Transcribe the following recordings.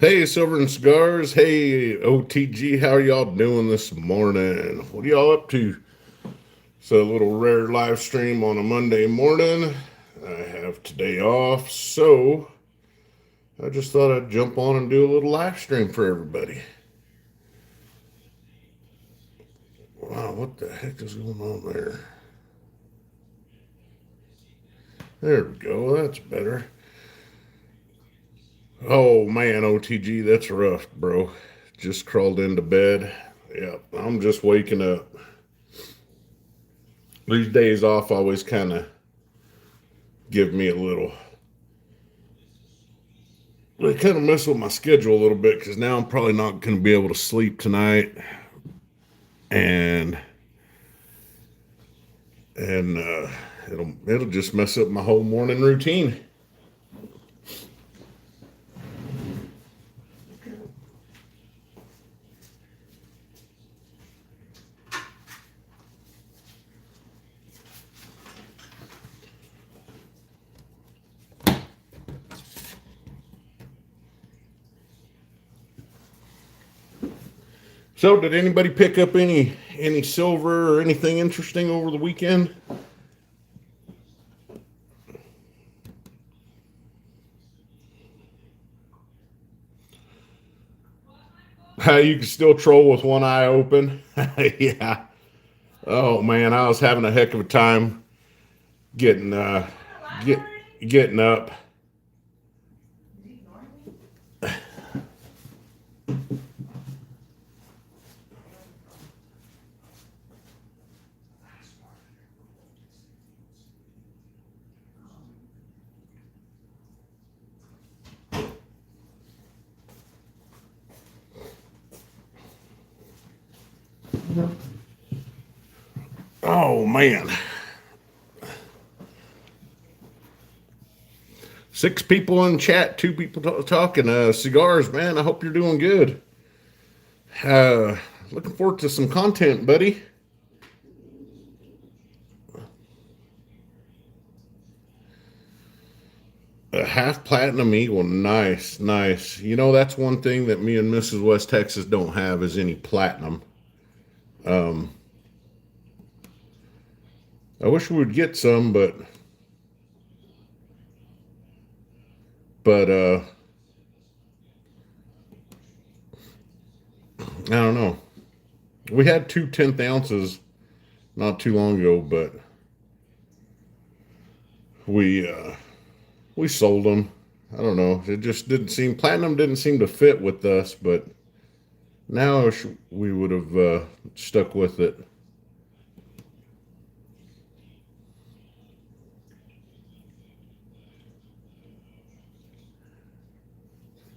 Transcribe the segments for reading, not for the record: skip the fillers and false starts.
Hey, Silver and Cigars. Hey, OTG. How are y'all doing this morning? What are y'all up to? It's a little rare live stream on a Monday morning. I have today off, so I just thought I'd jump on and do a little live stream for everybody. Wow, what the heck is going on there? There we go. That's better. Oh man, OTG, that's rough, bro. Just crawled into bed. Yep, I'm just waking up. These days off always kind of give me a little. They kind of mess with my schedule a little bit because now I'm probably not going to be able to sleep tonight, and and it'll just mess up my whole morning routine. So, did anybody pick up any silver or anything interesting over the weekend? You can still troll with one eye open. Yeah. Oh man, I was having a heck of a time getting get getting up. Oh man, six people in chat, two people talking. Cigars, man. I hope you're doing good. Uh, Looking forward to some content, buddy. A half platinum eagle, nice, nice. You know that's one thing that me and Mrs. West Texas don't have is any platinum. Um, I wish we would get some, but I don't know. We had two 10th ounces not too long ago, but we uh, we sold them. I don't know. It just didn't seem platinum didn't seem to fit with us, but now we would have stuck with it.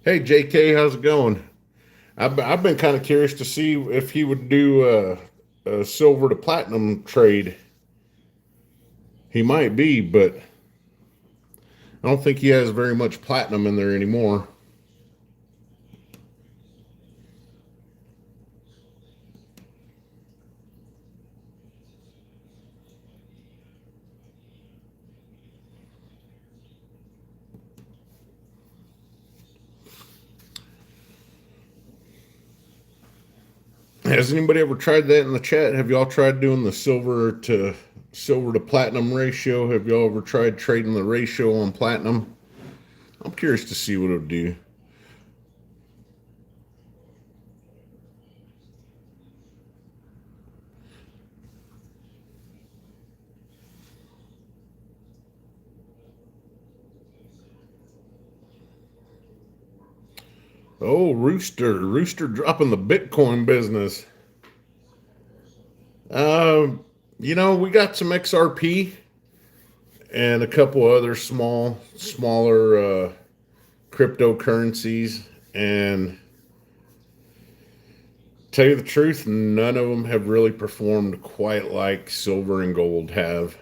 Hey JK, how's it going? I've been kind of curious to see if he would do a silver to platinum trade. He might be, but I don't think he has very much platinum in there anymore. Has anybody ever tried that in the chat? Have y'all tried doing the silver to platinum ratio? Have y'all ever tried trading the ratio on platinum? I'm curious to see what it'll do. Oh, Rooster dropping the Bitcoin business. Um, we got some XRP and a couple other smaller cryptocurrencies, and tell you the truth, none of them have really performed quite like silver and gold have.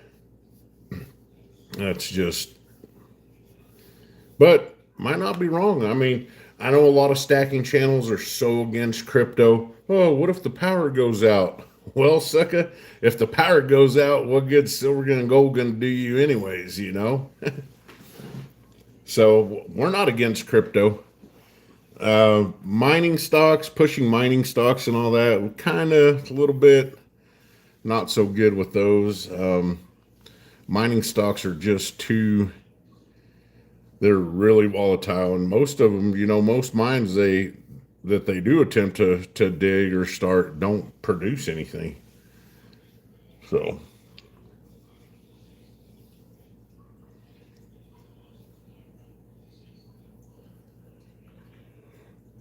That's just, but might not be wrong. I mean, I know a lot of stacking channels are so against crypto. Oh, what if the power goes out? Well, sucker, if the power goes out, what good silver and gold gonna do you anyways, So we're not against crypto. Mining stocks, pushing mining stocks and all that, kind of a little bit not so good with those. Mining stocks are just too, they're really volatile. And most of them, most mines that they do attempt to dig or start don't produce anything. So,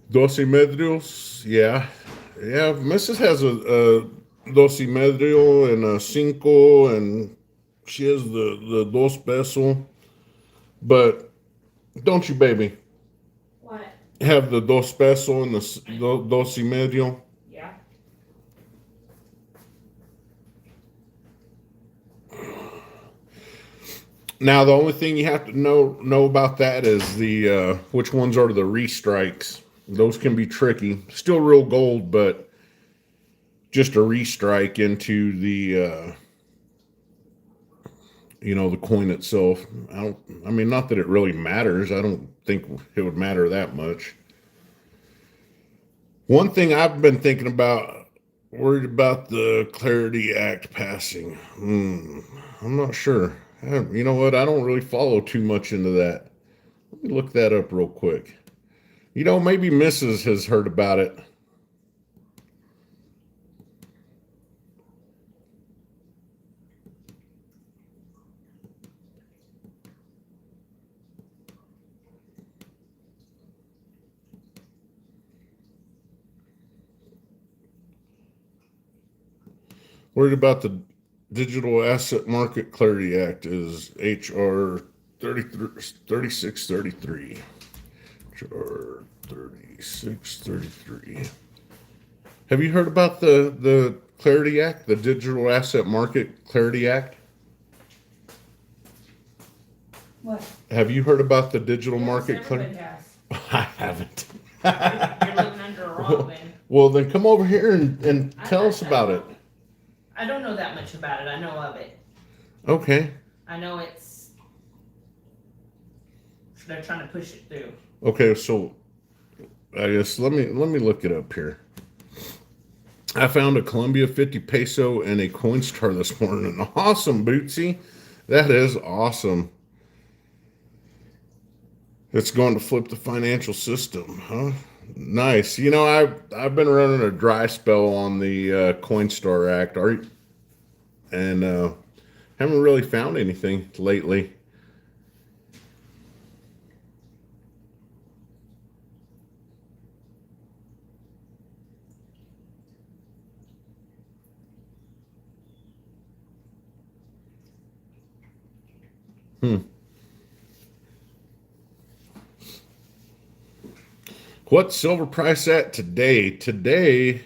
Doce yeah. Yeah, Mrs. has a Doce and a Cinco, and she has the Dos Peso. But don't you, baby, What? have the Dos Peso and the Doce? Yeah. Now, the only thing you have to know about that is the which ones are the restrikes. Those can be tricky. Still real gold, but just a restrike into the the coin itself. I mean, not that it really matters. I don't think it would matter that much. One thing I've been thinking about, worried about the Clarity Act passing. I'm not sure. You know what? I don't really follow too much into that. Let me look that up real quick. Maybe Mrs. has heard about it. Worried about the Digital Asset Market Clarity Act is HR 3633. HR 3633. Have you heard about the Clarity Act, the Digital Asset Market Clarity Act? What? Have you heard about the Digital Yes, Market everybody Clarity? has. I haven't. You're living under a rock, then. Well, then come over here and tell us about it. I don't know that much about it. I know of it. Okay. I know they're trying to push it through. Okay, so I guess let me look it up here. I found a Colombia 50 peso and a Coinstar this morning. Awesome, Bootsy. That is awesome. It's going to flip the financial system, huh? Nice. I've been running a dry spell on the Coinstar Act, and haven't really found anything lately. Hmm. What's silver price at today? Today,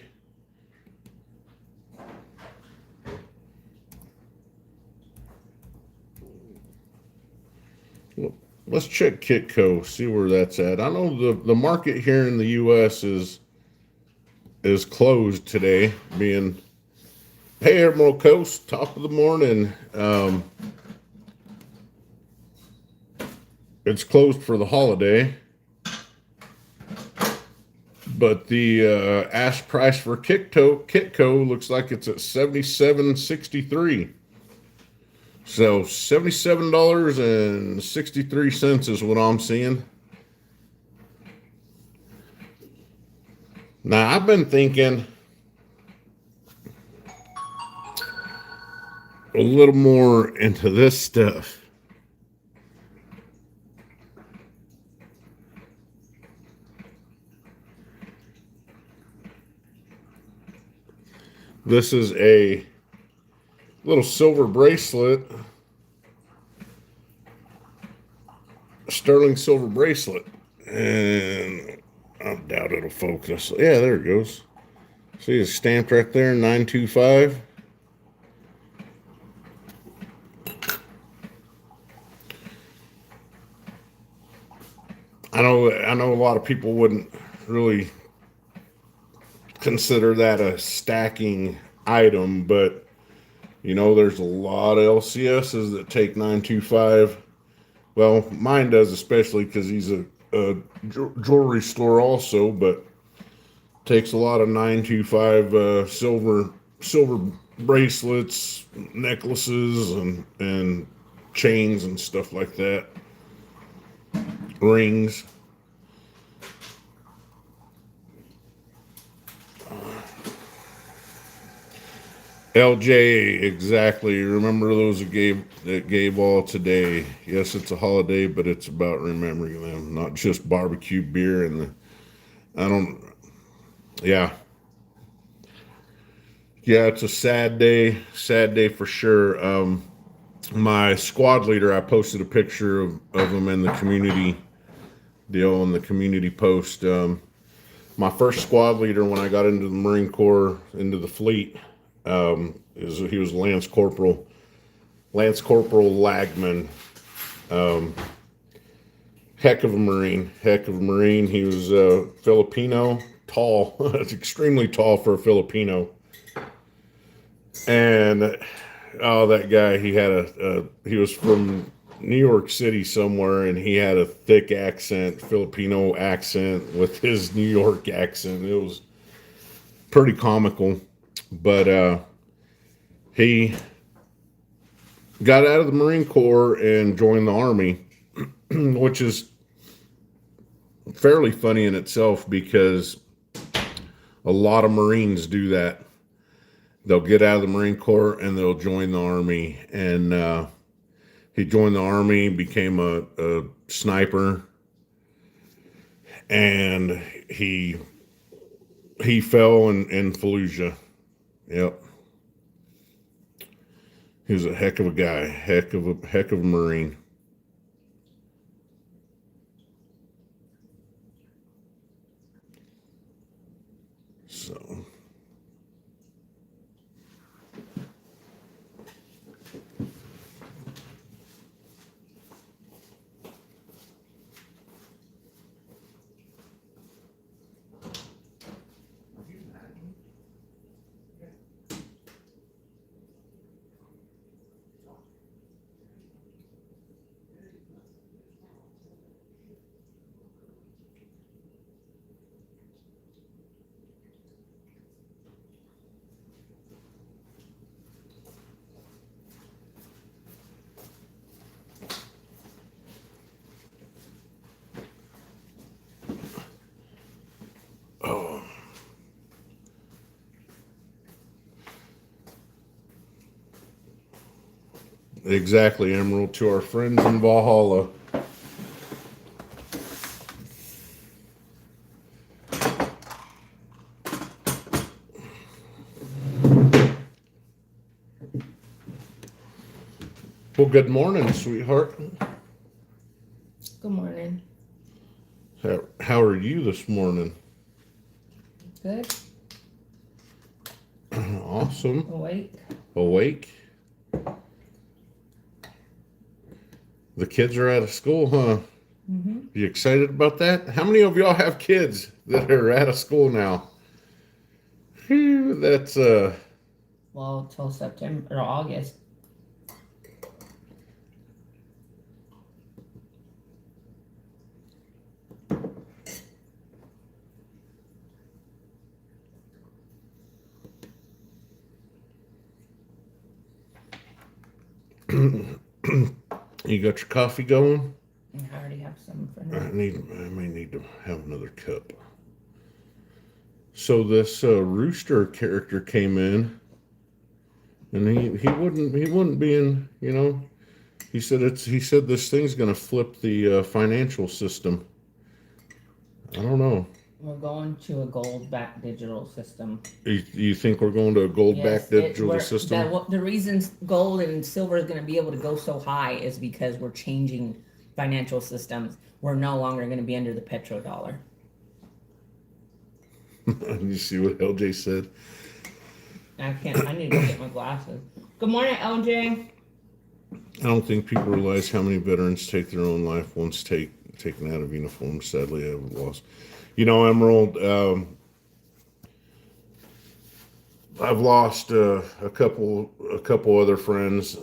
well, let's check Kitco, see where that's at. I know the market here in the U.S. is closed today, being hey Emerald Coast, top of the morning. It's closed for the holiday. But the ash price for Kitco looks like it's at $77.63. So $77.63 is what I'm seeing. Now I've been thinking a little more into this stuff. This is a little silver bracelet, sterling silver bracelet, and I doubt it'll focus. Yeah, there it goes. See, it's stamped right there, 925. I know a lot of people wouldn't really consider that a stacking item, but there's a lot of LCSs that take 925. Well, mine does, especially because he's a jewelry store also, but takes a lot of 925 silver bracelets, necklaces, and chains and stuff like that. Rings. LJ, exactly. Remember those that gave all today. Yes, it's a holiday, but it's about remembering them, not just barbecue beer and I don't. Yeah, yeah. It's a sad day for sure. My squad leader, I posted a picture of him in the community deal in the community post. My first squad leader when I got into the Marine Corps, into the fleet, he was Lance Corporal Lagman. Heck of a Marine. He was Filipino, tall, extremely tall for a Filipino. And oh, that guy, he was from New York City somewhere, and he had a thick accent, Filipino accent with his New York accent. It was pretty comical, but he got out of the Marine Corps and joined the Army, which is fairly funny in itself because a lot of Marines do that. They'll get out of the Marine Corps and they'll join the Army. And he joined the Army, became a sniper, and he fell in Fallujah. Yep. He was a heck of a guy, heck of a Marine. So exactly, Emerald, to our friends in Valhalla. Well, good morning, sweetheart. Good morning. How are you this morning? Good. Awesome. Awake. The kids are out of school, huh? Mm-hmm. You excited about that? How many of y'all have kids that are out of school now? Phew, that's Well, till September or August. you got your coffee going? I already have some for I now. may need to have another cup. So this Rooster character came in, and he wouldn't be in. He said this thing's gonna flip the financial system. I don't know. We're going to a gold-backed digital system. You think we're going to a gold-backed digital system? The reason gold and silver is going to be able to go so high is because we're changing financial systems. We're no longer going to be under the petrodollar. You see what LJ said? I need to go get my glasses. Good morning, LJ. I don't think people realize how many veterans take their own life once taken out of uniform. Sadly, I've lost. Emerald, I've lost a couple other friends.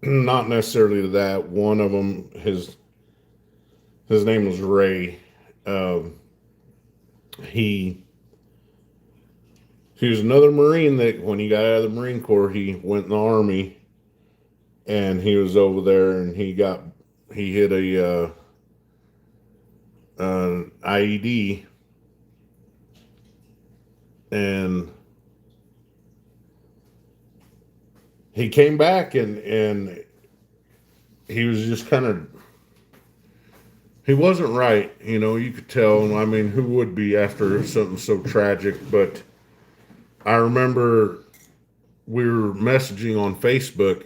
Not necessarily to that. One of them, His name was Ray. Um, he he was another Marine that when he got out of the Marine Corps, he went in the Army, and he was over there, and he hit a an IED, and he came back, and he was just kind of, he wasn't right, you know, you could tell. I mean, who would be after something so tragic? But I remember we were messaging on Facebook,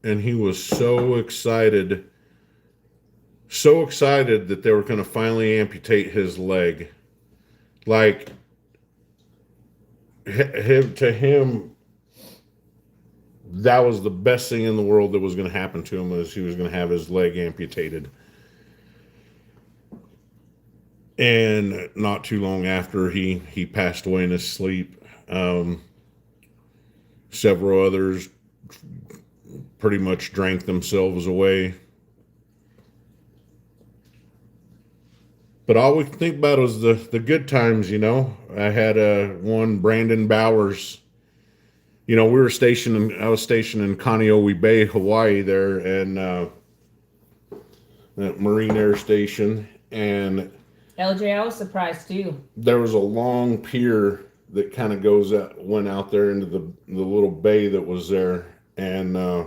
and he was so excited that they were going to finally amputate his leg. Like, to him, that was the best thing in the world that was going to happen to him, was he was going to have his leg amputated. And not too long after, he passed away in his sleep. Several others pretty much drank themselves away. But all we can think about is the good times, you know. I had one, Brandon Bowers. You know, I was stationed in Kaneohe Bay, Hawaii there, and that Marine Air Station. And LJ, I was surprised too. there was a long pier that kind of went out there into the little bay that was there. And me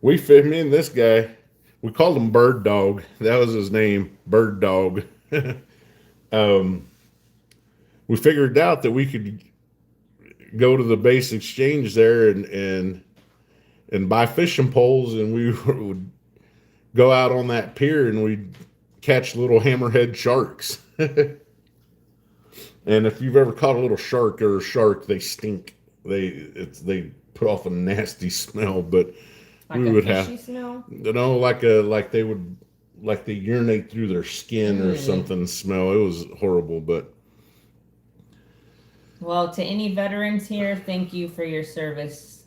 and this guy, we called him Bird Dog. That was his name, Bird Dog. We figured out that we could go to the base exchange there and buy fishing poles, and we would go out on that pier and we'd catch little hammerhead sharks. And if you've ever caught a little shark or a shark, they stink. They put off a nasty smell, but Like we a would fishy have, smell? you know, like they urinate through their skin or something smell. It was horrible, but Well, to any veterans here, thank you for your service.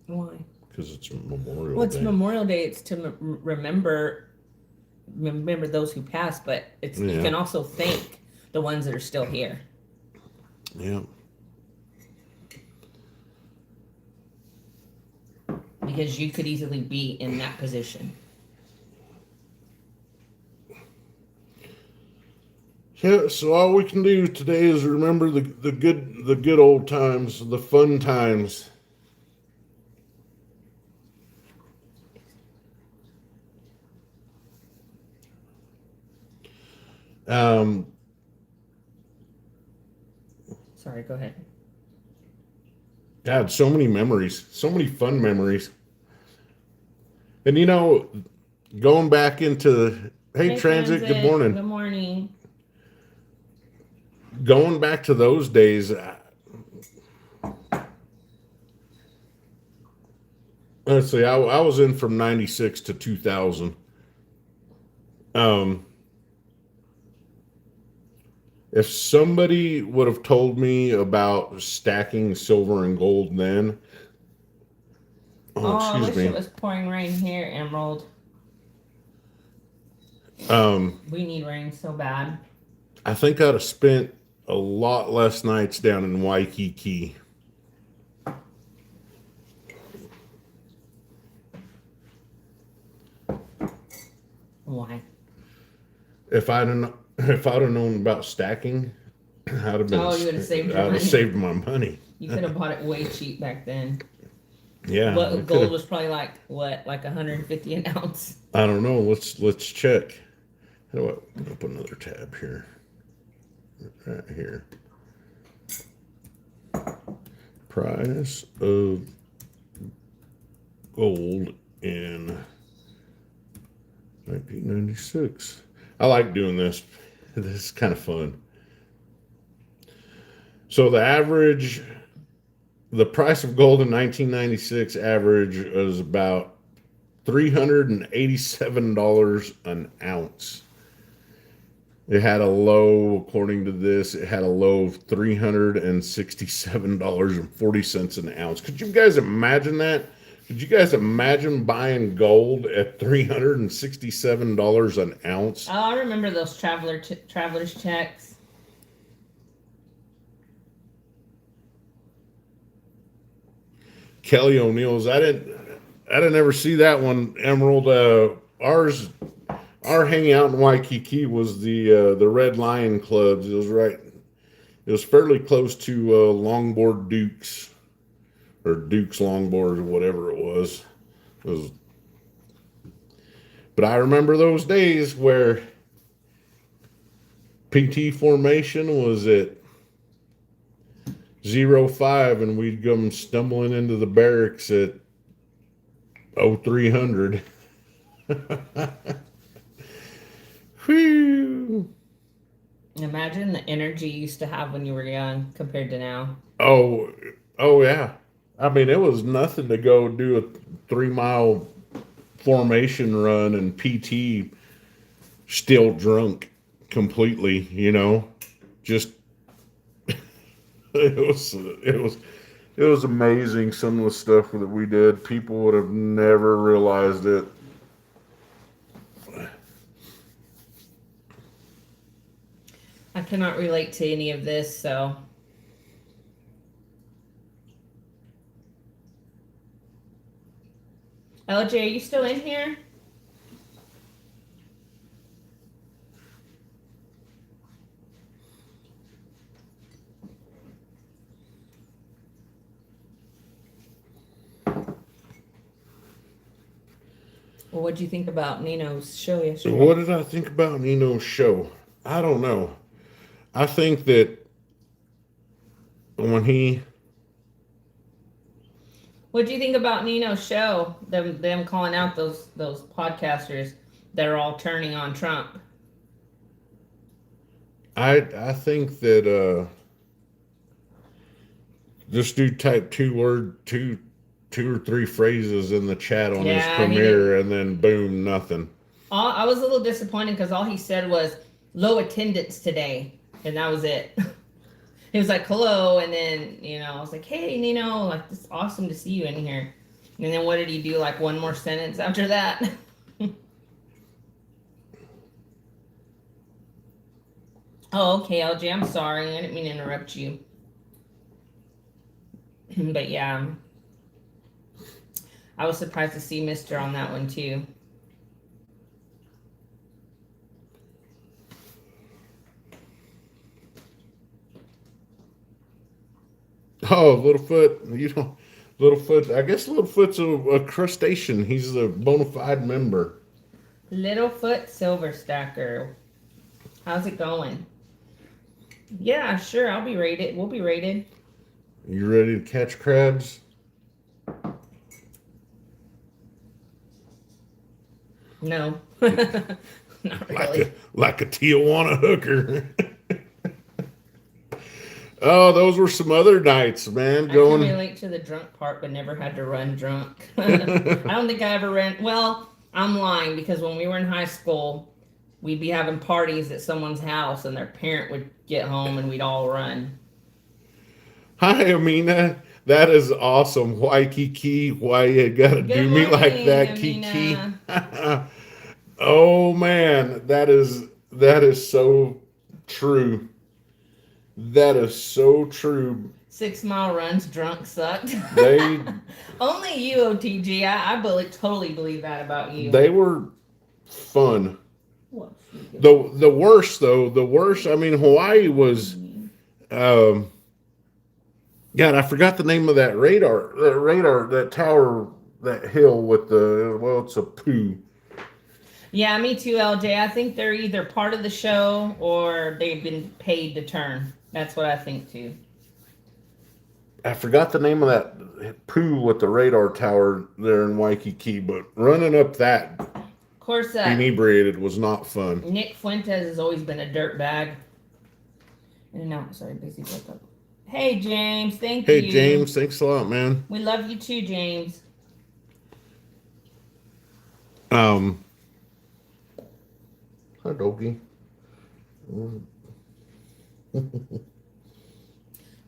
Why? because it's Memorial Well, it's Day. Memorial Day. It's to remember those who passed, but you Yeah. can also thank the ones that are still here. Yeah. Because you could easily be in that position. Yeah, so all we can do today is remember the good old times, the fun times. Um, Sorry, go ahead. God, so many memories, so many fun memories. And you know, going back into hey, Transit, good morning. Good morning. Going back to those days, let's see, I was in from 96 to 2000. If somebody would have told me about stacking silver and gold then, I excuse wish me. it was pouring rain here, Emerald. We need rain so bad. I think I'd have spent a lot less nights down in Waikiki. Why? If I'd have known about stacking, I'd have been. Oh, you would have saved your I'd money. have saved my money. You could have bought it way cheap back then. Yeah. But I gold could've- was probably like what, like 150 an ounce. I don't know. Let's check. How do I open another tab here? Right here. Price of gold in 1996. I like doing this. This is kind of fun. So the price of gold in 1996 average was about $387 an ounce. It had a low, according to this, it had a low of $367.40 an ounce. Could you guys imagine that? Could you guys imagine buying gold at $367 an ounce? Oh, I remember those traveler's checks. Kelly O'Neill's. I didn't ever see that one. Emerald. Our hangout in Waikiki was the Red Lion Clubs. It was right. It was fairly close to Longboard Dukes or Dukes Longboard or whatever it was. It was. But I remember those days where PT formation was at 05 and we'd come stumbling into the barracks at 0300. Whew. Imagine the energy you used to have when you were young compared to now. Oh yeah. I mean, it was nothing to go do a 3 mile formation run and PT still drunk completely, just it was amazing some of the stuff that we did. People would have never realized it. I cannot relate to any of this, so. LJ, are you still in here? Well, what do you think about Nino's show yesterday? What did I think about Nino's show? I don't know. I think that when he What do you think about Nino's show? Them calling out those podcasters that are all turning on Trump. I think that just do type two or three phrases in the chat on his premiere and then boom, nothing. I was a little disappointed because all he said was low attendance today, and that was it. He was like, hello, and then, I was like, hey, Nino, like, it's awesome to see you in here. And then what did he do, like, one more sentence after that? Oh, okay, LJ, I'm sorry. I didn't mean to interrupt you. But, yeah, I was surprised to see Mr. on that one, too. Oh, Littlefoot, Littlefoot. I guess Littlefoot's a crustacean. He's a bona fide member. Littlefoot Silver Stacker. How's it going? Yeah, sure. I'll be rated. We'll be rated. You ready to catch crabs? No. Not really. Like a Tijuana hooker. Oh, those were some other nights, man. I can relate to the drunk part, but never had to run drunk. I don't think I ever ran. Well, I'm lying because when we were in high school, we'd be having parties at someone's house, and their parent would get home, and we'd all run. Hi, Amina. That is awesome. Waikiki, why you gotta do me like that, Kiki? Oh man, that is so true. That is so true. 6 mile runs, drunk sucked. They Only you, OTG. I totally believe that about you. They were fun. What? The worst though, I mean, Hawaii was. God, I forgot the name of that radar. That tower, that hill with it's a poo. Yeah, me too, LJ. I think they're either part of the show or they've been paid to turn. That's what I think too. I forgot the name of that pool with the radar tower there in Waikiki, but running up that, of course, inebriated was not fun. Nick Fuentes has always been a dirtbag. No, sorry, busy broke up. Hey, James, thank you. Hey, James, thanks a lot, man. We love you too, James. Hi, Doggy.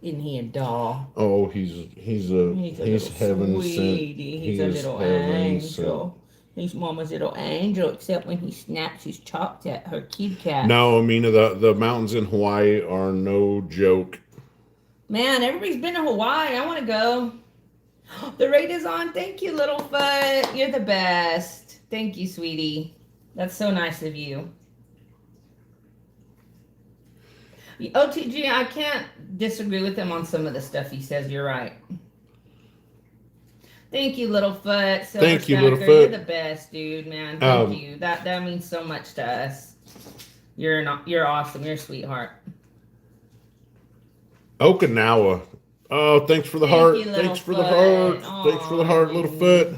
Isn't he a doll? Oh, he's He's a heaven little sent. sweetie. He's a is little heaven sent. angel. He's Mama's little angel, except when he snaps his chops at her kitty cat. No, Amina, the mountains in Hawaii are no joke. Man, everybody's been to Hawaii. I want to go. The raid is on. Thank you, Littlefoot. You're the best. Thank you, sweetie. That's so nice of you. OTG, I can't disagree with him on some of the stuff he says. You're right. Thank you, Littlefoot. Silver Thank you, Stacker. Littlefoot. You're the best, dude, man. Thank you. That means so much to us. You're awesome. You're a sweetheart. Okinawa. Oh, thanks for the Thank heart. you, Thanks for the Littlefoot. heart. Thanks for the Aw, heart, Littlefoot.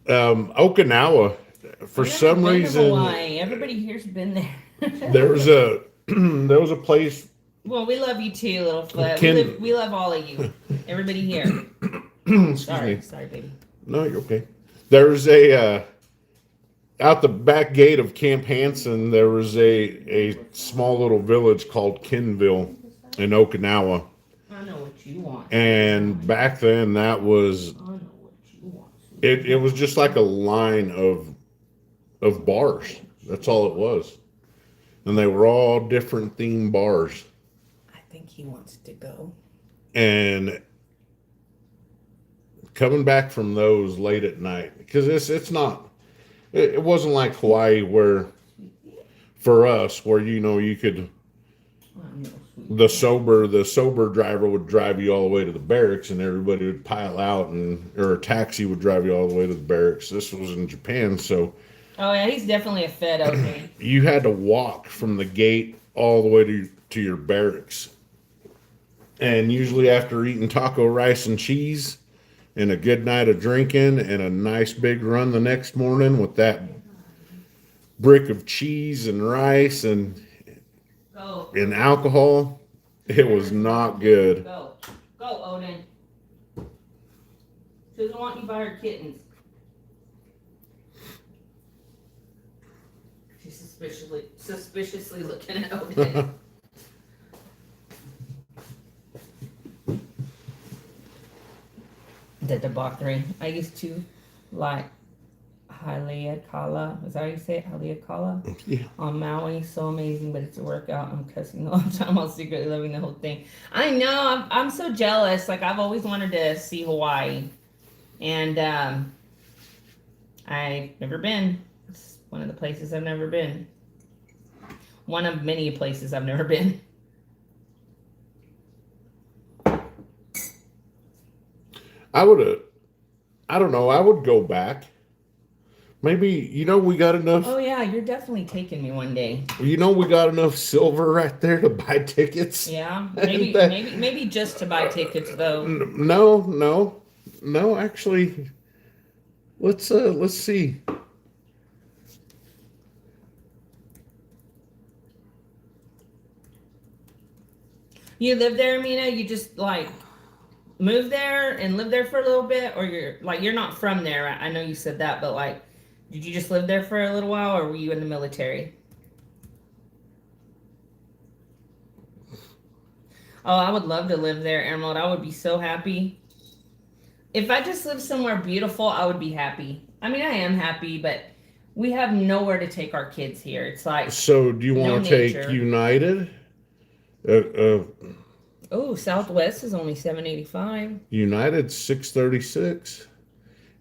Okinawa. For I've never some been to reason, Hawaii. Everybody here's been there. there was a place. Well, we love you too, Littlefoot. Ken- We love all of you. Everybody here. Excuse Sorry, me. sorry, baby. No, you're okay. There's a out the back gate of Camp Hansen. There was a small little village called Kenville in Okinawa, I know what you want. and back then that was I know what you want. it was just like a line of bars. That's all it was, and they were all different theme bars. I think he wants to go. And coming back from those late at night, because it's not, it wasn't like Hawaii where for us where you could I know, sweet. the sober driver would drive you all the way to the barracks and everybody would pile out, or a taxi would drive you all the way to the barracks. This was in Japan, so Oh yeah, he's definitely a fed okay. you had to walk from the gate all the way to your barracks. And usually after eating taco, rice, and cheese, and a good night of drinking, and a nice big run the next morning with that brick of cheese and rice and Go, alcohol, it was not good. go, go, Odin. She doesn't want you by her kittens. She's suspiciously looking at Odin. The debauchery. I used to like Haleakala. Is that how you say it? Haleakala? Yeah. On Maui. So amazing, but it's a workout. I'm cussing all the time. I'm secretly loving the whole thing. I know. I'm so jealous. Like, I've always wanted to see Hawaii. And I've never been. It's one of the places I've never been. One of many places I've never been. I don't know, I would go back. Maybe, we got enough, Oh yeah, you're definitely taking me one day. we got enough silver right there to buy tickets. Yeah, maybe That- maybe just to buy tickets though. No, actually, let's see. You live there, Mina? You just like move there and live there for a little bit, or you're not from there? I know you said that, but like, did you just live there for a little while, or were you in the military? Oh, I would love to live there, Emerald. I would be so happy. If I just lived somewhere beautiful, I would be happy. I mean, I am happy, but we have nowhere to take our kids here. It's like, So, do you No want to take nature. United? oh, Southwest is only $7.85. United 636,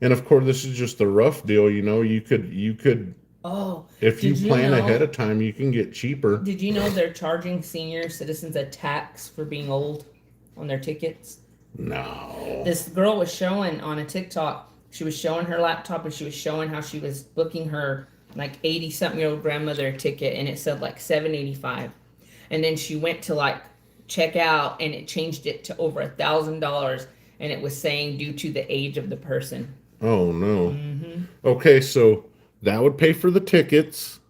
and of course, this is just the rough deal. You could Oh, if you did you plan know- ahead of time, you can get cheaper. Did you know they're charging senior citizens a tax for being old on their tickets? No. This girl was showing on a TikTok, she was showing her laptop and she was showing how she was booking her like 80-something-year-old grandmother a ticket, and it said like $7.85. And then she went to like check out and it changed it to over $1,000, and it was saying due to the age of the person. Oh no. Mm-hmm. Okay, so that would pay for the tickets.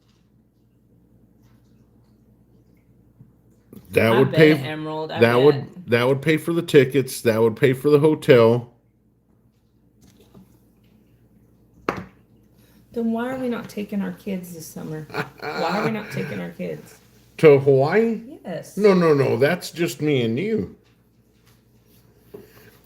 That would pay. Emerald. I That bet. would pay for the tickets. That would pay for the hotel. Then why are we not taking our kids this summer? Why are we not taking our kids? To Hawaii? Yes. No. That's just me and you.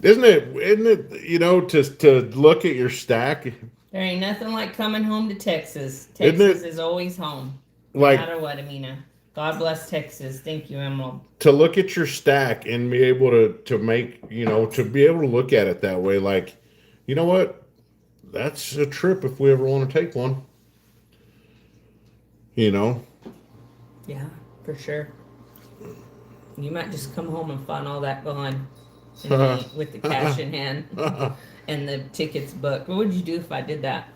Isn't it, to look at your stack, There ain't nothing like coming home to Texas. Isn't Texas it is always home. No like matter what, Amina. God bless Texas. Thank you, Emerald. to look at your stack and be able to make, to be able to look at it that way, like, you know what? That's a trip if we ever want to take one. You know? Yeah, for sure. You might just come home and find all that gone with the cash in hand and the tickets booked. What would you do if I did that?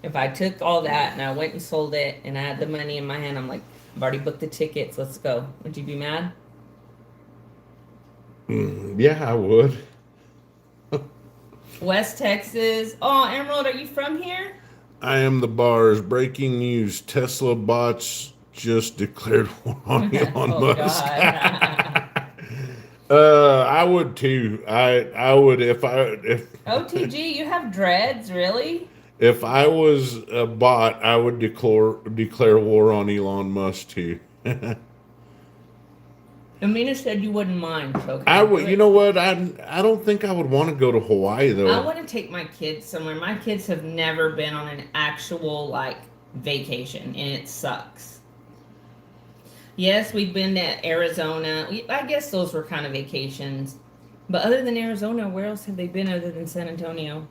If I took all that and I went and sold it and I had the money in my hand, I'm like, I've already booked the tickets. Let's go. Would you be mad? Yeah, I would. West Texas. Oh, Emerald, are you from here? I am the bars. Breaking news. Tesla bots just declared war on Elon Oh, Musk. God. I would too. I would if OTG, you have dreads, really? if I was a bot, I would declare war on Elon Musk too. Amina said you wouldn't mind. So I would. You know what? I don't think I would want to go to Hawaii I though. want to take my kids somewhere. My kids have never been on an actual like vacation, and it sucks. Yes, we've been to Arizona. I guess those were kind of vacations. But other than Arizona, where else have they been other than San Antonio?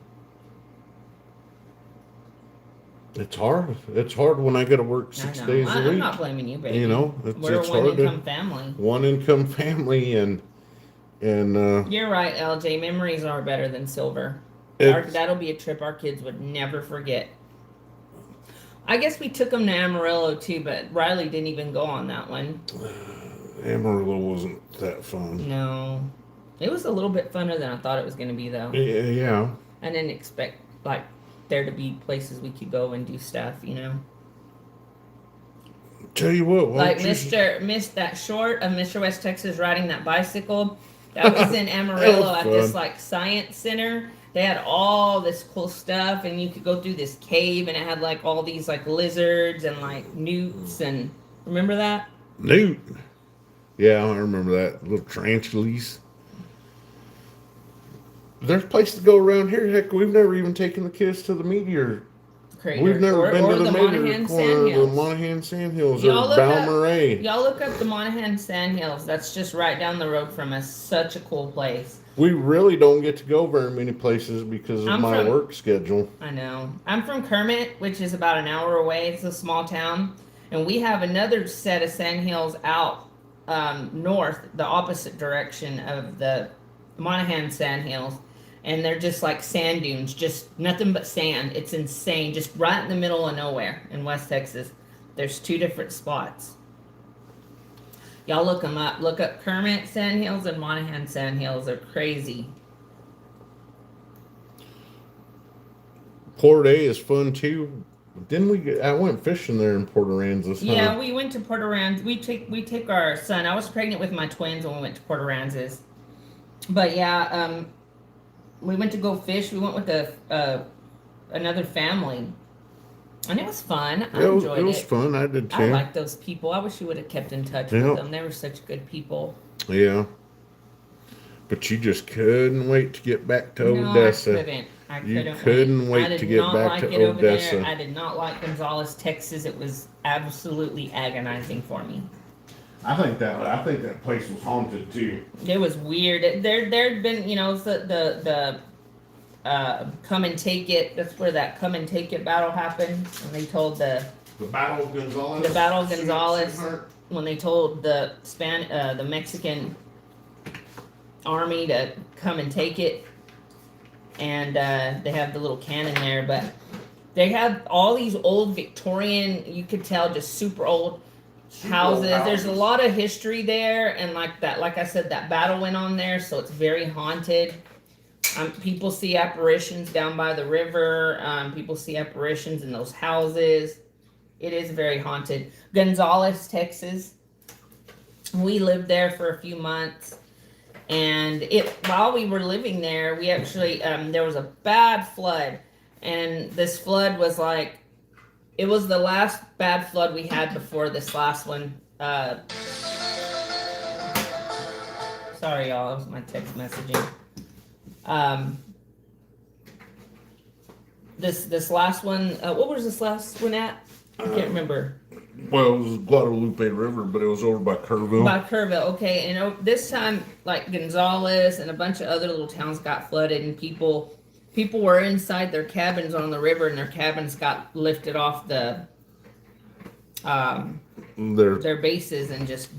It's hard. It's hard when I got to work 6 days a I'm week. not blaming you, baby. You know, it's We're a hard to one-income family. one income family and You're right, LJ. Memories are better than silver. That'll be a trip our kids would never forget. I guess we took them to Amarillo too, but Riley didn't even go on that one. Amarillo wasn't that fun. No. It was a little bit funner than I thought it was going to be, though. Yeah. I didn't expect, like, there to be places we could go and do stuff, you know? Tell you what, Like Missed that short of Mr. West Texas riding that bicycle. That was in Amarillo at this, like, science center. They had all this cool stuff, and you could go through this cave, and it had, like, all these, like, lizards and, like, newts, and... Remember that? Newt. Yeah, I remember that. Little tarantulas. There's a place to go around here. Heck, we've never even taken the kids to the meteor. Crater. We've never been to the Monahan meteor corner, the Sandhills. Monahan Sandhills, Y'all or look up- Balmorhea. Y'all look up the Monahan Sandhills. That's just right down the road from us. Such a cool place. We really don't get to go very many places because of I'm my from- work schedule. I know. I'm from Kermit, which is about an hour away. It's a small town. And we have another set of sandhills out north, the opposite direction of the Monahan Sandhills. And they're just like sand dunes, just nothing but sand. It's insane. Just right in the middle of nowhere in West Texas. There's two different spots. Y'all look them up. Look up Kermit Sandhills and Monahan Sandhills. They're crazy. Port A is fun too. Didn't we? I went fishing there in Port Aransas. Yeah, we went to Port Aransas. We take our son. I was pregnant with my twins when we went to Port Aransas. But yeah, we went to go fish. We went with another family, and it was fun. I enjoyed it. It was fun. I did too. I like those people. I wish you would have kept in touch with them. They were such good people. Yeah. But you just couldn't wait to get back to No, Odessa. I couldn't. You couldn't wait to get back to Odessa. I did not like Gonzales, Texas. It was absolutely agonizing for me. I think that place was haunted too. It was weird. There'd been, the come and take it. That's where that come and take it battle happened. When they told the Battle of Gonzales. The Battle of Gonzales. When they told the Mexican army to come and take it, and they have the little cannon there, but they had all these old Victorian, you could tell, just super old houses. There's a lot of history there, and like I said, that battle went on there, so it's very haunted. People see apparitions down by the river. People see apparitions in those houses. It is very haunted. Gonzales, Texas. We lived there for a few months, and while we were living there, we actually there was a bad flood, and this flood was like, it was the last bad flood we had before this last one Sorry, y'all. That was my text messaging. Um, this last one. What was this last one at? I can't remember. Well, it was Guadalupe River, but it was over by Kerrville. By Kerrville, okay. And this time, like Gonzales and a bunch of other little towns got flooded, and people were inside their cabins on the river, and their cabins got lifted off their bases and just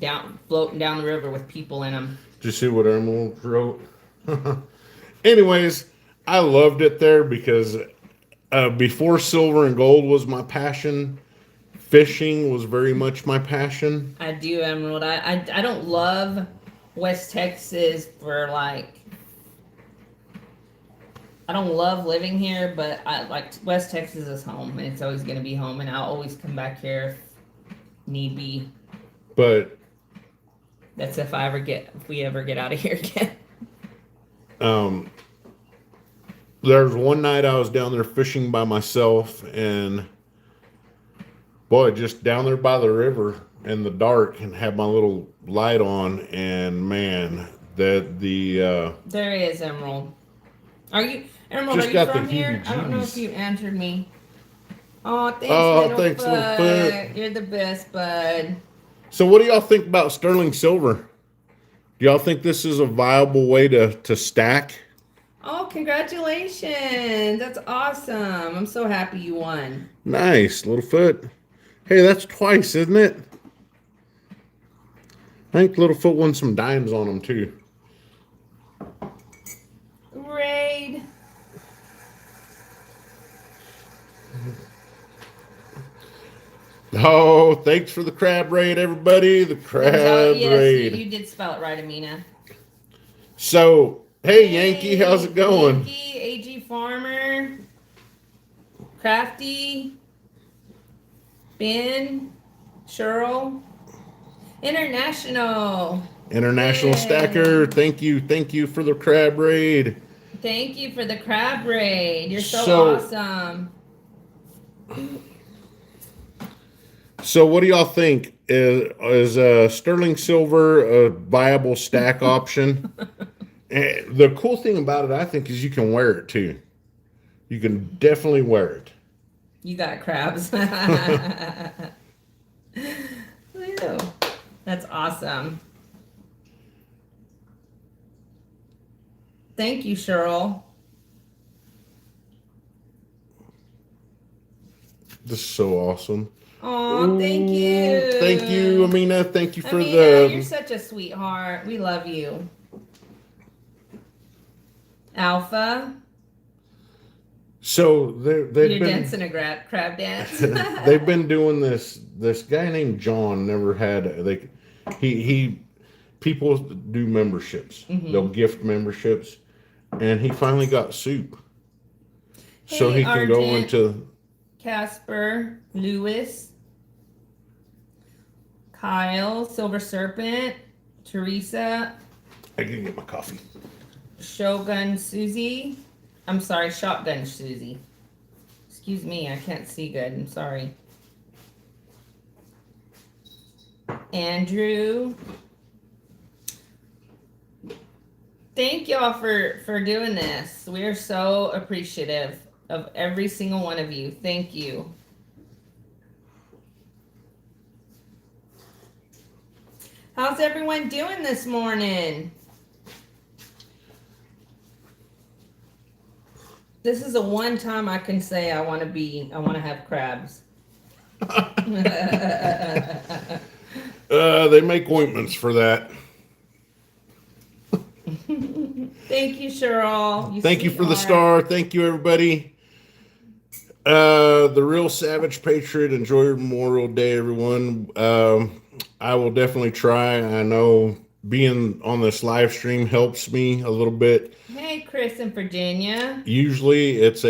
floating down the river with people in them. Did you see what Emerald wrote? Anyways, I loved it there because before silver and gold was my passion, fishing was very much my passion. I do, Emerald. I don't love West Texas for like. I don't love living here, but I like West Texas is home, and it's always going to be home, and I'll always come back here if need be. But that's if we ever get out of here again. There's one night I was down there fishing by myself, and boy, just down there by the river in the dark, and had my little light on, and man, there is Emerald. Are you Emerald? Are you from here? I don't know if you answered me. Oh, thanks, little bud. You're the best, bud. So, what do y'all think about sterling silver? Do y'all think this is a viable way to stack? Oh, congratulations! That's awesome. I'm so happy you won. Nice, Littlefoot. Hey, that's twice, isn't it? I think Littlefoot won some dimes on them too. Raid. Oh, thanks for the crab raid, everybody. The crab raid. You did spell it right, Amina. So, hey, Yankee, how's it going? Yankee, AG Farmer, Crafty, Ben, Cheryl, International Stacker. Thank you for the crab raid. Thank you for the crab raid. You're so awesome. So what do y'all think? Is sterling silver a viable stack option? And the cool thing about it, I think, is you can wear it too. You can definitely wear it. You got crabs. Ew. That's awesome. Thank you, Cheryl. This is so awesome. Oh, thank you. Thank you, Amina. Thank you for You're such a sweetheart. We love you. Alpha. So you're dancing a crab dance. They've been doing this. This guy named John never had. People do memberships. Mm-hmm. They'll gift memberships, and he finally got soup, so he can go into. Casper, Lewis, Kyle, Silver Serpent, Teresa. I can get my coffee. Shotgun Susie. Excuse me, I can't see good. I'm sorry. Andrew. Thank y'all for doing this. We're so appreciative of every single one of you. Thank you. How's everyone doing this morning? This is the one time I can say I want to have crabs. They make ointments for that. Thank you, Cheryl. Thank you for the star. Thank you, everybody. The Real Savage Patriot. Enjoy your Memorial Day, everyone. I will definitely try. I know being on this live stream helps me a little bit. Hey, Chris in Virginia. Usually it's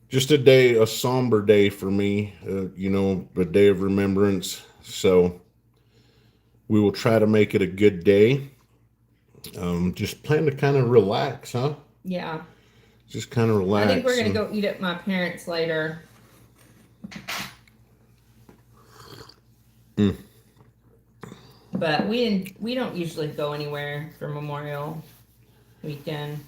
just a somber day for me, a day of remembrance. So we will try to make it a good day. Just plan to kind of relax, huh? Yeah. Just kind of relax. I think we're going to go eat at my parents' later. Mm. But we don't usually go anywhere for Memorial weekend.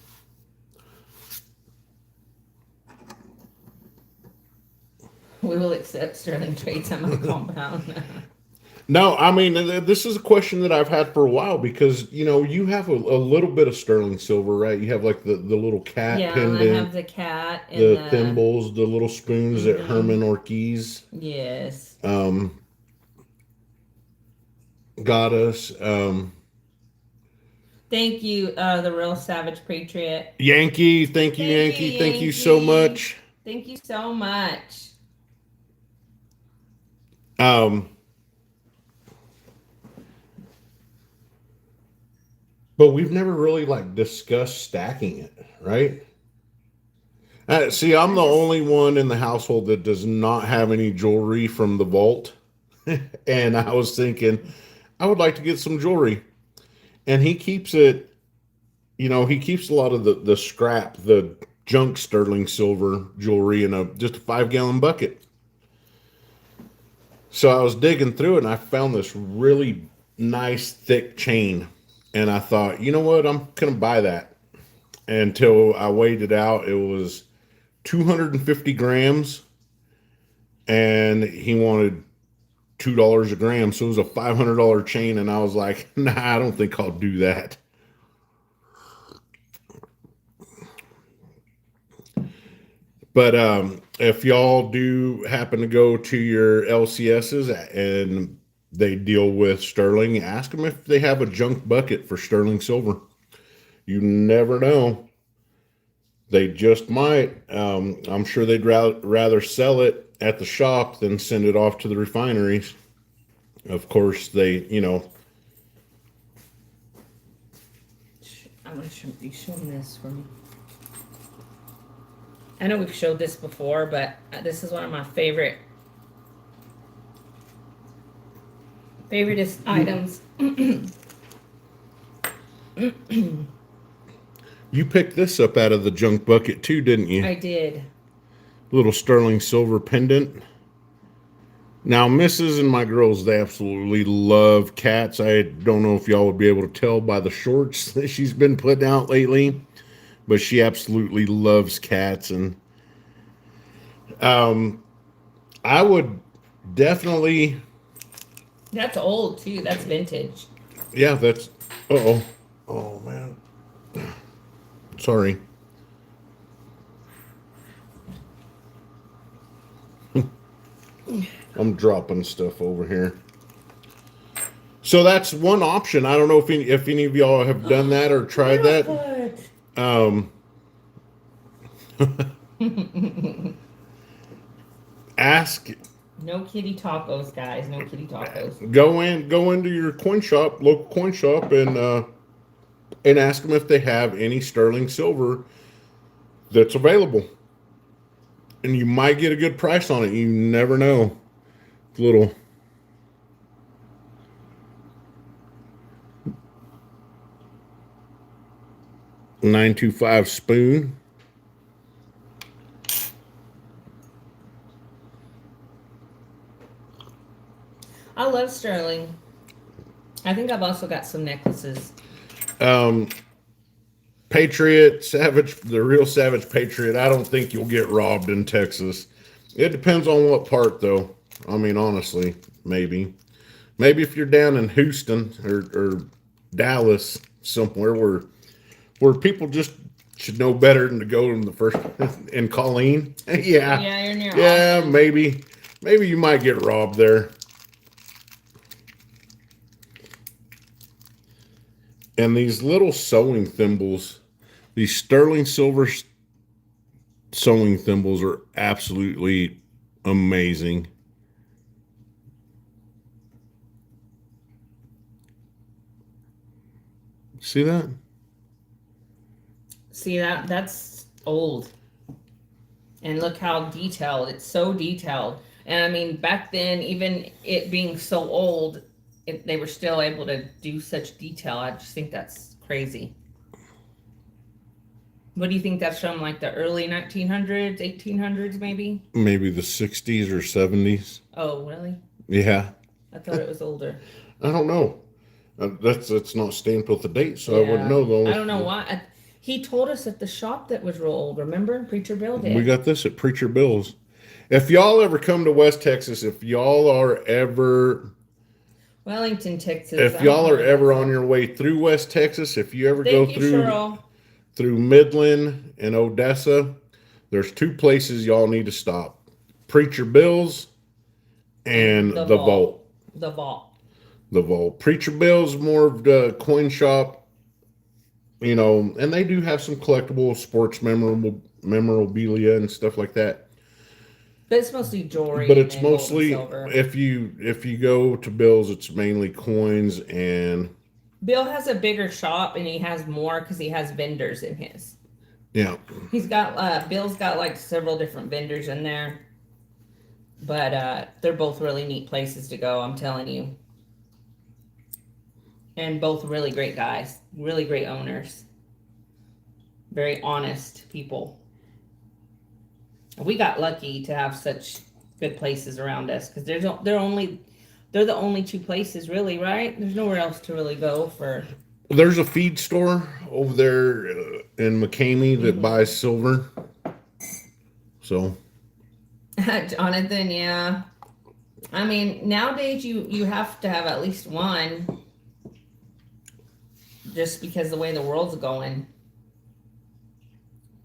We will accept sterling trades on my compound. No, I mean, this is a question that I've had for a while because, you have a little bit of sterling silver, right? You have like the little cat Yeah, and I have pendant, the cat and the the. thimbles, the little spoons that Mhm. Herman Ortiz Yes. um, got us. Thank you, the real Savage Patriot. Yankee, thank you, Thank you, Yankee. Thank you so Yankee. much. Thank you so much. Um, but we've never really like discussed stacking it, right? See, I'm I the just only one in the household that does not have any jewelry from the vault. And I was thinking, I would like to get some jewelry. And he keeps it, he keeps a lot of the scrap, the junk sterling silver jewelry in just a 5 gallon bucket. So I was digging through it and I found this really nice thick chain. And I thought, you know what, I'm going to buy that. Until I weighed it out, it was 250 grams and he wanted $2 a gram. So it was a $500 chain. And I was like, nah, I don't think I'll do that. But if y'all do happen to go to your LCSs and they deal with sterling, ask them if they have a junk bucket for sterling silver. You never know. They just might. I'm sure they'd rather sell it at the shop than send it off to the refineries. Of course, I'm gonna be showing this for me. I know we've showed this before, but this is one of my favoriteest items. you picked this up out of the junk bucket too, didn't you? I did. Little sterling silver pendant. Now, Mrs. and my girls, they absolutely love cats. I don't know if y'all would be able to tell by the shorts that she's been putting out lately, but she absolutely loves cats. And I would definitely, That's old too. That's vintage. yeah, that's, oh, oh man. Sorry. I'm dropping stuff over here. So that's one option. I don't know if any of y'all have done that or tried that. Um, ask, No kitty tacos, guys. No kitty tacos. go into your coin shop, local coin shop, and ask them if they have any sterling silver that's available. And you might get a good price on it. You never know. Little 925 spoon. I love sterling. I think I've also got some necklaces. Um, Patriot, Savage, the real Savage Patriot. I don't think you'll get robbed in Texas. It depends on what part, though. I mean, honestly, maybe. Maybe if you're down in Houston or Dallas, somewhere where people just should know better than to go in the first in Colleen. Yeah, Yeah, you're near yeah, Austin. maybe you might get robbed there. And these little sewing thimbles, these sterling silver sewing thimbles are absolutely amazing. See that? See that's old. And look how detailed. It's so detailed. And I mean, back then, even it being so old, they were still able to do such detail. I just think that's crazy. What do you think that's from? Like the early 1900s, 1800s, maybe? Maybe the 60s or 70s. Oh, really? Yeah. I thought it was older. I don't know. That's not stamped with the date, so I wouldn't know though. I don't know why. He told us at the shop that was real old. Remember, Preacher Bill did. We got this at Preacher Bill's. If y'all ever come to West Texas, if y'all are ever Wellington, Texas. If y'all are ever on your way through West Texas, if you ever go through through Midland and Odessa, there's two places y'all need to stop: Preacher Bill's and the Vault. The Vault. The Vault. Preacher Bill's more of the coin shop, you know, and they do have some collectible sports memorabilia and stuff like that. But it's mostly jewelry. But it's mostly if you go to Bill's, it's mainly coins. And Bill has a bigger shop, and he has more because he has vendors in his. Yeah, he's got Bill's got like several different vendors in there, but they're both really neat places to go. I'm telling you, and both really great guys, really great owners, very honest people. We got lucky to have such good places around us because they're the only two places really, right? There's nowhere else to really go for. There's a feed store over there in McCamey that buys silver. So, Jonathan, yeah. I mean, nowadays you have to have at least one, just because the way the world's going.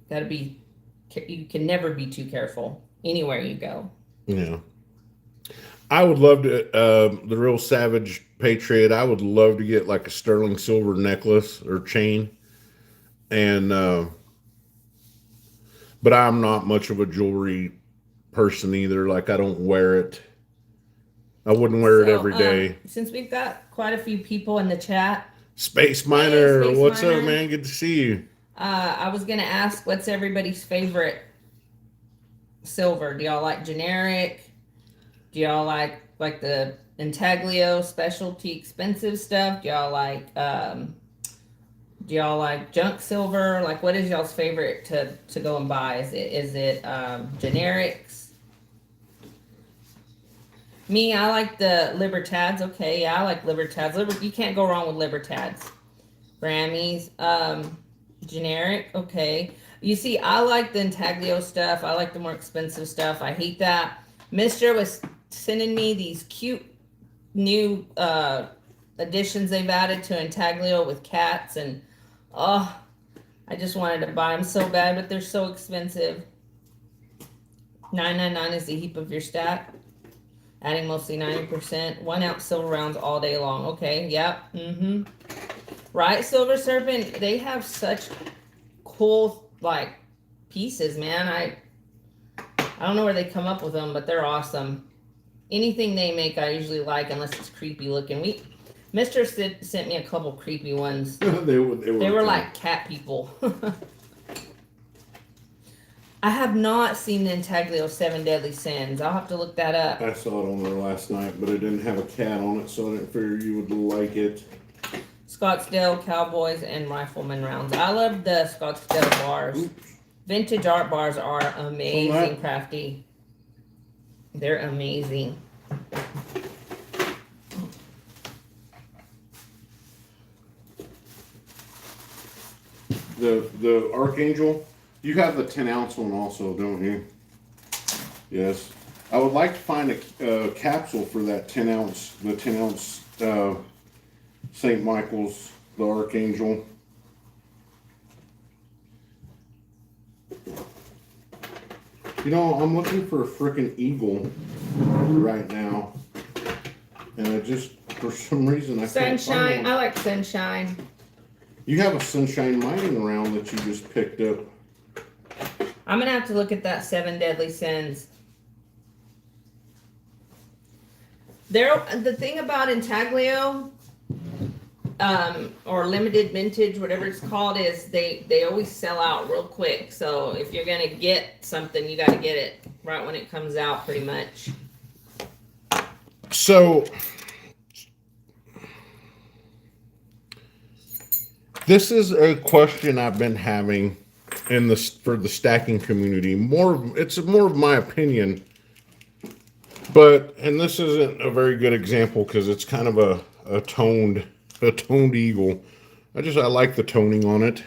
Got to be. You can never be too careful anywhere you go. Yeah. I would love to, the Real Savage Patriot, I would love to get like a sterling silver necklace or chain. And, but I'm not much of a jewelry person either. Like, I don't wear it. I wouldn't wear it every day. Since we've got quite a few people in the chat. Space Miner, hey, what's up, man? Good to see you. I was going to ask, what's everybody's favorite silver? Do y'all like generic? Do y'all like the Intaglio specialty expensive stuff? Do y'all like junk silver? Like, what is y'all's favorite to go and buy? Is it generics? Me, I like the Libertads. Okay, yeah, I like Libertads. You can't go wrong with Libertads. Grammys. Generic, okay. You see, I like the Intaglio stuff. I like the more expensive stuff. I hate that. Mister was sending me these cute new additions they've added to Intaglio with cats, and oh, I just wanted to buy them so bad, but they're so expensive. $9.99 is the heap of your stack. Adding mostly 90%. 1 ounce silver rounds all day long. Okay, yep. Right, Silver Serpent, they have such cool, like, pieces, man. I don't know where they come up with them, but they're awesome. Anything they make, I usually like, unless it's creepy looking. Mr. sent me a couple creepy ones. they were like cat people. I have not seen the Intaglio 7 Deadly Sins. I'll have to look that up. I saw it on there last night, but it didn't have a cat on it, so I didn't figure you would like it. Scottsdale Cowboys and Rifleman rounds. I love the Scottsdale bars. Oops. Vintage art bars are amazing, crafty. They're amazing. The Archangel, you have the 10 ounce one also, don't you? Yes. I would like to find a capsule for that 10 ounce, the 10 ounce St. Michael's, the Archangel. You know, I'm looking for a frickin' eagle right now. And I just, for some reason, I can't find one. I like Sunshine. You have a Sunshine Mining round that you just picked up. I'm going to have to look at that 7 Deadly Sins. The thing about Intaglio, or limited vintage, whatever it's called, is they always sell out real quick. So if you're going to get something, you got to get it right when it comes out, pretty much. So this is a question I've been having for the stacking community. It's more of my opinion. But and this isn't a very good example because it's kind of a toned eagle. I like the toning on it.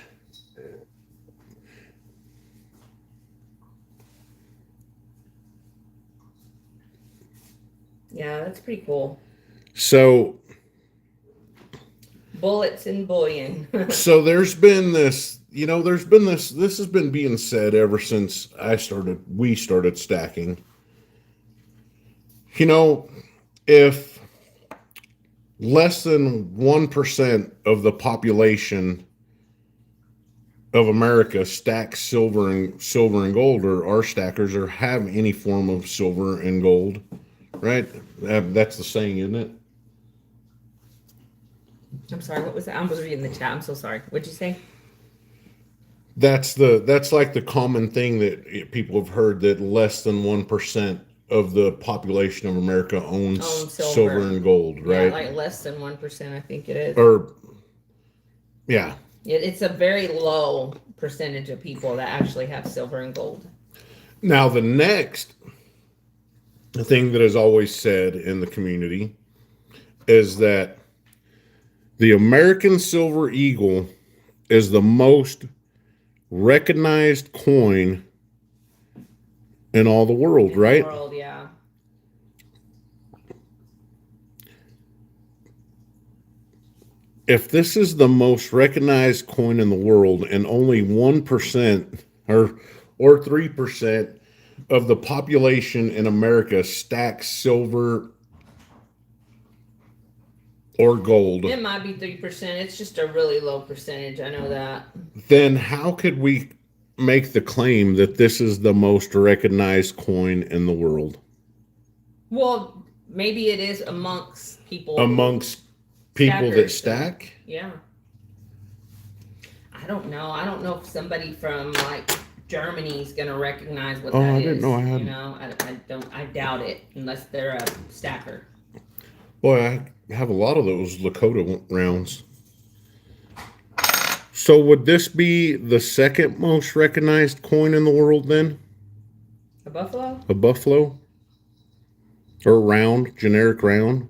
Yeah, that's pretty cool. So Bullets and bullion. so there's been this, this has been being said ever since we started stacking. You know, if less than 1% of the population of America stacks silver and gold, or are stackers, or have any form of silver and gold, right? That's the saying, isn't it? I'm sorry, what was that? I was reading the chat. I'm so sorry. What'd you say? That's like the common thing that people have heard, that less than 1% of the population of America owns silver and gold, right? Yeah, like less than 1%, I think it is. Or yeah. It's a very low percentage of people that actually have silver and gold. Now the next thing that is always said in the community is that the American Silver Eagle is the most recognized coin in all the world, right? The world, yeah. If this is the most recognized coin in the world, and only 1% or 3% of the population in America stacks silver or gold, It might be 3%. It's just a really low percentage. I know that. then how could we make the claim that this is the most recognized coin in the world? Well, maybe it is amongst people. Amongst people that Stackers, stack? Yeah. I don't know. I don't know if somebody from like Germany is going to recognize what that is. I didn't know I had. You know, I doubt it unless they're a stacker. Boy, I have a lot of those Lakota rounds. So would this be the second most recognized coin in the world then? A buffalo? A buffalo? Or round, generic round?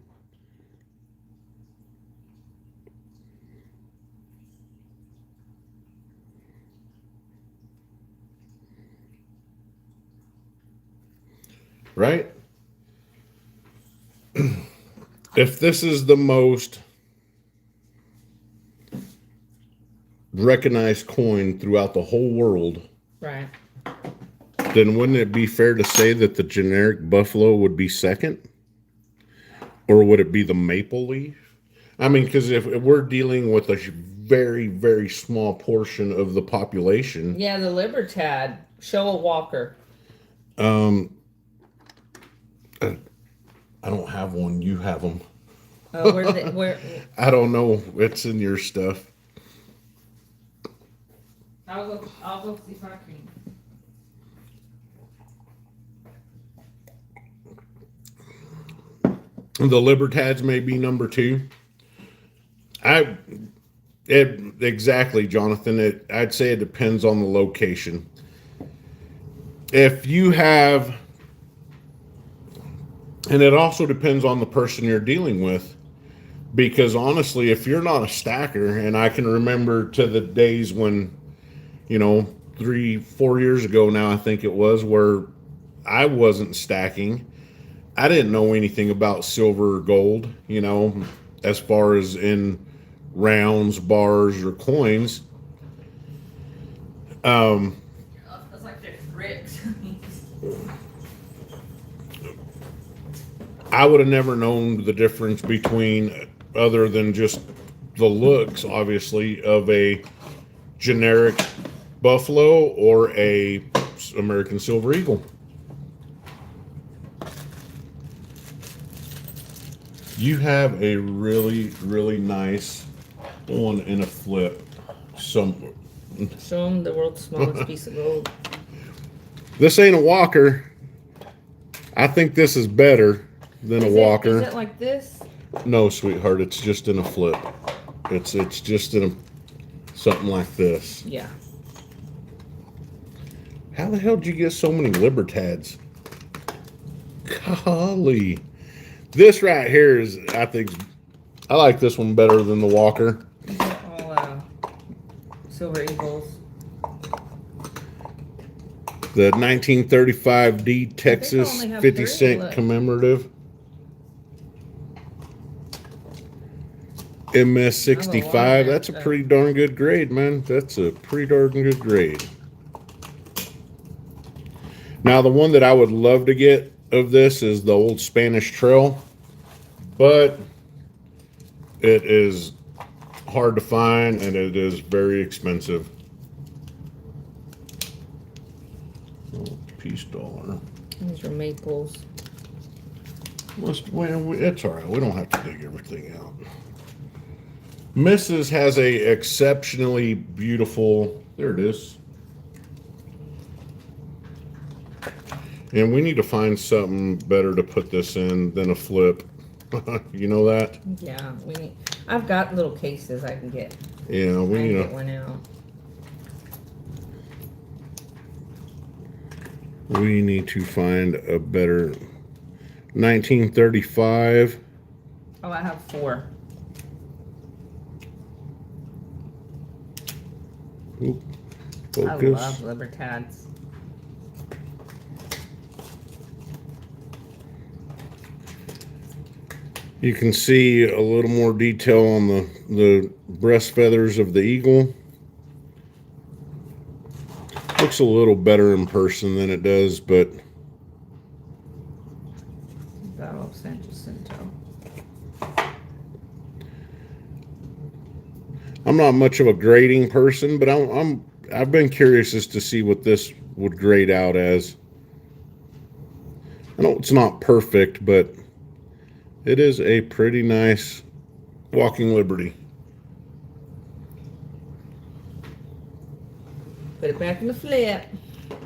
Right? If this is the most recognized coin throughout the whole world, Right. then wouldn't it be fair to say that the generic buffalo would be second? Or would it be the maple leaf? I mean, because if we're dealing with a very, very small portion of the population. Yeah, the Libertad. Showa Walker. I don't have one. You have them. Where? I don't know. It's in your stuff. I'll go see if I can. The Libertads may be number 2. Exactly, Jonathan. I'd say it depends on the location. If you have, and it also depends on the person you're dealing with, because honestly, if you're not a stacker, and I can remember to the days when, 3-4 years ago now, I think it was, where I wasn't stacking. I didn't know anything about silver or gold, as far as in rounds, bars, or coins. That's like they're bricks. I would have never known the difference between, other than just the looks, obviously, of a generic buffalo or a American Silver Eagle. You have a really, really nice one in a flip. Show them the world's smallest piece of gold. This ain't a walker. I think this is better than a walker. Is it like this? No, sweetheart, it's just in a flip. It's just in something like this. Yeah. How the hell did you get so many Libertads? Golly. This right here is, I like this one better than the Walker. These are all Silver Eagles. The 1935D Texas only have 50 three, cent look. commemorative. MS65. That's a pretty darn good grade, man. That's a pretty darn good grade. Now, the one that I would love to get of this is the old Spanish Trail, but it is hard to find and it is very expensive. Oh, peace dollar. These are maples. Well, it's all right. We don't have to dig everything out. Mrs. has a exceptionally beautiful. There it is. And we need to find something better to put this in than a flip. You know that? Yeah, I've got little cases I can get. Yeah, I we can need get to. one out. We need to find a better 1935. Oh, I have 4. Oop, I focus. love Libertads. You can see a little more detail on the breast feathers of the eagle. Looks a little better in person than it does, but Battle of San Jacinto. I'm not much of a grading person, but I've been curious as to see what this would grade out as. I know it's not perfect, but it is a pretty nice Walking Liberty. Put it back in the flip.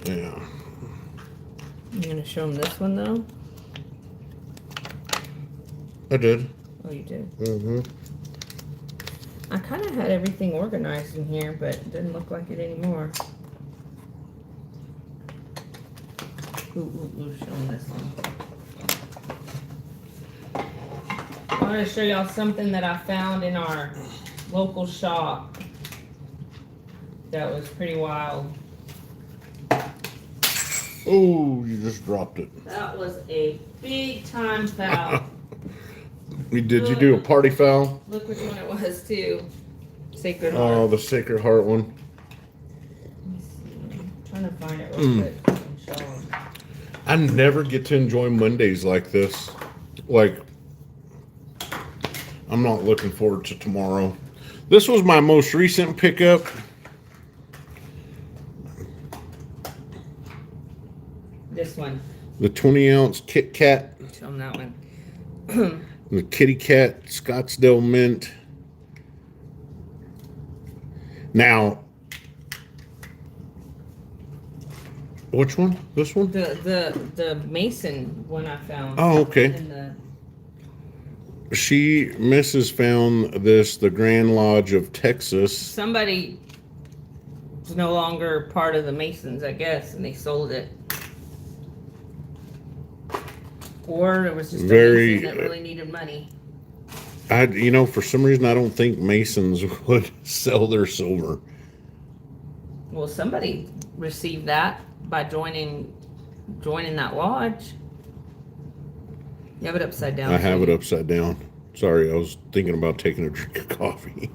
Yeah. I'm gonna show them this one though. I did. Oh, you did. Mm-hmm. I kind of had everything organized in here, but it didn't look like it anymore. Ooh, show them this one. I want to show y'all something that I found in our local shop that was pretty wild. Oh, you just dropped it. That was a big time foul. Did you do a party foul? Look which one it was too. Sacred Oh, Heart. the Sacred Heart one. Let me see. I'm trying to find it real quick. So I can show 'em. I never get to enjoy Mondays like this. Like, I'm not looking forward to tomorrow. This was my most recent pickup. This one. The 20-ounce Kit Kat. Show them that one. The Kitty Cat Scottsdale Mint. Now, which one? This one? The Mason one I found. Oh, okay. In the, Mrs. found this, the Grand Lodge of Texas. somebody was no longer part of the Masons, I guess, and they sold it. Or it was just a Very, Mason that really needed money. For some reason, I don't think Masons would sell their silver. Well, somebody received that by joining that lodge. You have it upside down. I have it upside down. Sorry, I was thinking about taking a drink of coffee.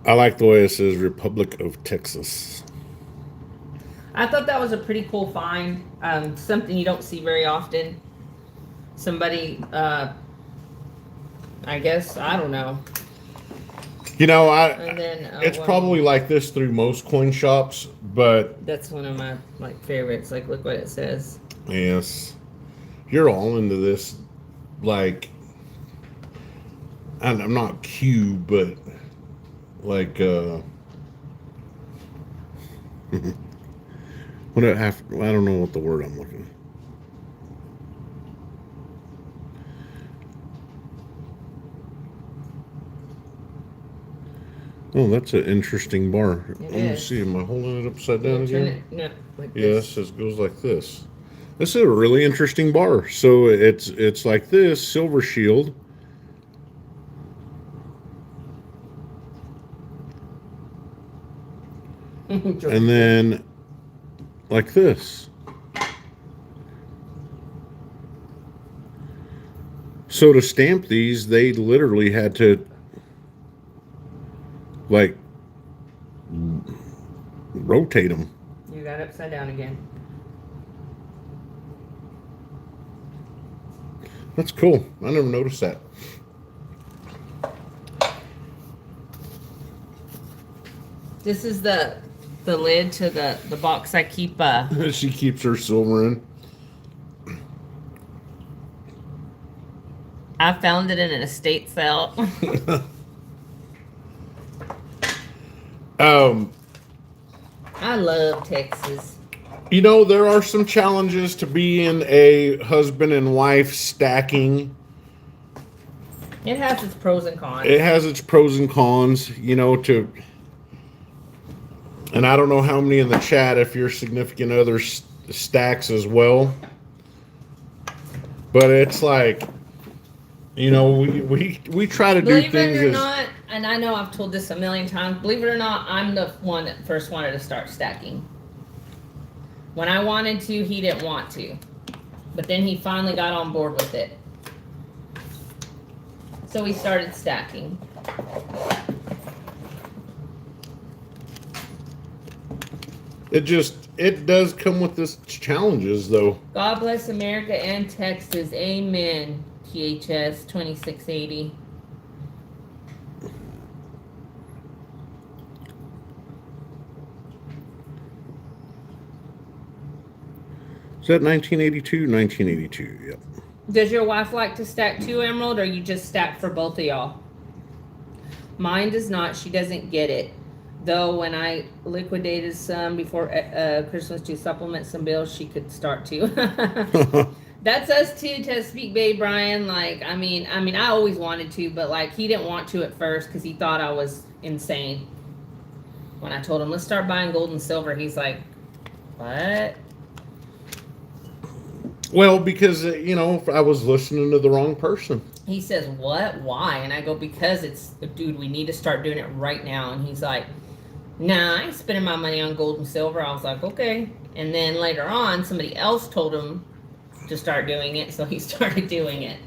I like the way it says Republic of Texas. I thought that was a pretty cool find. Something you don't see very often. Somebody, I guess, I don't know. And then it's probably like this through most coin shops, but that's one of my favorites. Like, look what it says. yes, you're all into this. Like, I'm not Q, but like, what I don't know what the word I'm looking. Oh, that's an interesting bar. It Let me is. see. Am I holding it upside down Turn again? it, no, like Yes, this. it goes like this. This is a really interesting bar. So it's like this silver shield, and then like this. So to stamp these, they literally had to like rotate them. You got it upside down again. That's cool. I never noticed that. This is the lid to the box I keep. She keeps her silver in. I found it in an estate sale. Um, I love Texas. you know, there are some challenges to being a husband and wife stacking. It has its pros and cons. It has its pros and cons, you know, and I don't know how many in the chat if your significant other stacks as well. But it's like, you know, we try to do Believe things it or as not, and I know I've told this a million times, believe it or not, I'm the one that first wanted to start stacking. When I wanted to, he didn't want to. But then he finally got on board with it. So we started stacking. it does come with this challenges though. God bless America and Texas. Amen. THS 2680. Is that 1982? 1982, yep. Does your wife like to stack too, Emerald, or you just stack for both of y'all? Mine does not. She doesn't get it. Though when I liquidated some before Christmas to supplement some bills, she could start to. That's us too, to speak, babe, Brian. Like, I mean, I always wanted to, but like, he didn't want to at first because he thought I was insane. When I told him, let's start buying gold and silver, he's like, what? Well, because, you know, I was listening to the wrong person. He says, what? Why? And I go, because it's, dude, we need to start doing it right now. And he's like, nah, I ain't spending my money on gold and silver. I was like, okay. And then later on, somebody else told him to start doing it, so he started doing it.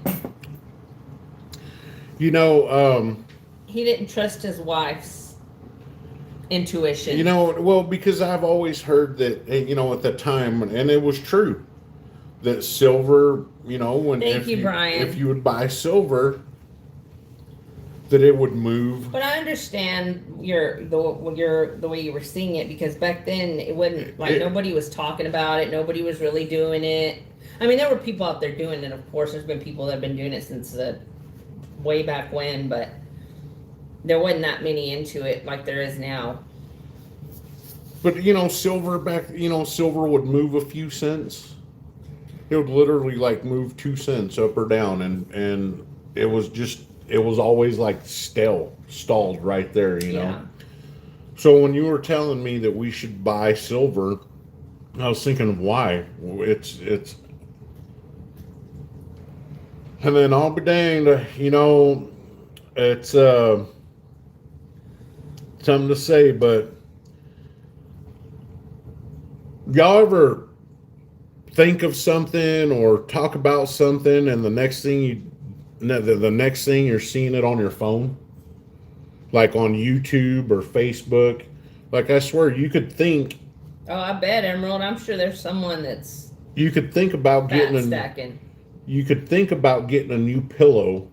You know, he didn't trust his wife's intuition. you know, well, because I've always heard that, you know, at the time, and it was true, that silver, you know, when Thank you, Brian. if you would buy silver, that it would move. But I understand the way you were seeing it, because back then it wasn't like nobody was talking about it, nobody was really doing it. I mean, there were people out there doing it, of course. There's been people that have been doing it since way back when, but there wasn't that many into it like there is now. But you know, silver would move a few cents. It would literally like move 2 cents up or down, and it was always like stalled right there, you know. So when you were telling me that we should buy silver, I was thinking of why. It's and then I'll be danged, you know, it's something to say, but y'all ever think of something or talk about something, and the next thing you're seeing it on your phone, like on YouTube or Facebook? Like, I swear you could think. Oh, I bet, Emerald. I'm sure there's someone that's. You could think about stacking. You could think about getting a new pillow,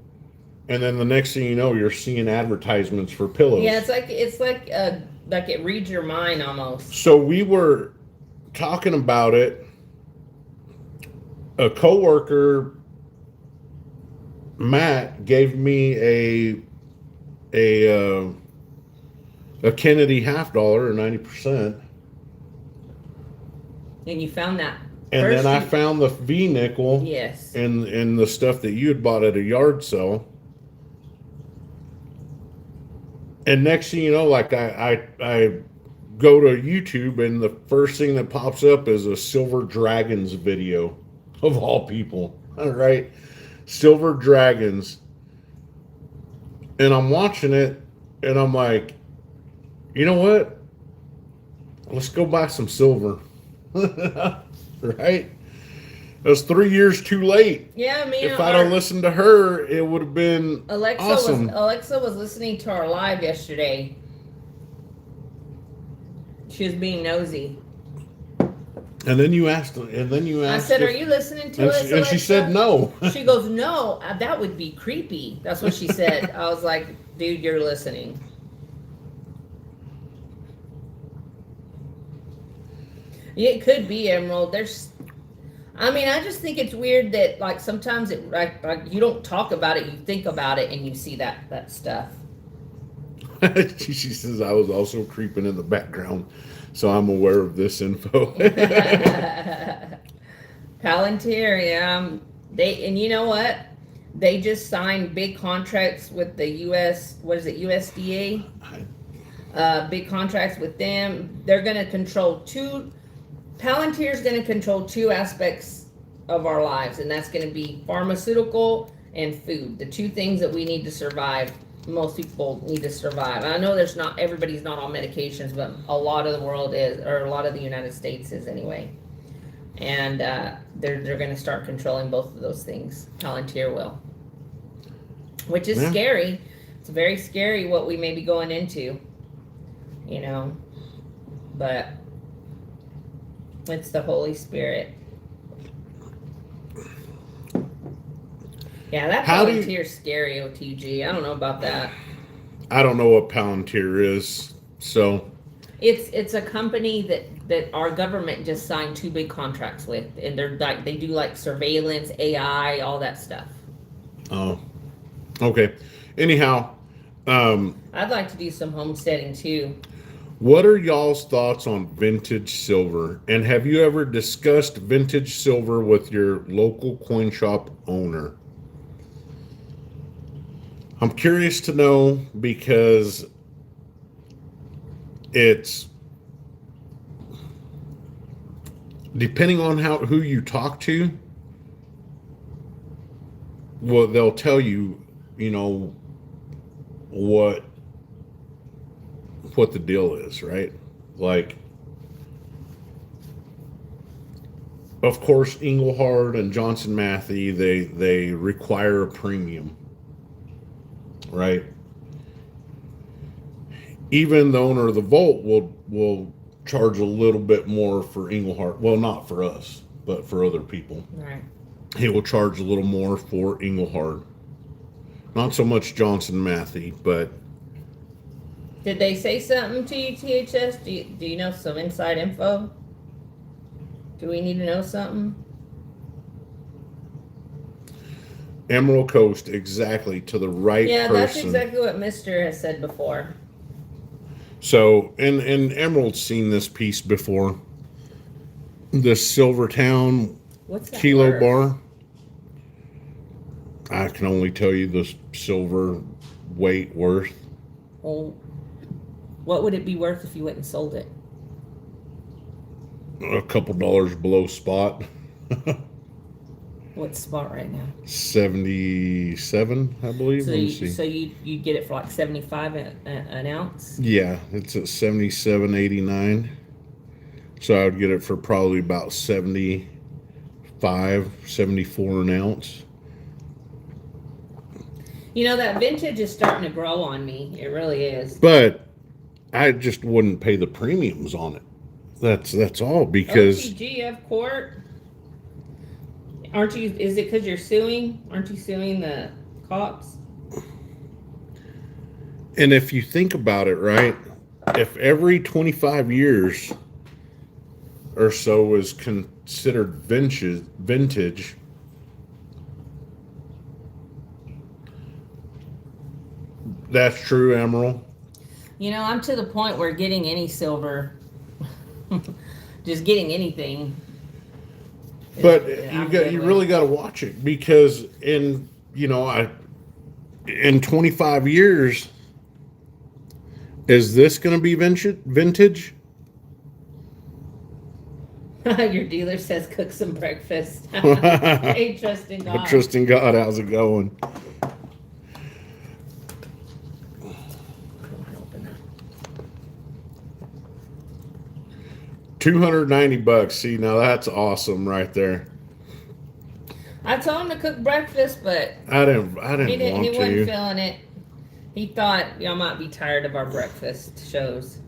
and then the next thing you know, you're seeing advertisements for pillows. Yeah, it's like it reads your mind almost. So we were talking about it. A coworker, Matt, gave me a Kennedy $50 or 90%. And you found that. And then I found the V nickel. Yes. And the stuff that you had bought at a yard sale. And next thing you know, like I go to YouTube and the first thing that pops up is a Silver Dragons video of all people. All right. Silver Dragons. And I'm watching it and I'm like, you know what? Let's go buy some silver. Right? It was 3 years too late. Yeah, me. If I'd have listened to her, it would have been awesome. Alexa was listening to our live yesterday. She was being nosy. And then you asked. I said, "Are you listening to us?" And she said no. She goes, "No, that would be creepy." That's what she said. I was like, "Dude, you're listening." It could be, Emerald. I just think it's weird that like sometimes it like you don't talk about it, you think about it, and you see that stuff. She says I was also creeping in the background, so I'm aware of this info. Palantir, yeah. And you know what? They just signed big contracts with the U.S. What is it, USDA? Big contracts with them. They're going to control Palantir is going to control two aspects of our lives, and that's going to be pharmaceutical and food. The two things that we need to survive. Most people need to survive. I know everybody's not on medications, but a lot of the world is, or a lot of the United States is anyway. And they're going to start controlling both of those things. Palantir will, which is scary. It's very scary what we may be going into, but it's the Holy Spirit. Yeah, that Palantir's scary, OTG. I don't know about that. I don't know what Palantir is, so it's a company that our government just signed two big contracts with, and they do like surveillance, AI, all that stuff. Oh, okay. Anyhow, I'd like to do some homesteading too. What are y'all's thoughts on vintage silver? And have you ever discussed vintage silver with your local coin shop owner? I'm curious to know because it's depending on who you talk to. Well, they'll tell you, what the deal is, right? Like, of course, Engelhard and Johnson Matthey, they require a premium, right? Even the owner of the vault will charge a little bit more for Engelhard. Well, not for us, but for other people. Right. He will charge a little more for Engelhard. Not so much Johnson Matthey, but did they say something to you, THS? Do you know some inside info? Do we need to know something? Emerald Coast, exactly, to the right person. Yeah, that's exactly what Mr. has said before. So, and Emerald's seen this piece before. The Silvertown Kilo word? Bar. I can only tell you the silver weight worth. Well, what would it be worth if you went and sold it? A couple dollars below spot. What's spot right now? 77, I believe. So you get it for like 75 an ounce? Yeah, it's at 77.89. So I would get it for probably about 75, 74 an ounce. That vintage is starting to grow on me. It really is. But I just wouldn't pay the premiums on it. That's all, because OTGF court. Aren't you? Is it because you're suing? Aren't you suing the cops? And if you think about it, right, if every 25 years or so is considered vintage, that's true, Emerald. I'm to the point where getting any silver, just getting anything. But you really got to watch it, because in 25 years, Is this going to be vintage? Your dealer says cook some breakfast. Hey, trust in God. Trust in God. How's it going? $290. See, now that's awesome right there. I told him to cook breakfast, but I didn't he want wasn't to. feeling it. He thought y'all might be tired of our breakfast shows.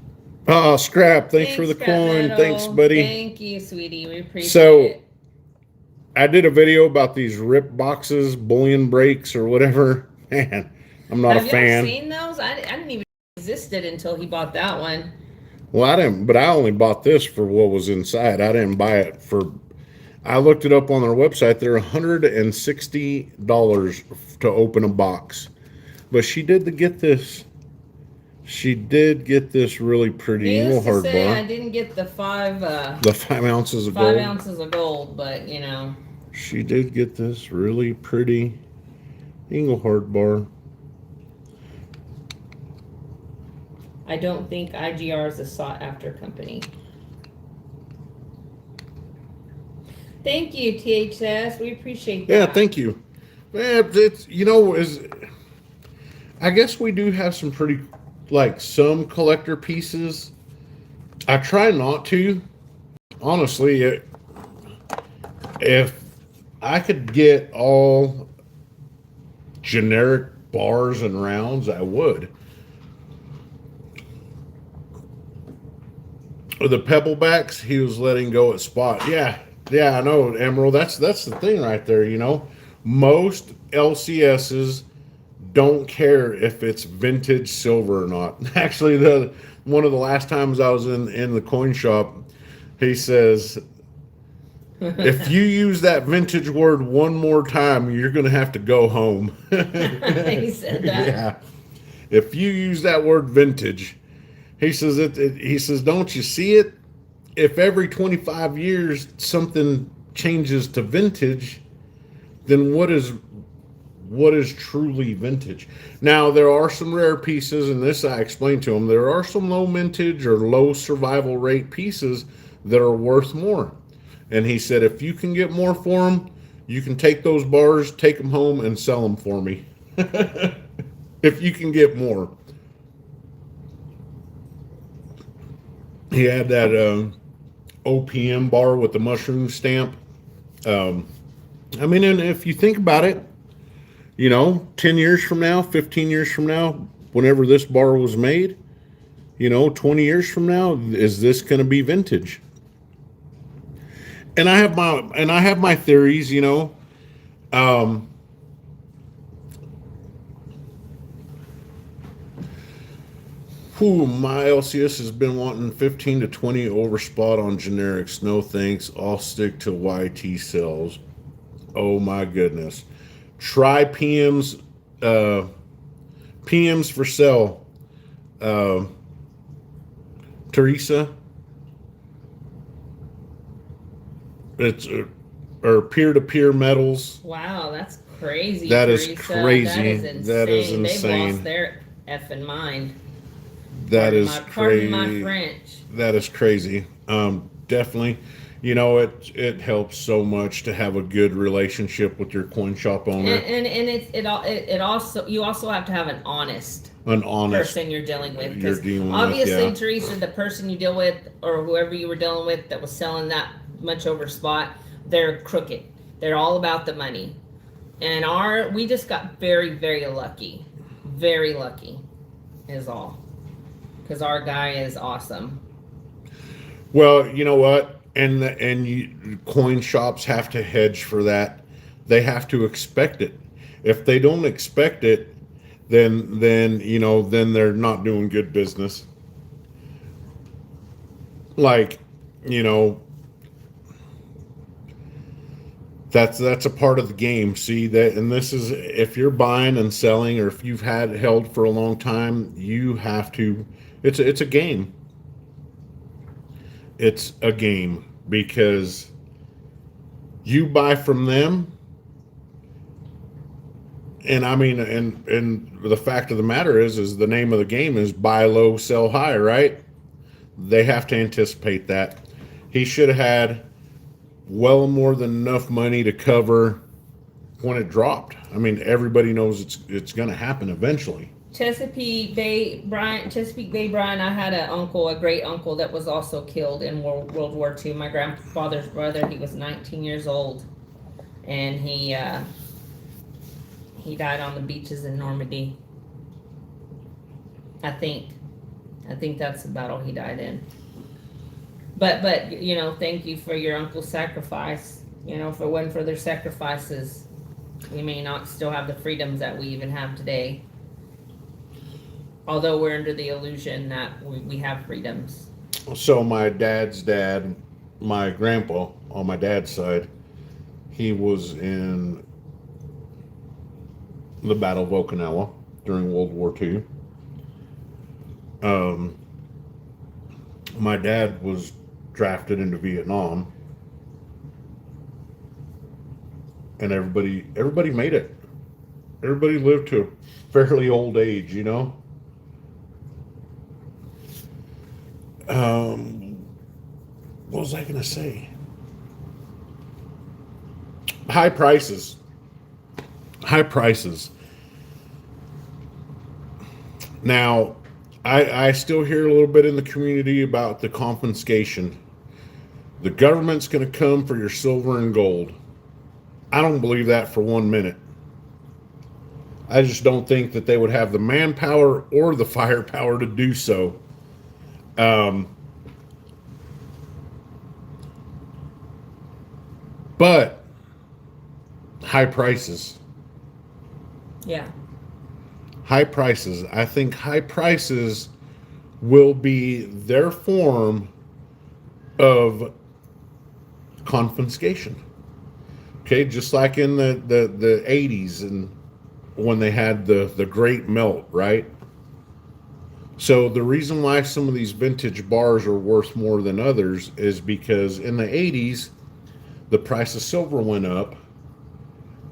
Oh, Scrap, thanks for the Scrap coin. Meadow. Thanks, buddy. Thank you, sweetie. We appreciate So, it. I did a video about these rip boxes, bullion breaks, or whatever. Man, I'm not Have a fan. Have you seen those? I didn't even know existed until he bought that one. Well, I didn't, but I only bought this for what was inside. I didn't buy it for. I looked it up on their website. They're $160 to open a box. But she did get this. She did get this really pretty hard bar. I didn't get the 5 ounces of 5 gold. ounces of gold, but you know. She did get this really pretty Engelhard bar. I don't think IGR is a sought after company. Thank you, THS. We appreciate that. Yeah, thank you. Yeah, it's I guess we do have some pretty some collector pieces. I try not to. Honestly, if I could get all generic bars and rounds, I would. The Pebblebacks, he was letting go at spot. Yeah, I know, Emerald. That's the thing right there. Most LCSs don't care if it's vintage silver or not. Actually, one of the last times I was in the coin shop, he says, if you use that vintage word one more time, you're going to have to go home. He said that. Yeah. If you use that word vintage, he says he says, don't you see it? If every 25 years something changes to vintage, then what is truly vintage? Now, there are some rare pieces, and this I explained to him. There are some low mintage or low survival rate pieces that are worth more. And he said, if you can get more for them, you can take those bars, take them home, and sell them for me. If you can get more. He had that OPM bar with the mushroom stamp. And if you think about it, 10 years from now, 15 years from now, whenever this bar was made, 20 years from now, is this going to be vintage? And I have my theories, my LCS has been wanting 15 to 20 over spot on generics. No thanks. I'll stick to YT cells. Oh my goodness. Try PMs for sale. Teresa. It's or peer-to-peer metals. Wow, that's crazy. That Teresa. is crazy. That is insane. They've lost their effing mind. Pardon my French. That is crazy. Definitely. It helps so much to have a good relationship with your coin shop owner. And it also, you also have to have an honest person you're dealing with. Obviously, Teresa, the person you deal with or whoever you were dealing with that was selling that much over spot, they're crooked. They're all about the money. And we just got very, very lucky. Very lucky is all. Because our guy is awesome. Well, you know what? Coin shops have to hedge for that. They have to expect it. If they don't expect it, then they're not doing good business. That's a part of the game. See that, and this is if you're buying and selling, or if you've held for a long time, you have to. It's a game. It's a game because you buy from them And I mean, and the fact of the matter is the name of the game is buy low, sell high, right? They have to anticipate that. He should have had well more than enough money to cover when it dropped. I mean, everybody knows it's going to happen eventually. Chesapeake Bay Brian, I had a great uncle that was also killed in World War II. My grandfather's brother, he was 19 years old, and he died on the beaches in Normandy. I think that's the battle he died in. But you know, thank you for your uncle's sacrifice. You know, if it wasn't for their sacrifices, we may not still have the freedoms that we even have today. Although we're under the illusion that we have freedoms. So my dad's dad, my grandpa on my dad's side, he was in the Battle of Okinawa during World War II. My dad was drafted into Vietnam, and everybody made it. Everybody lived to a fairly old age, you know. What was I going to say? High prices. Now, I still hear a little bit in the community about the confiscation. The government's going to come for your silver and gold. I don't believe that for 1 minute. I just don't think that they would have the manpower or the firepower to do so. But high prices. Yeah. High prices. I think high prices will be their form of confiscation. Okay, just like in the 80s and when they had the great melt, right? So the reason why some of these vintage bars are worth more than others is because in the 80s, the price of silver went up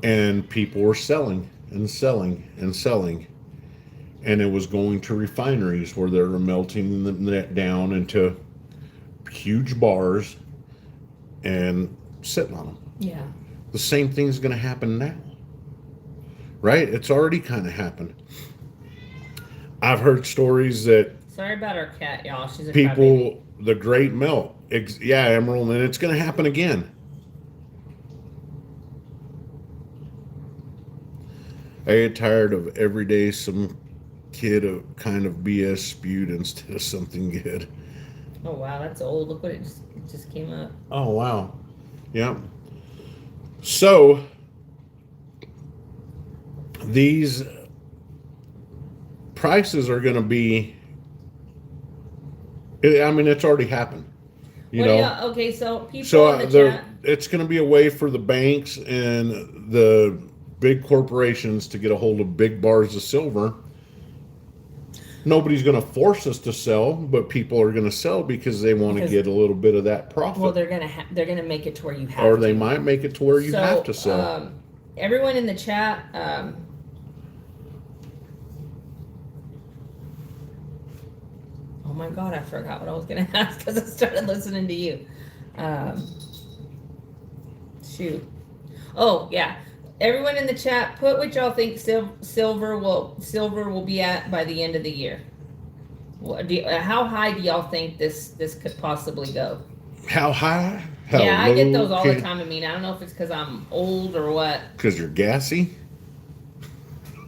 and people were selling and selling and selling. And it was going to refineries where they were melting it down into huge bars and sitting on them. Yeah. The same thing's going to happen now. Right? It's already kind of happened. I've heard stories that Sorry about our cat, y'all. She's a crybaby. people, the great melt. Yeah, Emerald, and it's going to happen again. I get tired of every day some kid of kind of BS spewed instead of something good. Oh wow, that's old. Look what it just came up. Oh wow. Yeah. So these prices are going to be, I mean, it's already happened. You know. Okay, so people in the chat. It's going to be a way for the banks and the big corporations to get a hold of big bars of silver. Nobody's going to force us to sell, but people are going to sell because they want to get a little bit of that profit. Well, they're gonna make it to where you have or to. they might make it to where you have to sell. Everyone in the chat, oh my God, I forgot what I was gonna ask because I started listening to you. Shoot. Oh yeah. Everyone in the chat, put what y'all think silver will be at by the end of the year. How high do y'all think this could possibly go? How high? How yeah, I get those all low? the time. I mean, I don't know if it's because I'm old or what. Because you're gassy?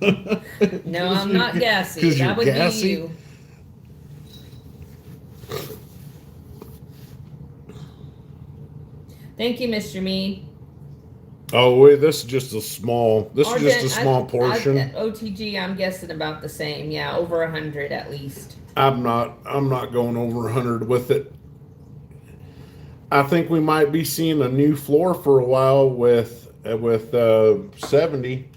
No, I'm not gassy. 'Cause you're That would gassy? be you. Thank you, Mr. Me. Oh wait, this is just a small. This is just a small portion. OTG, I'm guessing about the same. Yeah, over 100 at least. I'm not going over 100 with it. I think we might be seeing a new floor for a while with 70,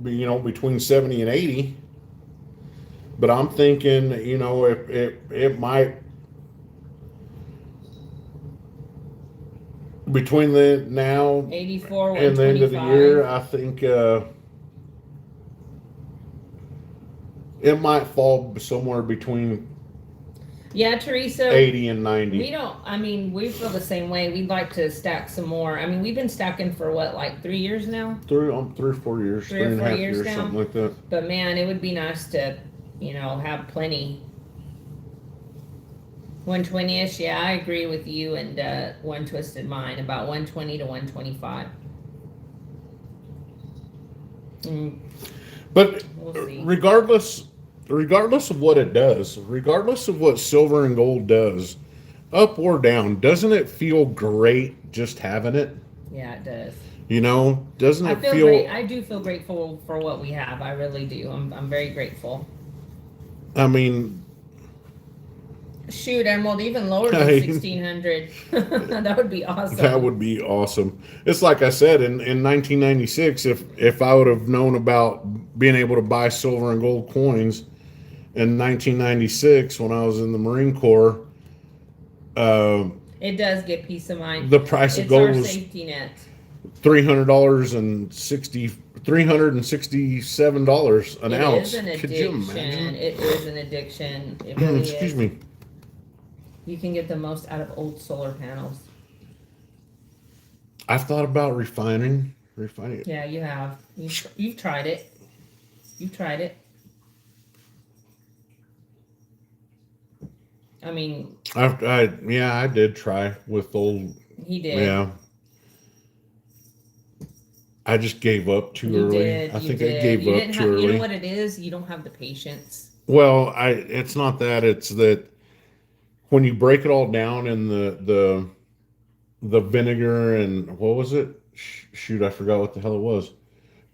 you know, between 70 and 80. But I'm thinking, you know, it might, between the now 84, and the end of the 125. year, I think it might fall somewhere between Yeah, Teresa. 80 and 90. We don't. I mean, we feel the same way. We'd like to stack some more. I mean, we've been stacking for what, like 3 years now? 3 or 4 years, 3 or 4 3.5 years years, now. something like that. But man, it would be nice to, have plenty. 120-ish. Yeah, I agree with you and One Twisted Mind, about 120 to 125. But We'll see. regardless of what it does, regardless of what silver and gold does, up or down, doesn't it feel great just having it? Yeah, it does. Doesn't I it feel feel great. I do feel grateful for what we have. I really do. I'm very grateful. I mean, Shoot, Emerald, even lower than Hey. 1600. That would be awesome. that would be awesome. It's like I said in 1996, if I would have known about being able to buy silver and gold coins in 1996 when I was in the Marine Corps, It does get peace of mind. the price of It's gold our was safety net. $367 an ounce. It is an Could you addiction. imagine? It is an addiction. It really Excuse is. me. You can get the most out of old solar panels. I've thought about refining it. Yeah, you have. You've tried it. You've tried it. I mean, I did try with old. he did. Yeah. I just gave up too You early. did. I You think did. I gave You up didn't too have, early. You know what it is? You don't have the patience. Well, it's not that. It's that when you break it all down in the vinegar and what was it? Shoot, I forgot what the hell it was.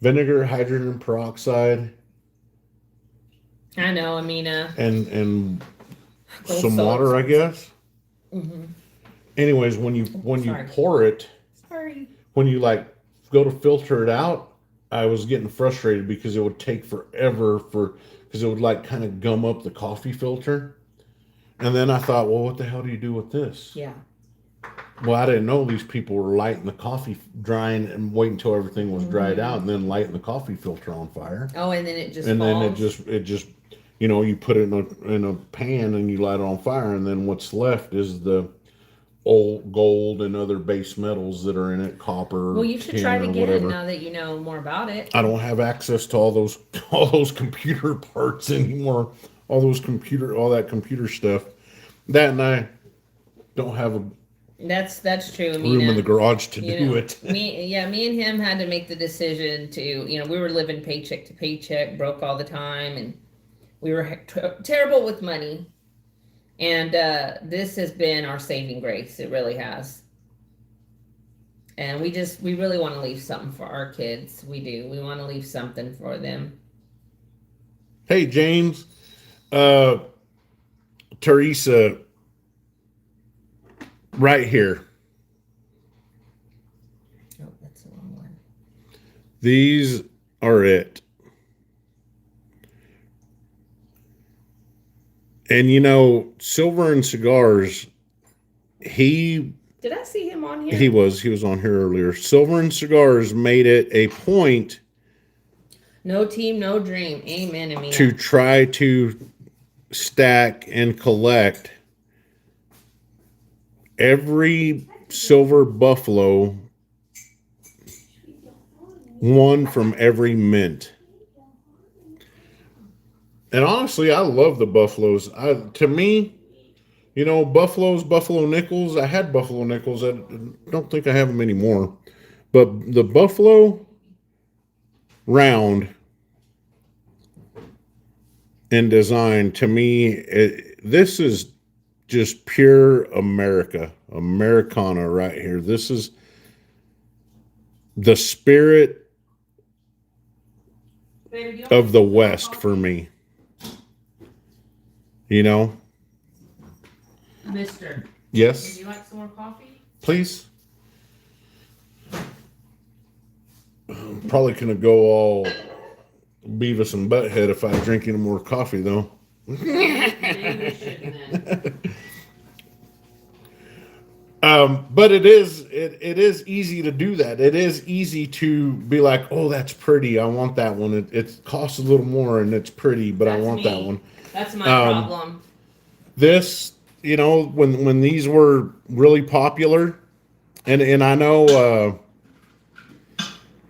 Vinegar, hydrogen peroxide, I know, Amina. and Those some water, I salts. guess. Mm-hmm. Anyways, when you Sorry. pour it, Sorry. when you go to filter it out, I was getting frustrated because it would take forever because it would kind of gum up the coffee filter. And then I thought, well, what the hell do you do with this? Yeah. Well, I didn't know these people were lighting the coffee, drying and waiting until everything was dried out, and then lighting the coffee filter on fire. Oh, and then it just And falls. then it just, you put it in a pan and you light it on fire, and then what's left is the old gold and other base metals that are in it, copper. Well, you should tin, try it or again whatever. now that you know more about it. I don't have access to all those computer parts anymore. All that computer stuff. That, and I don't have a That's true. room in the garage to do it. Me and him had to make the decision to, we were living paycheck to paycheck, broke all the time, and we were terrible with money. And this has been our saving grace. It really has. And we really want to leave something for our kids. We do. We want to leave something for them. Hey, James, Teresa, right here. Oh, that's the wrong one. These are it. And Silver and Cigars, Did I see him on here? he was on here earlier. Silver and Cigars made it a point No team, no dream. Amen, Amina. to try to stack and collect every silver buffalo, one from every mint. And honestly, I love the buffaloes. To me, buffaloes, buffalo nickels. I had buffalo nickels. I don't think I have them anymore. But the buffalo round in design, to me, this is just pure Americana right here. This is the spirit of the West for me. Mister, Yes, would you like some more coffee? please. Probably gonna go all Beavis and Butthead if I drink any more coffee, though. Maybe we shouldn't then. But it is it is easy to do that. It is easy to be like, oh, that's pretty. I want that one. It costs a little more and it's pretty, but I That's want me. that one. That's my Um, problem. This, when these were really popular, and I know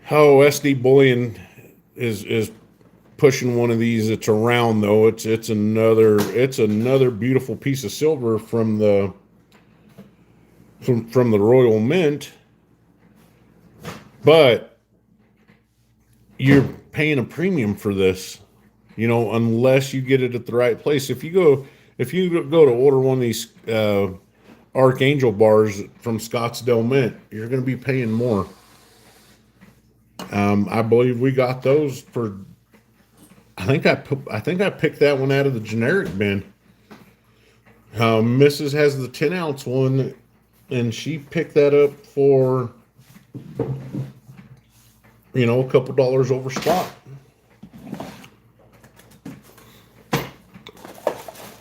how SD Bullion is pushing one of these. It's around though. It's another beautiful piece of silver from the Royal Mint, but you're paying a premium for this, unless you get it at the right place. If you go to order one of these Archangel bars from Scottsdale Mint, you're going to be paying more. I believe we got those for. I think I picked that one out of the generic bin. Mrs. has the 10-ounce one, and she picked that up for a couple dollars over spot.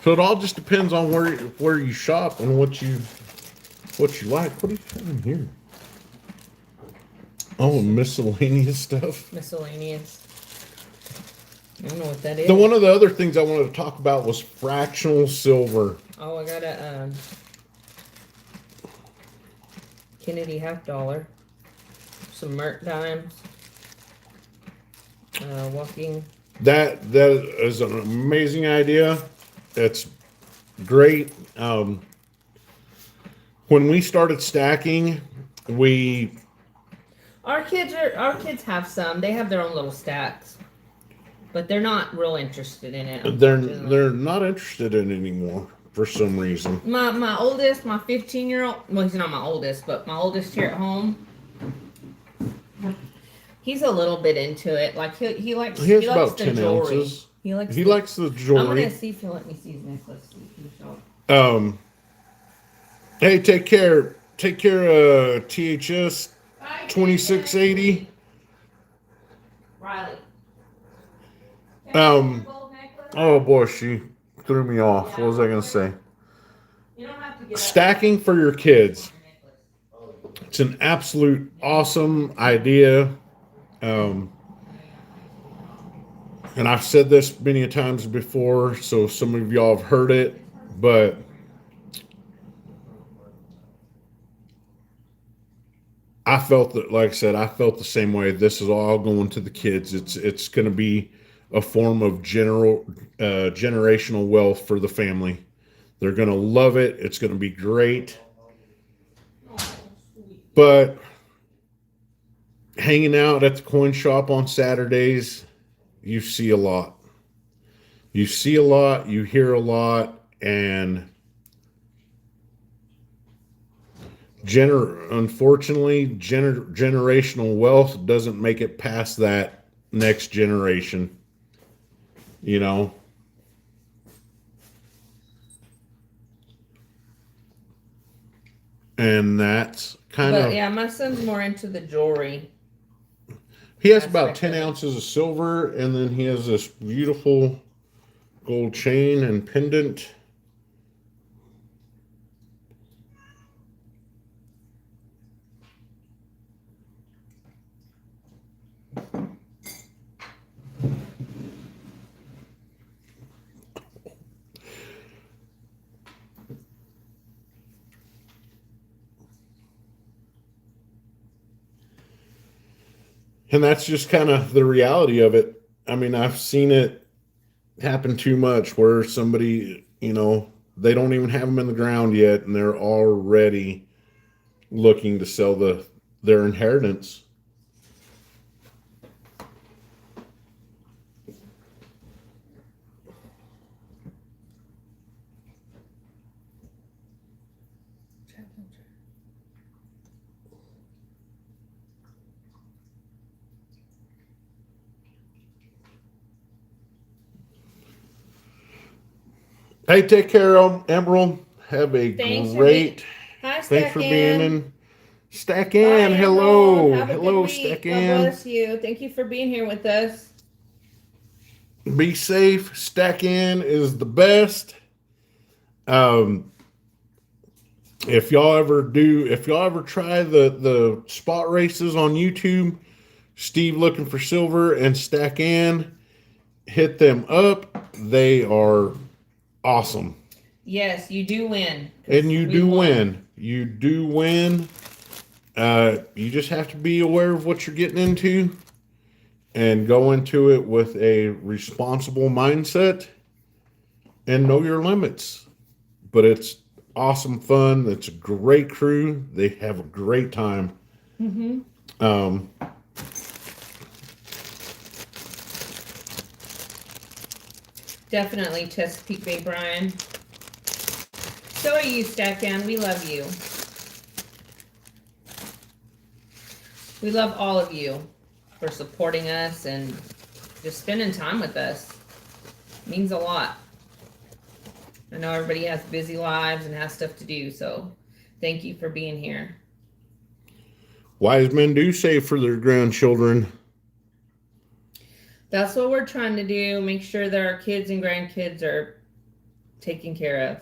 So it all just depends on where you shop and what you like. What do you have in here? Oh, miscellaneous stuff. Miscellaneous. I don't know what that is. So one of the other things I wanted to talk about was fractional silver. Oh, I got a Kennedy $50. Some Merc dimes. Walking. That is an amazing idea. That's great. When we started stacking, Our kids have some. They have their own little stacks, but they're not real interested in it. they're not interested in it anymore for some reason. My oldest, my 15-year-old. Well, he's not my oldest, but my oldest here at home. He's a little bit into it. Like he likes. He has likes about the 10 jewelry. ounces. He likes the I'm jewelry. gonna see if he'll let me see his necklace. Hey, take care. Take care, THS 2680. Riley. Oh boy, she threw me off. What was I gonna say? You don't have to get Stacking for your kids. It's an absolute awesome idea. And I've said this many a times before, so some of y'all have heard it, but I felt that, like I said, I felt the same way. This is all going to the kids. It's going to be a form of generational wealth for the family. They're going to love it. It's going to be great. But hanging out at the coin shop on Saturdays, you see a lot. You see a lot, you hear a lot, and unfortunately, generational wealth doesn't make it past that next generation. And that's kind But of. yeah, my son's more into the jewelry. He has about aspect 10 of it. ounces of silver, and then he has this beautiful gold chain and pendant. And that's just kind of the reality of it. I mean, I've seen it happen too much where somebody, they don't even have them in the ground yet, and they're already looking to sell their inheritance. Hey, take care, Emerald. Have a Thanks great. Hi, Thanks for being Stack-In. in. Stack Bye, in. Hello. Emerald. Have a good Hello, week. Stack God in. bless you. Thank you for being here with us. Be safe. Stack in is the best. if y'all ever try the spot races on YouTube, Steve Looking for Silver and Stack Ann, hit them up. They are awesome. Yes, you do win. And you We do won. win. You do win. You just have to be aware of what you're getting into and go into it with a responsible mindset and know your limits. But it's awesome fun. It's a great crew. They have a great time. Mm-hmm. Definitely Chesapeake Bay, Brian. So are you, Stack Ann. We love you. We love all of you for supporting us and just spending time with us. It means a lot. I know everybody has busy lives and has stuff to do, so thank you for being here. Wise men do save for their grandchildren. That's what we're trying to do. Make sure that our kids and grandkids are taken care of.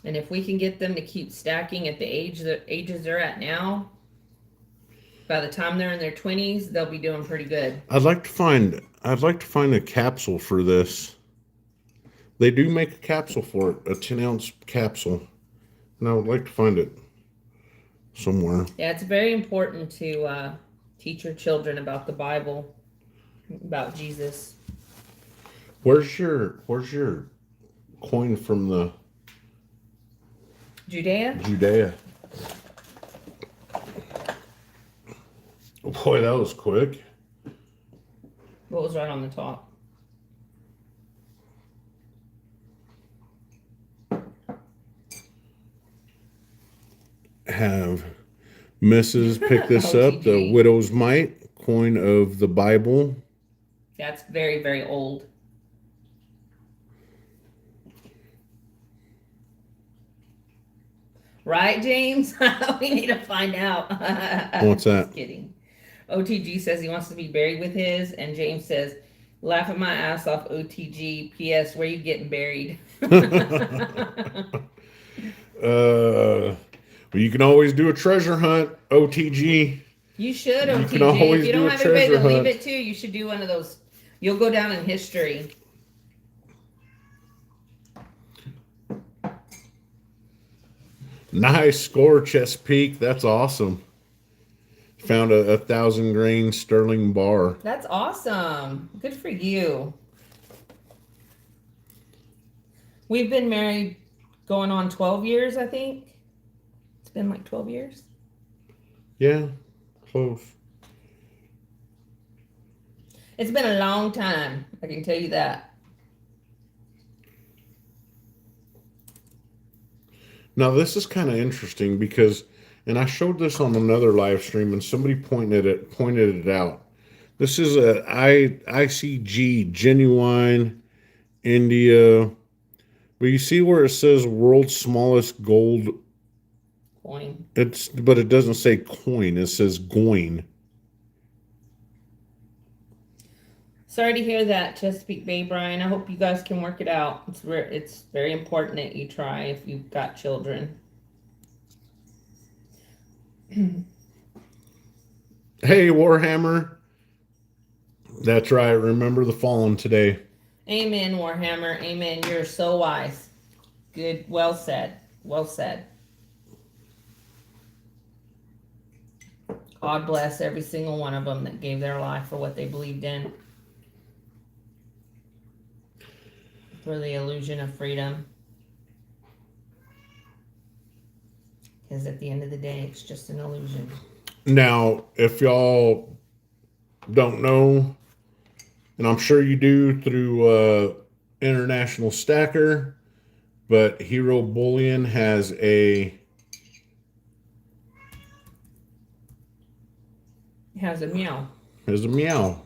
And if we can get them to keep stacking at the ages they're at now, by the time they're in their 20s, they'll be doing pretty good. I'd like to find a capsule for this. They do make a capsule for it, a 10-ounce capsule. And I would like to find it somewhere. Yeah, it's very important to teach your children about the Bible, about Jesus. Where's your coin from the Judea? Boy, that was quick. What was right on the top? Have Mrs. pick this up, the OTG. widow's mite, coin of the Bible. That's very, very old. Right, James? We need to find out. What's that? Just kidding. OTG says he wants to be buried with his, and James says, laugh at my ass off, OTG. P.S. Where you getting buried? Well, you can always do a treasure hunt, OTG. You should, You OTG. can always If you do don't a have anybody to treasure leave hunt. it to, you should do one of those. You'll go down in history. Nice score, Chesapeake. That's awesome. Found a 1,000 grain sterling bar. That's awesome. Good for you. We've been married going on 12 years, I think. It's been like 12 years. Yeah, close. It's been a long time. I can tell you that. Now this is kind of interesting because, and I showed this on another live stream, and somebody pointed it out. This is a ICG Genuine India, but you see where it says world's smallest gold. Coin. But it doesn't say coin. It says goin. Sorry to hear that, Chesapeake Bay, Brian. I hope you guys can work it out. It's very important that you try if you've got children. Hey, Warhammer. That's right. Remember the fallen today. Amen, Warhammer. Amen. You're so wise. Good. Well said. Well said. God bless every single one of them that gave their life for what they believed in. For the illusion of freedom. Because at the end of the day, it's just an illusion. Now, if y'all don't know, and I'm sure you do through International Stacker, but Hero Bullion has a It has a meow. meow.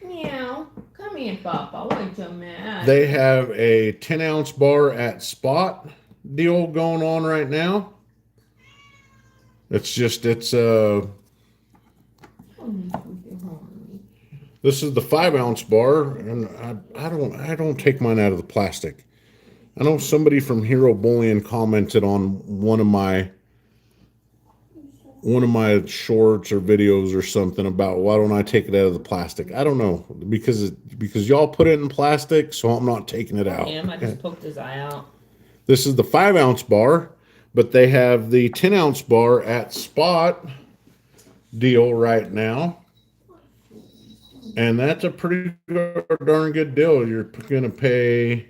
Meow. Come here, Papa. What you mad? They have a 10-ounce bar at Spot deal going on right now. It's This is the 5 ounce bar, and I don't take mine out of the plastic. I know somebody from Hero Bullion commented on one of my shorts or videos or something about why don't I take it out of the plastic. I don't know, because y'all put it in plastic, so I'm not taking it out. I just poked his eye out. This is the 5 ounce bar, but they have the 10 ounce bar at Spot deal right now. And that's a pretty darn good deal. You're going to pay,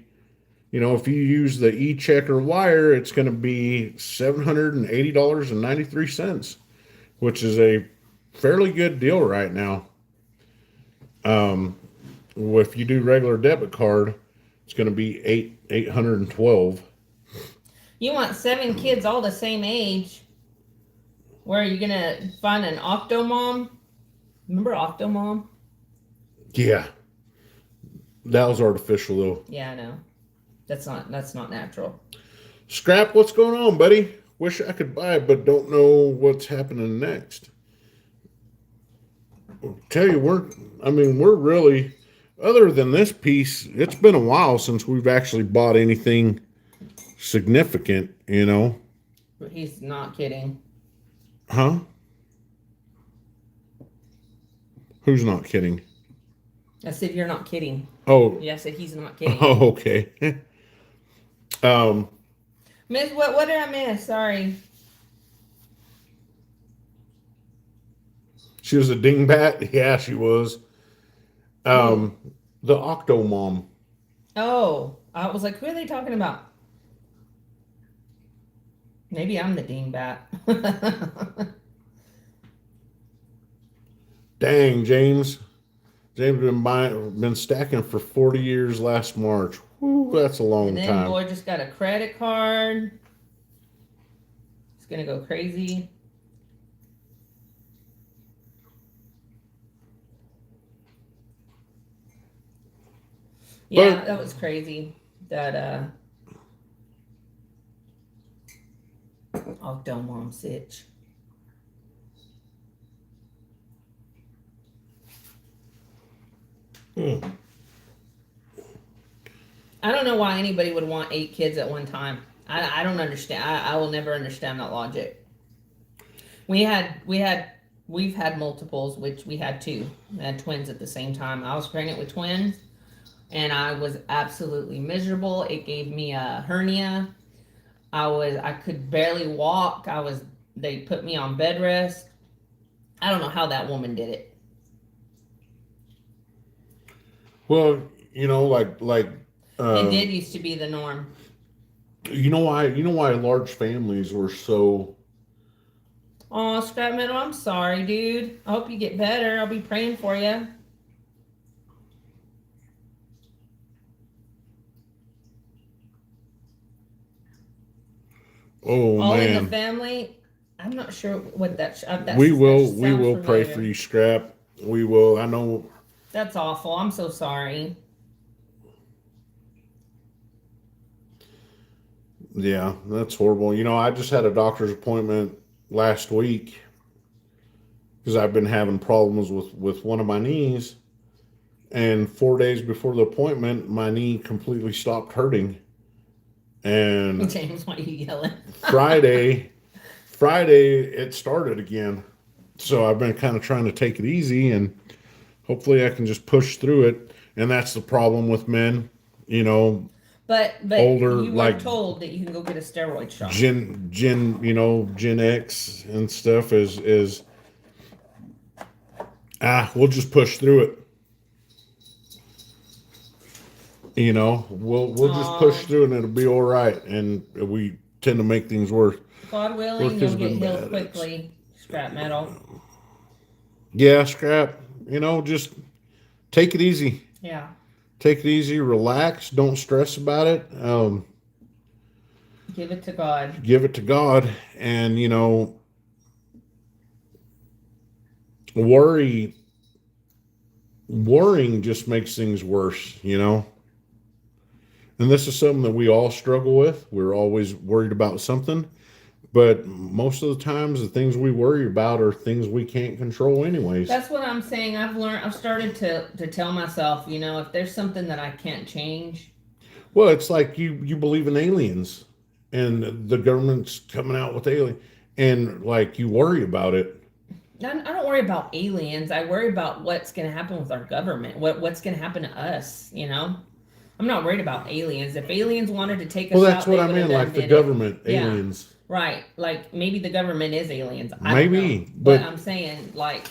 if you use the e-checker wire, it's going to be $780.93, which is a fairly good deal right now. If you do regular debit card, it's going to be $812. You want 7 kids all the same age. Where are you gonna find an Octomom? Remember Octomom? Yeah, that was artificial though. Yeah, I know. That's not natural. Scrap, what's going on, buddy? Wish I could buy it, but don't know what's happening next. I'll tell you, we're really, other than this piece, it's been a while since we've actually bought anything significant, But he's not kidding. Huh? Who's not kidding? I said you're not kidding. Oh. Yeah, I said he's not kidding. Oh, okay. Miss, what did I miss? Sorry. She was a dingbat? Yeah, she was. The Octomom. Oh, I was like, who are they talking about? Maybe I'm the dingbat. Dang, James. James been stacking for 40 years last March. Woo, that's a long And then time. boy just got a credit card. He's gonna go crazy. Yeah, that was crazy. That Octomom sitch. I don't know why anybody would want 8 kids at one time. I don't understand. I will never understand that logic. We've had multiples, which we had 2. We had twins at the same time. I was pregnant with twins, and I was absolutely miserable. It gave me a hernia. I could barely walk. They put me on bed rest. I don't know how that woman did it. Well, It did used to be the norm. You know why large families were so. Oh, Scrap Metal, I'm sorry, dude. I hope you get better. I'll be praying for you. Oh, all man. in the family. I'm not sure what that. We will pray for you, Scrap. We will. I know. That's awful. I'm so sorry. Yeah, that's horrible. I just had a doctor's appointment last week because I've been having problems with one of my knees. And 4 days before the appointment, my knee completely stopped hurting. And James, why are you yelling? Friday, it started again. So I've been kind of trying to take it easy, and hopefully I can just push through it. And that's the problem with men, But older, you were told that you can go get a steroid shot. Gen X and stuff is we'll just push through it. We'll just push through and it'll be all right. And we tend to make things worse. God willing, you'll get healed quickly. Scrap Metal. Yeah, Scrap. Just take it easy. Yeah. Take it easy, relax, don't stress about it. Give it to God. Give it to God. And, worrying just makes things worse, And this is something that we all struggle with. We're always worried about something. But most of the times, the things we worry about are things we can't control, anyways. That's what I'm saying. I've started to tell myself, if there's something that I can't change. Well, it's like you believe in aliens, and the government's coming out with alien, and like you worry about it. I don't worry about aliens. I worry about what's going to happen with our government. What's going to happen to us? I'm not worried about aliens. If aliens wanted to take us Well, out, that's what I mean. Like the government, aliens. Right. Like maybe the government is aliens. I Maybe, don't know. But I'm saying like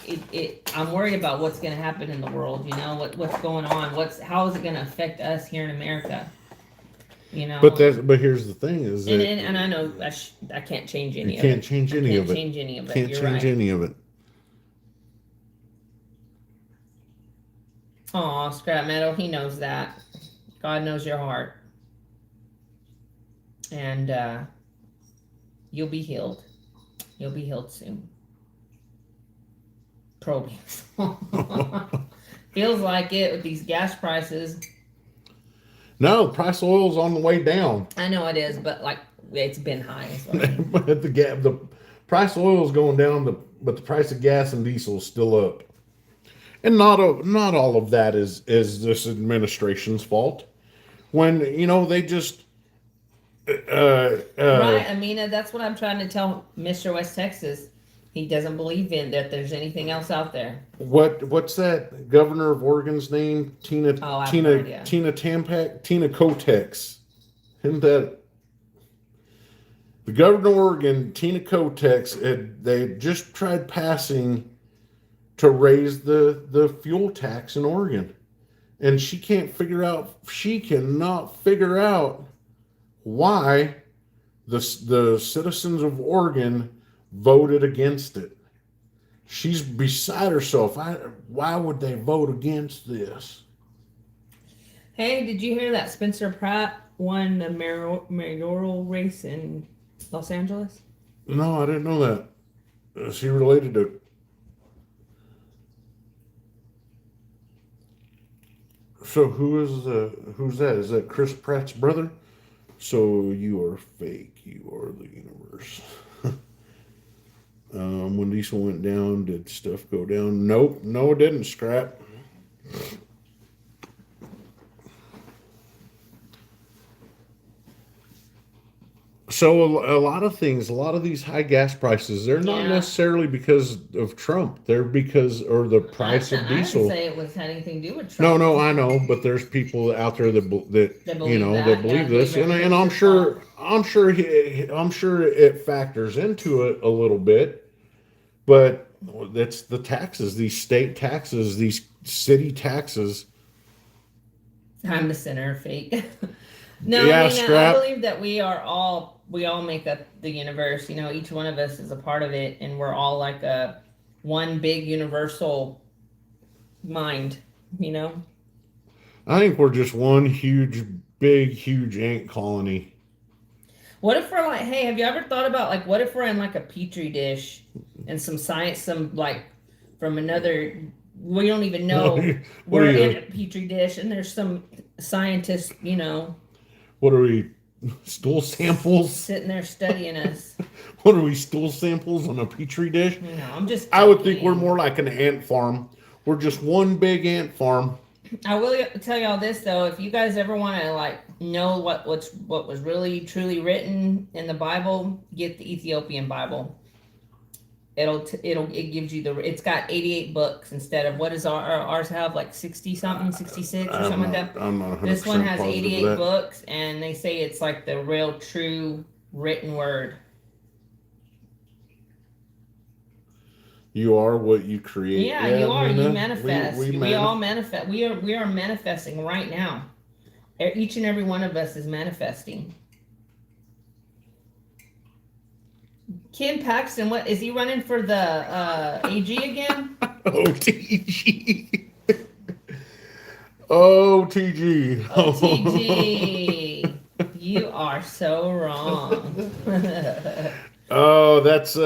I'm worried about what's going to happen in the world. What's going on. How is it going to affect us here in America? But here's the thing: is that and I know I can't change any you of it. can't change any of it. Change any of it. Can't You're change right. any of it. Aw, Scrap Metal, he knows that. God knows your heart. And you'll be healed. You'll be healed soon. Probing. Feels like it with these gas prices. No, price of oil's on the way down. I know it is, but like it's been high. But the price of oil is going down, but the price of gas and diesel is still up. And not all of that is this administration's fault. When they just right, Amina, that's what I'm trying to tell Mr. West Texas. He doesn't believe in that there's anything else out there. What's that governor of Oregon's name? Tina Kotex. Isn't that the governor of Oregon? Tina Kotex. They just tried passing to raise the fuel tax in Oregon, and she cannot figure out why the citizens of Oregon voted against it. She's beside herself. Why would they vote against this? Hey, did you hear that Spencer Pratt won the mayoral race in Los Angeles? No, I didn't know that. Is he related to? So who's that? Is that Chris Pratt's brother? So you are fake. You are the universe. When Diesel went down, did stuff go down? Nope. No, it didn't, Scrap. So a lot of things, a lot of these high gas prices, they're not necessarily because of Trump. They're or the price of diesel. I didn't say it was had anything to do with Trump. No, I know, but there's people out there that believe this, and I'm sure it factors into it a little bit. But that's the taxes, these state taxes, these city taxes. I'm the center of fate. No, yeah, I believe that we all make up the universe. Each one of us is a part of it, and we're all like a one big universal mind. I think we're just one huge ant colony. What if we're like, hey, have you ever thought about like, what if we're in like a petri dish and from another, we don't even know we're in a petri dish, and there's some scientist, What are we, stool samples? Sitting there studying us. What are we, stool samples on a petri dish? No, I'm just. I would think we're more like an ant farm. We're just one big ant farm. I will tell y'all this though: if you guys ever want to like know what was really truly written in the Bible, get the Ethiopian Bible. It gives you it's got 88 books instead of what does ours have, like 60 something, 66 or something like that. I'm not 100% This one has 88 that. books, and they say it's like the real true written word. You are what you create. Yeah, you are. You manifest. We all manifest. We are manifesting right now. Each and every one of us is manifesting. Ken Paxton, what is he running for the AG again? OTG. OTG. OTG. You are so wrong. Oh, that's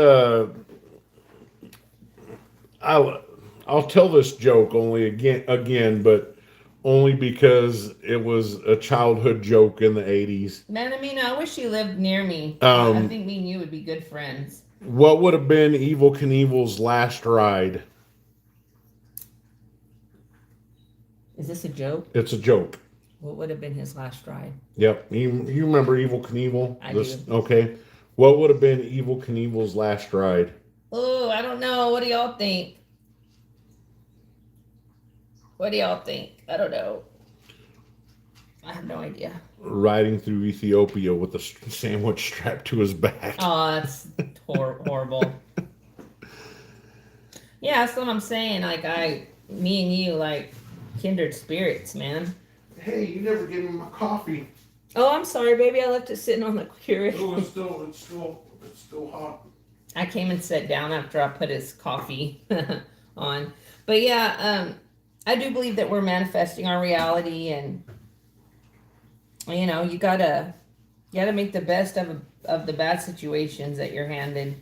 I'll tell this joke only again, but only because it was a childhood joke in the 80s. Man, I mean, I wish you lived near me. I Um, think me and you would be good friends. what would have been Evil Knievel's last ride? Is this a joke? It's a joke. What would have been his last ride? Yep. You remember Evil Knievel? I do. Okay. What would have been Evil Knievel's last ride? Oh, I don't know. What do y'all think? What do y'all think? I don't know. I have no idea. Riding through Ethiopia with a sandwich strapped to his back. Oh, that's horrible. Yeah, that's what I'm saying. Like me and you, like kindred spirits, man. Hey, you never gave me my coffee. Oh, I'm sorry, baby. I left it sitting on the Keurig. Oh, it's still hot. I came and sat down after I put his coffee on. But yeah, I do believe that we're manifesting our reality, and you know, you gotta make the best of the bad situations that you're handed.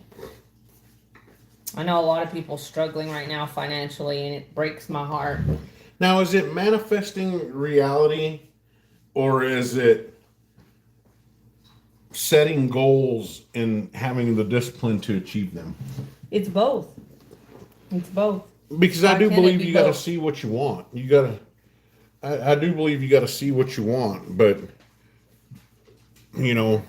I know a lot of people struggling right now financially, and it breaks my heart. Now, is it manifesting reality, or is it setting goals and having the discipline to achieve them? It's both. It's both. Because I Why do can't it believe be you got to both? see what you want. You got to. I do believe you got to see what you want, but you know,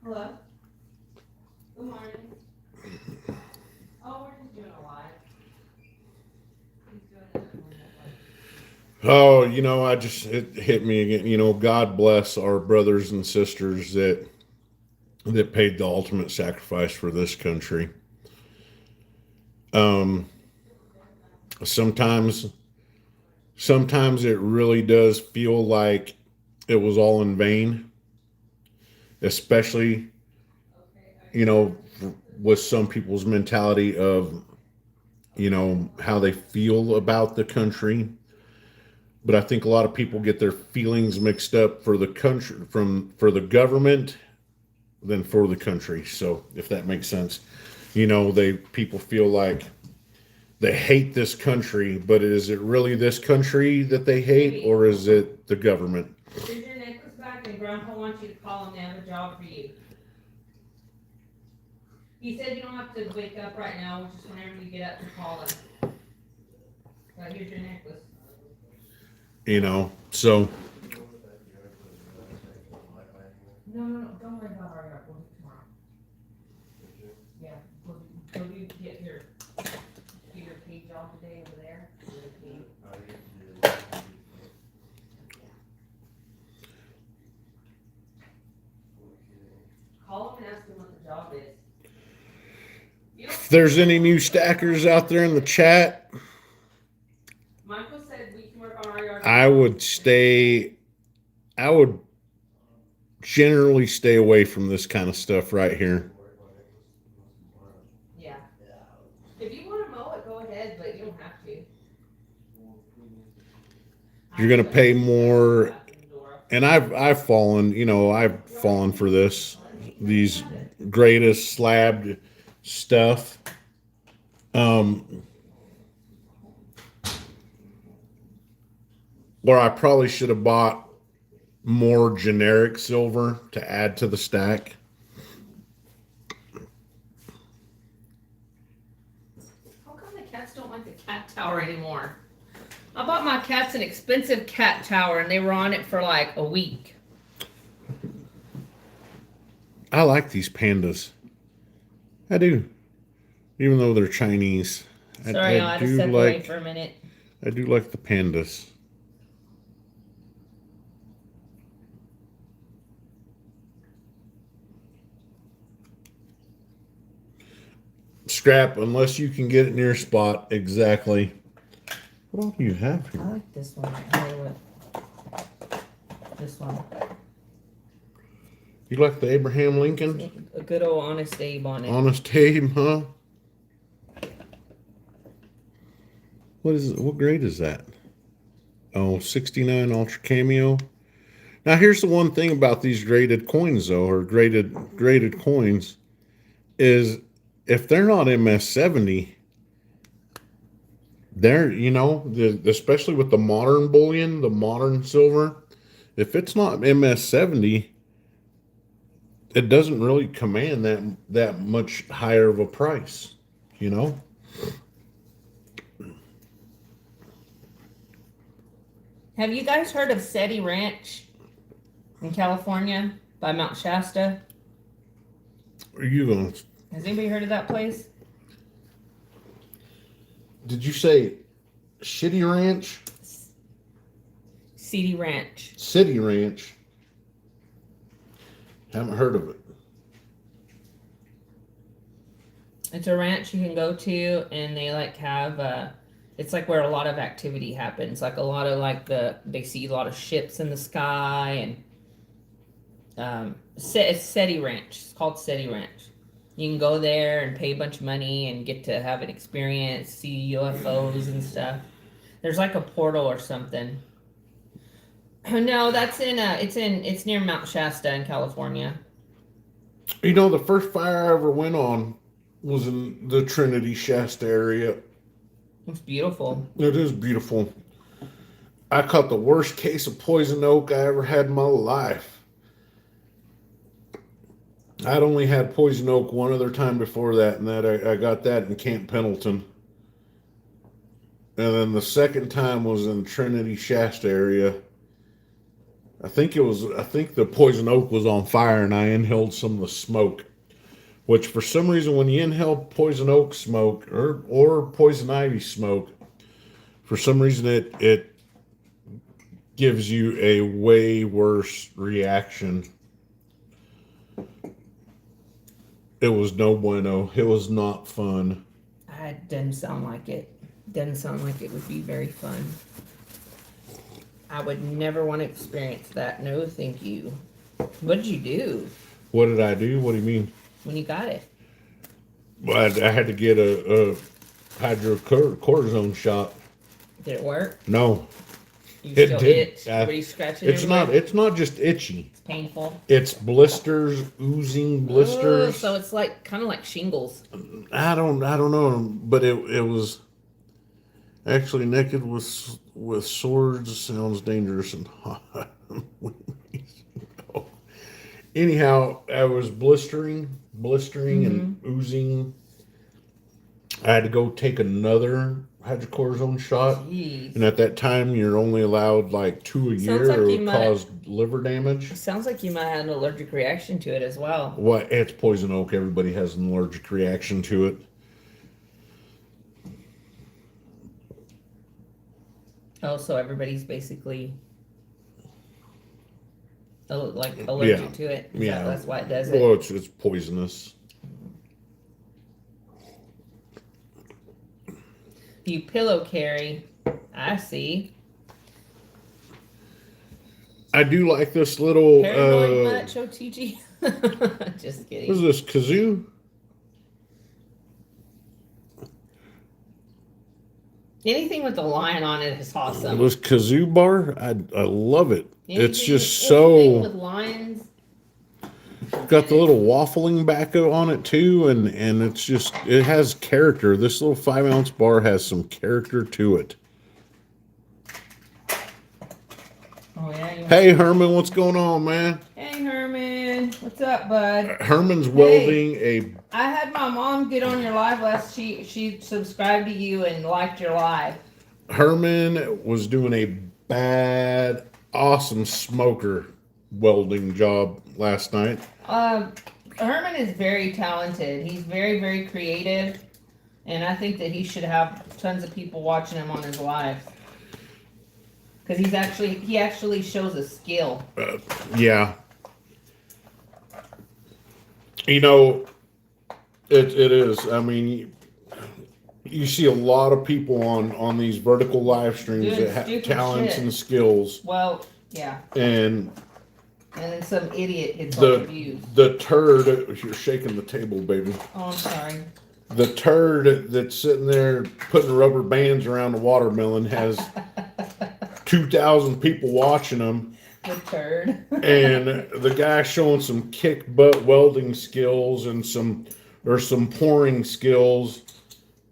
Hello. Good morning. Oh, we're just doing a live. oh, you know, it hit me again. You know, God bless our brothers and sisters that paid the ultimate sacrifice for this country. Um, sometimes it really does feel like it was all in vain, especially, you know, with some people's mentality of, you know, how they feel about the country. But I think a lot of people get their feelings mixed up for the country for the government than for the country. So if that makes sense, you know, people feel like they hate this country, but is it really this country that they hate, or is it the government? Is your necklace back? And Grandpa wants you to call him. They have a job for you. He said you don't have to wake up right now, which is whenever you get up to call him. So here's your necklace. You know, so No, don't worry about our we'll do it tomorrow. Yeah, we'll get your page off today over there. Call him and ask him what the job is. if there's any new stackers out there in the chat, Michael said we can work on our yard. I would generally stay away from this kind of stuff right here. Yeah. If you want to mow it, go ahead, but you don't have to. You're going to pay more, and I've fallen for these greatest slabbed stuff. Or I probably should have bought more generic silver to add to the stack. How come the cats don't like the cat tower anymore? I bought my cats an expensive cat tower, and they were on it for like a week. I like these pandas. I do. Even though they're Chinese. Sorry, I had to step away for a minute. I do like the pandas. Scrap, unless you can get it near spot exactly. What all do you have I here? like this one right here. This one. You like the Abraham Lincoln? A good old Honest Abe on it. Honest Abe, huh? What grade is that? Oh, 69 Ultra Cameo. Now here's the one thing about these graded coins though, or graded coins, is if they're not MS70, There, especially with the modern bullion, the modern silver, if it's not MS70, it doesn't really command that much higher of a price, you know? Have you guys heard of SETI Ranch in California by Mount Shasta? Are you going to, Has anybody heard of that place? did you say Shitty Ranch? SETI Ranch. City Ranch? Haven't heard of it. It's a ranch you can go to, and they like have it's like where a lot of activity happens. Like a lot of they see a lot of ships in the sky, and it's SETI Ranch. It's called SETI Ranch. You can go there and pay a bunch of money and get to have an experience, see UFOs and stuff. There's like a portal or something. No, that's it's near Mount Shasta in California. The first fire I ever went on was in the Trinity Shasta area. It's beautiful. It is beautiful. I caught the worst case of poison oak I ever had in my life. I'd only had poison oak one other time before that, and that I got that in Camp Pendleton. And then the second time was in Trinity Shasta area. I think the poison oak was on fire, and I inhaled some of the smoke. Which, for some reason, when you inhale poison oak smoke or poison ivy smoke, for some reason it gives you a way worse reaction. It was no bueno. It was not fun. It doesn't sound like it. Doesn't sound like it would be very fun. I would never want to experience that. No, thank you. What did you do What did I do? What do you mean? when you got it? Well, I had to get a hydrocortisone shot. Did it work? No, You it still did. itch? Were you scratching It's everywhere? not. It's not just itchy. It's painful. It's blisters, oozing blisters. Ooh, so it's like kind of like shingles. I don't know, but it was actually naked with swords sounds dangerous and hot. Anyhow, I was blistering and oozing. I had to go take another hydrocortisone shot, Jeez. and at that time, you're only allowed like 2 a year, like or you it might- caused liver damage. It sounds like you might have an allergic reaction to it as well. What? It's poison oak. Everybody has an allergic reaction to it. Oh, so everybody's basically like allergic to it. That's why it does it. Well, it's poisonous. You pillow carry. I see. I do like this little. Paranoid much, OTG? Just What kidding. is this, kazoo? Anything with a lion on it is awesome. This kazoo bar, I love it. It's Anything- just anything so with lions. got the little waffling back on it too, and it has character. This little 5-ounce bar has some character to it. Oh yeah. Hey Herman, what's going on, man? Hey Herman, what's up, bud? Herman's welding I had my mom get on your live last. She subscribed to you and liked your live. Herman was doing a awesome smoker welding job last night. Herman is very talented. He's very, very creative, and I think that he should have tons of people watching him on his live. Because he actually shows a skill. Yeah. It is. I mean, you see a lot of people on these vertical live streams Doing that have stupid talents shit. and skills, Well, yeah. and And then some idiot gets all the views. the turd. You're shaking the table, baby. Oh, I'm sorry. The turd that's sitting there putting rubber bands around the watermelon has 2,000 people watching them. The turd. And the guy showing some kick butt welding skills and some pouring skills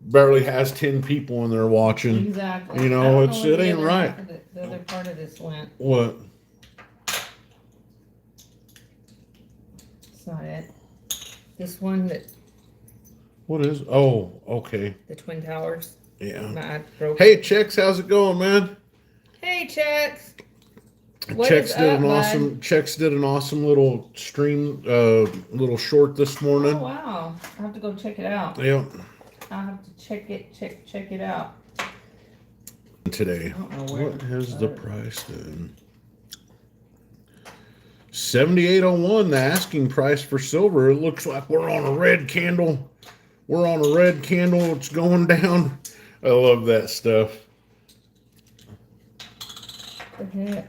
barely has 10 people in there watching. Exactly. You know, I don't it's where it the ain't other right. half of the other part of this went. What? It's not it. This one that What is? Oh, okay. the Twin Towers. Yeah. I broke. Hey, Chex, how's it going, man? Hey, Chex. What Chex is did up, an bud? awesome. Chex did an awesome little stream, little short this morning. Oh wow! I have to go check it out. Yep. I have to check it out. Today. I don't know where. What has the price then? 78.01, the asking price for silver. It looks like we're on a red candle. We're on a red candle. It's going down. I love that stuff. What the heck?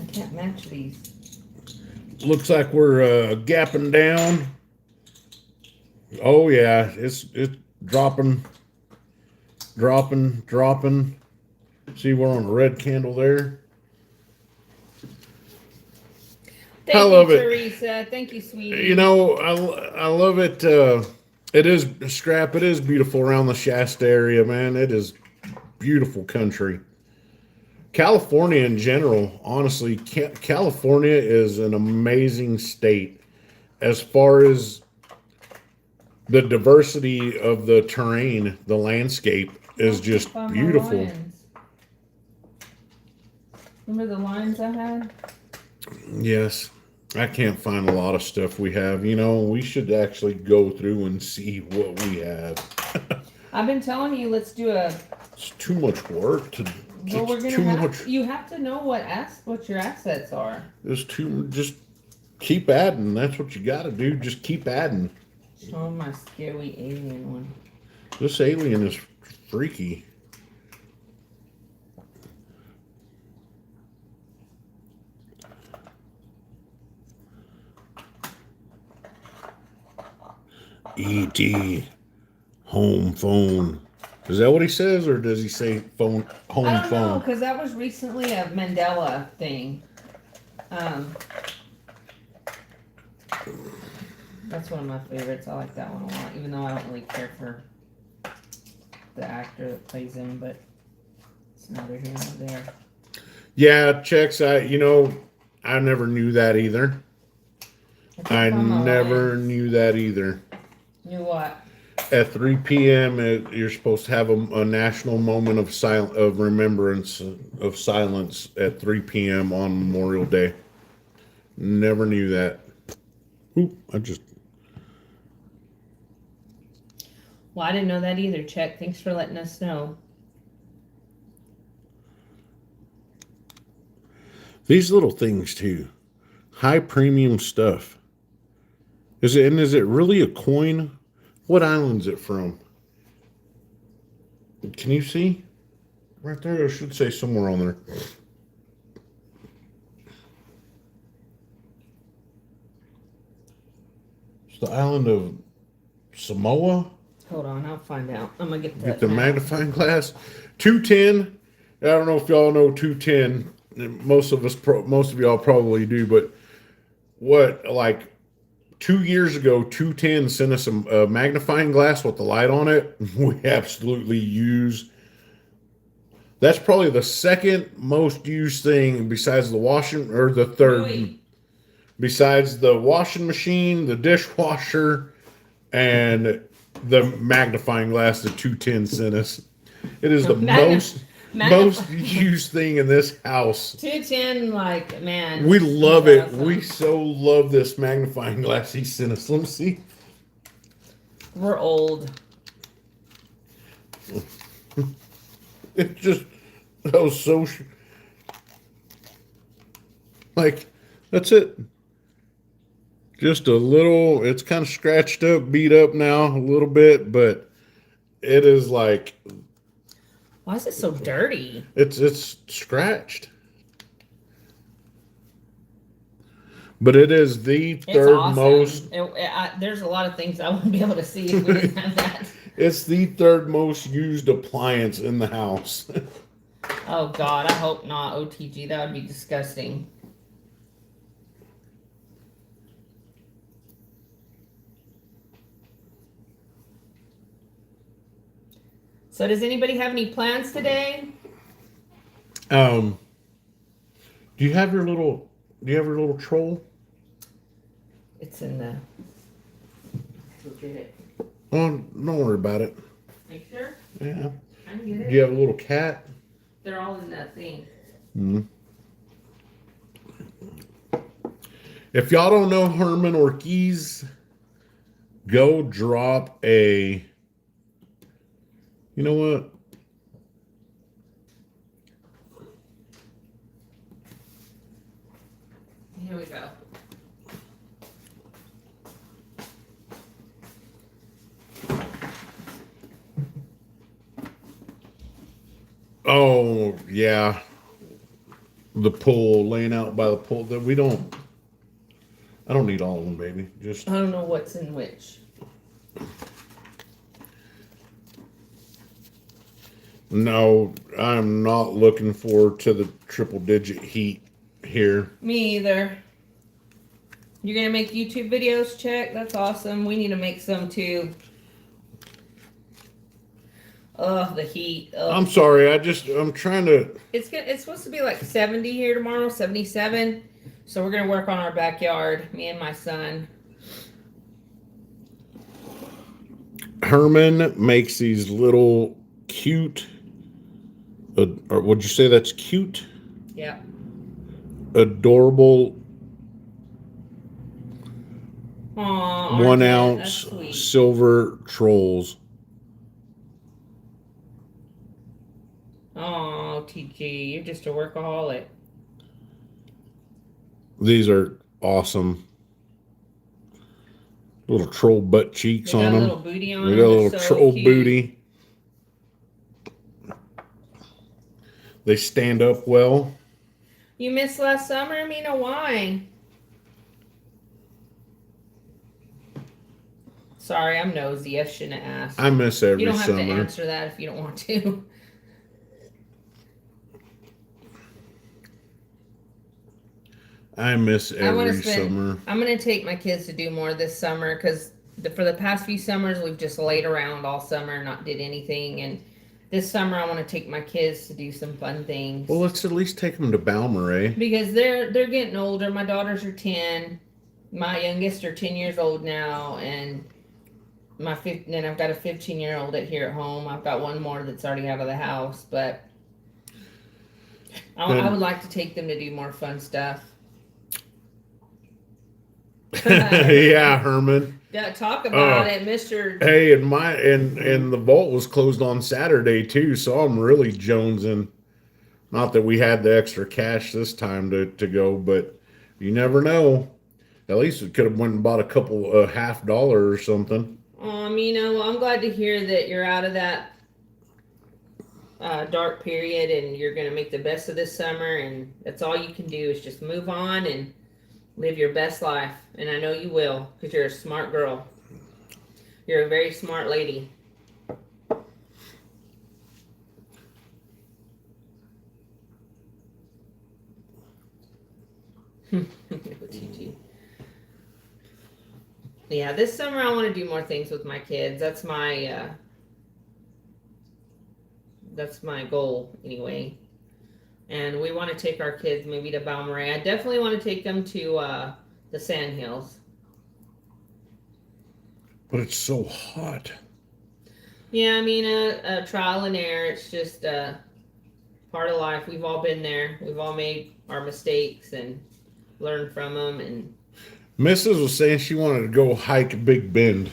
I can't match these. Looks like we're gapping down. Oh yeah, it's dropping. See, we're on a red candle there. Thank I love you, it. Teresa. Thank you, sweetie. You know, I love it. It is Scrap. It is beautiful around the Shasta area, man. It is beautiful country. California in general, honestly, California is an amazing state as far as the diversity of the terrain. The landscape is just Found my beautiful. lions. Remember the lions I had? Yes. I can't find a lot of stuff we have. You know, we should actually go through and see what we have. I've been telling you, let's do a. It's too much work to. Well, we're It's gonna too have. much. You have to know what your assets are. It's too. Just keep adding. That's what you got to do. Just keep adding. Oh, my scary alien one. This alien is freaky. E.T. home phone. Is that what he says, or does he say phone home I don't know, phone? because that was recently a Mandela thing. That's one of my favorites. I like that one a lot, even though I don't really care for the actor that plays him, but it's neither here nor there. Yeah, Chex. I never knew that either. I think on my never lines. knew that either. Knew what? At 3 p.m., you're supposed to have a national moment of remembrance of silence at 3 p.m. on Memorial Day. Never knew that. Oop, Well, I didn't know that either, Check. Thanks for letting us know. These little things too, high premium stuff. Is it really a coin? What island's it from? Can you see? Right there, I should say somewhere on there. It's the island of Samoa. Hold on, I'll find out. I'm gonna get Get the magnifying glass. 210. I don't know if y'all know 210. Most of y'all probably do, but like 2 years ago, 210 sent us a magnifying glass with the light on it. We absolutely use. That's probably the second most used thing besides the washing, or the third, Really? besides the washing machine, the dishwasher, and the magnifying glass that 210 sent us. It is the most used thing in this house. 210, like, man. We love it. awesome. We so love this magnifying glass he sent us. Let me see. We're old. It just, that was so, like, that's it. Just a little, it's kind of scratched up, beat up now a little bit, but it is like, Why is it so dirty? it's scratched. But it is the It's third awesome. most. There's a lot of things I wouldn't be able to see if we didn't have that. It's the third most used appliance in the house. Oh God, I hope not. OTG, that would be disgusting. So does anybody have any plans today? Do you have your little? Do you have your little troll? It's in the. Go get it. Oh, don't worry about it. Are you sure? Yeah. I can get Do it. you have a little cat? They're all in that thing. Hmm. If y'all don't know Herman Ortiz, go drop a. You know what? Here we go. Oh yeah, the pool, laying out by the pool. That we don't. I don't need all of them, baby. Just I don't know what's in which. no. I'm not looking forward to the triple digit heat here. Me either. You're gonna make YouTube videos, check? That's awesome. We need to make some too. Ugh, the heat. Ugh. I'm sorry. I'm trying to. It's supposed to be like 70 here tomorrow, 77. So we're gonna work on our backyard, me and my son. Herman makes these little cute. Or would you say that's cute? Yeah. Adorable Aw, 1 Argent, ounce that's sweet. silver trolls. Oh, TG, you're just a workaholic. These are awesome. Little troll butt They cheeks got on a them. little booty on They them. got a They're little so troll cute. booty. They stand up well. You missed last summer, Mina? Why? Sorry, I'm nosy. I shouldn't have asked. I miss every You don't have to summer. answer that if you don't want to. I miss I wanna every spend- summer. I'm gonna take my kids to do more this summer because for the past few summers we've just laid around all summer, not did anything, and this summer I want to take my kids to do some fun things. Well, let's at least take them to Balmer, Because they're getting older. My daughters are 10. My youngest are 10 years old now, and then I've got a 15-year-old here at home. I've got one more that's already out of the house, but I would like to take them to do more fun stuff. Yeah, Herman. Yeah, talk about Oh. it, Mr. Hey, and the vault was closed on Saturday too, so I'm really jonesing. Not that we had the extra cash this time to go, but you never know. At least we could have went and bought a couple $50 or something. Well, I'm glad to hear that you're out of that dark period and you're going to make the best of this summer. And that's all you can do is just move on and live your best life. And I know you will because you're a smart girl. You're a very smart lady. Yeah, this summer I want to do more things with my kids. That's my goal anyway. And we want to take our kids maybe to Balmorhea. I definitely want to take them to the Sand Hills. But it's so hot. Yeah, I mean, trial and error. It's just part of life. We've all been there. We've all made our mistakes and learned from them. And Mrs. was saying she wanted to go hike Big Bend.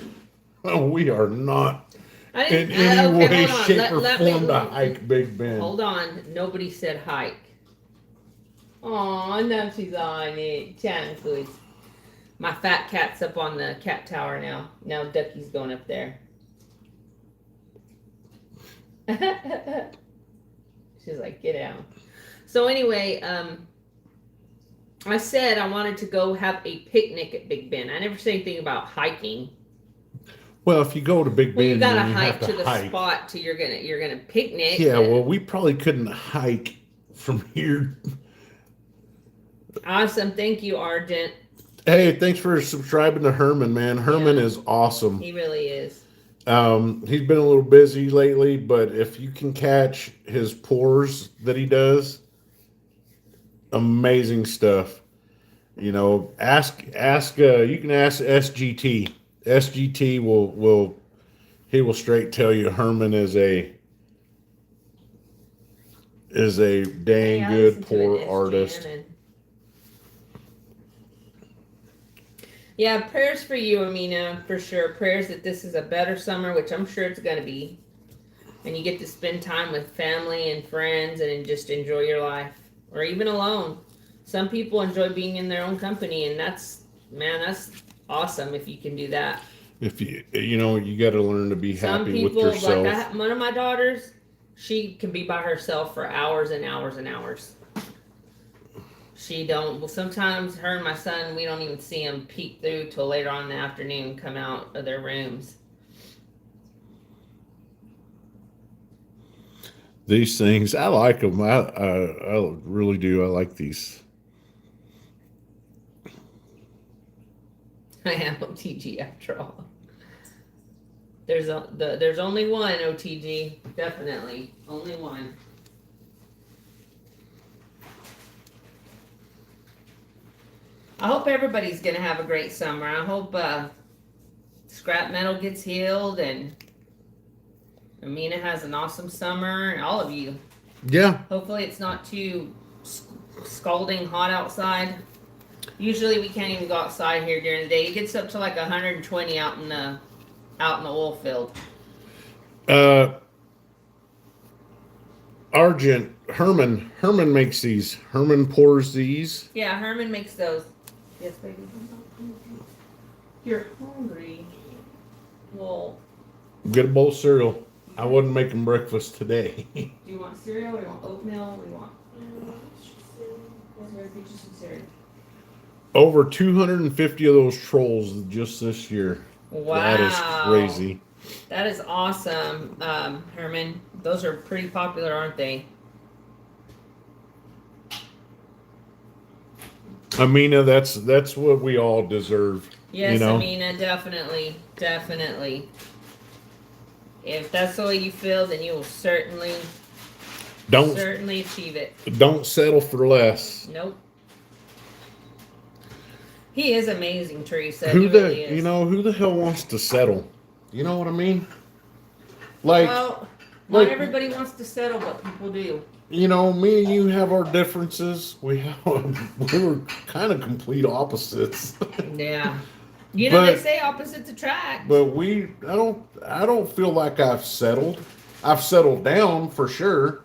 Oh, we are not I in didn't. any Okay, way, hold on. shape, or Let me- form to hike Big Bend. Hold on. Nobody said hike. Oh, now she's on it. Chankless. My fat cat's up on the cat tower now. Now Ducky's going up there. She's like, get out. So anyway, I said I wanted to go have a picnic at Big Bend. I never said anything about hiking. Well, if you go to Big Well, you Bend, gotta then you hike have to to the hike. spot to you're gonna picnic. Yeah, well, we probably couldn't hike from here. Awesome, thank you, Argent. Hey, thanks for subscribing to Herman, man. Herman Yeah. is awesome. He really is. He's been a little busy lately, but if you can catch his pours that he does, amazing stuff. You know, ask. You can ask SGT. SGT will he will straight tell you Herman is a Hey, dang I listen good to it, pour it's artist. jamming. Yeah, prayers for you, Amina, for sure. Prayers that this is a better summer, which I'm sure it's going to be. And you get to spend time with family and friends and just enjoy your life. Or even alone. Some people enjoy being in their own company, and that's awesome if you can do that. If you know you got to learn to be Some happy with people, like yourself. one of my daughters, she can be by herself for hours and hours and hours. She don't. Well, sometimes her and my son, we don't even see them peek through till later on in the afternoon, come out of their rooms. These things, I like them. I really do. I like these. I am OTG after all. There's only one OTG, definitely only one. I hope everybody's gonna have a great summer. I hope scrap metal gets healed and Amina has an awesome summer, and all of you. Yeah. Hopefully, it's not too scalding hot outside. Usually, we can't even go outside here during the day. It gets up to like 120 out in the oil field. Uh, Argent Herman makes these. Herman pours these. Yeah, Herman makes those. Yes, baby. You're hungry. Well, Get a bowl of cereal. I wasn't making breakfast today. do you want cereal or you want oatmeal? What do you want? Peaches and cereal. Over 250 of those trolls just this year. Wow. That is crazy. That is awesome, Herman. Those are pretty popular, aren't they? Amina, that's what we all deserve. Yes, you know? Amina, definitely, definitely. If that's the way you feel, then you will certainly Don't achieve it. don't settle for less. Nope. He is amazing, Teresa. Who He really is. who the hell wants to settle? You know what I mean? Like, Well, like- not everybody wants to settle, but people do. me and you have our differences. We were kind of complete opposites. Yeah. You know, they But- say opposites attract. But I don't feel like I've settled. I've settled down for sure.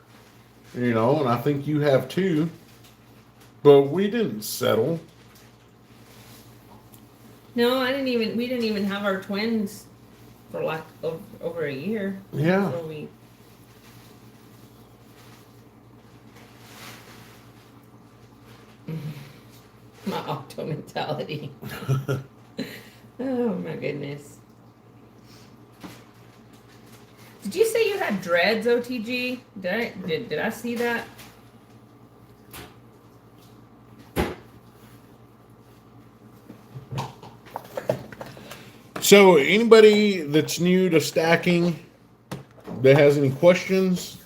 And I think you have too. But we didn't settle. No, we didn't even have our twins for like over a year. Yeah. So we. My octo mentality. Oh my goodness. Did you say you had dreads, OTG? Did I see that? So anybody that's new to stacking that has any questions,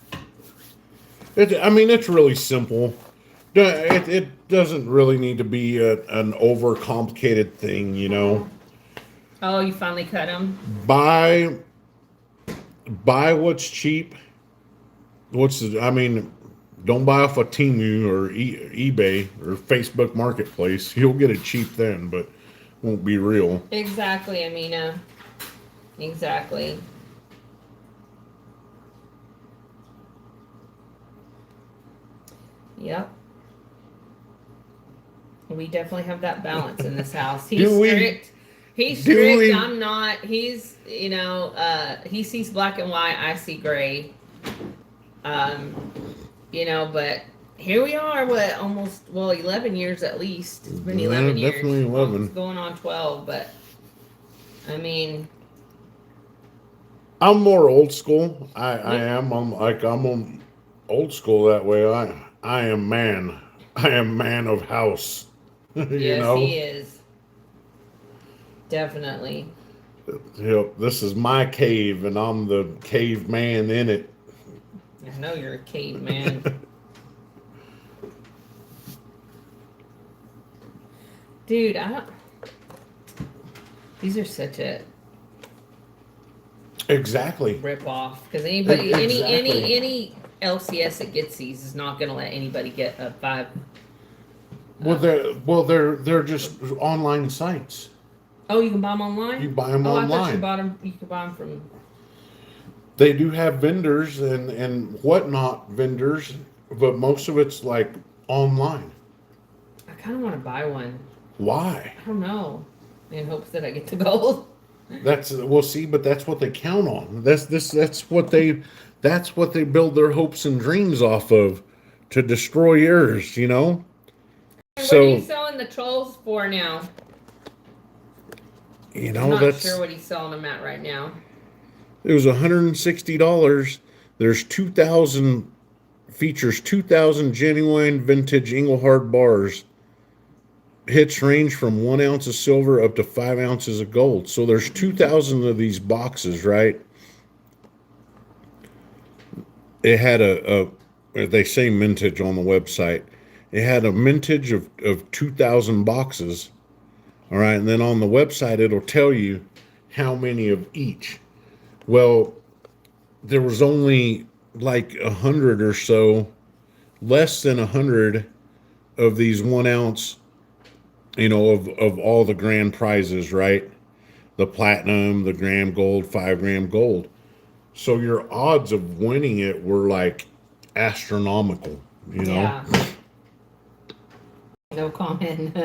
it's really simple. It doesn't really need to be an overcomplicated thing. Oh, you finally cut them? Buy what's cheap. Don't buy off of Temu or eBay or Facebook Marketplace. You'll get it cheap then, but won't be real. Exactly, Amina. Exactly. Yep. We definitely have that balance in this house. He's strict. He's strict. I'm not. He's, he sees black and white. I see gray. But here we are, 11 years at least. It's been 11 years. Definitely 11. It's going on 12, but I'm more old school. I am. I'm old school that way. I am man. I am man of house. yes, he is. Definitely. Yep, this is my cave, and I'm the caveman in it. I know you're a caveman. Dude, I don't. These are such a Exactly. rip off because anybody, Exactly. any LCS that gets these is not going to let anybody get a 5. They're just online sites. Oh, you can buy them online. You buy them Oh, I thought you online. bought them. You could buy them from. They do have vendors and whatnot vendors, but most of it's like online. I kind of want to buy one. Why? I don't know. In hopes that I get the gold. That's we'll see, but that's what they count on. That's what they build their hopes and dreams off of to destroy yours, you know? What are you So, selling the trolls for now? you I'm know, not that's sure what he's selling them at right now. it was $160. There's 2,000 features 2,000 genuine vintage Engelhard bars. Hits range from 1 ounce of silver up to 5 ounces of gold. So there's 2,000 of these boxes, right? It had they say mintage on the website. It had a mintage of 2,000 boxes. All right. And then on the website, it'll tell you how many of each. Well, there was only like 100 or so, less than 100 of these 1 ounce, of all the grand prizes, right? The platinum, the gram gold, 5 gram gold. So your odds of winning it were like astronomical, you know? Yeah. No comment.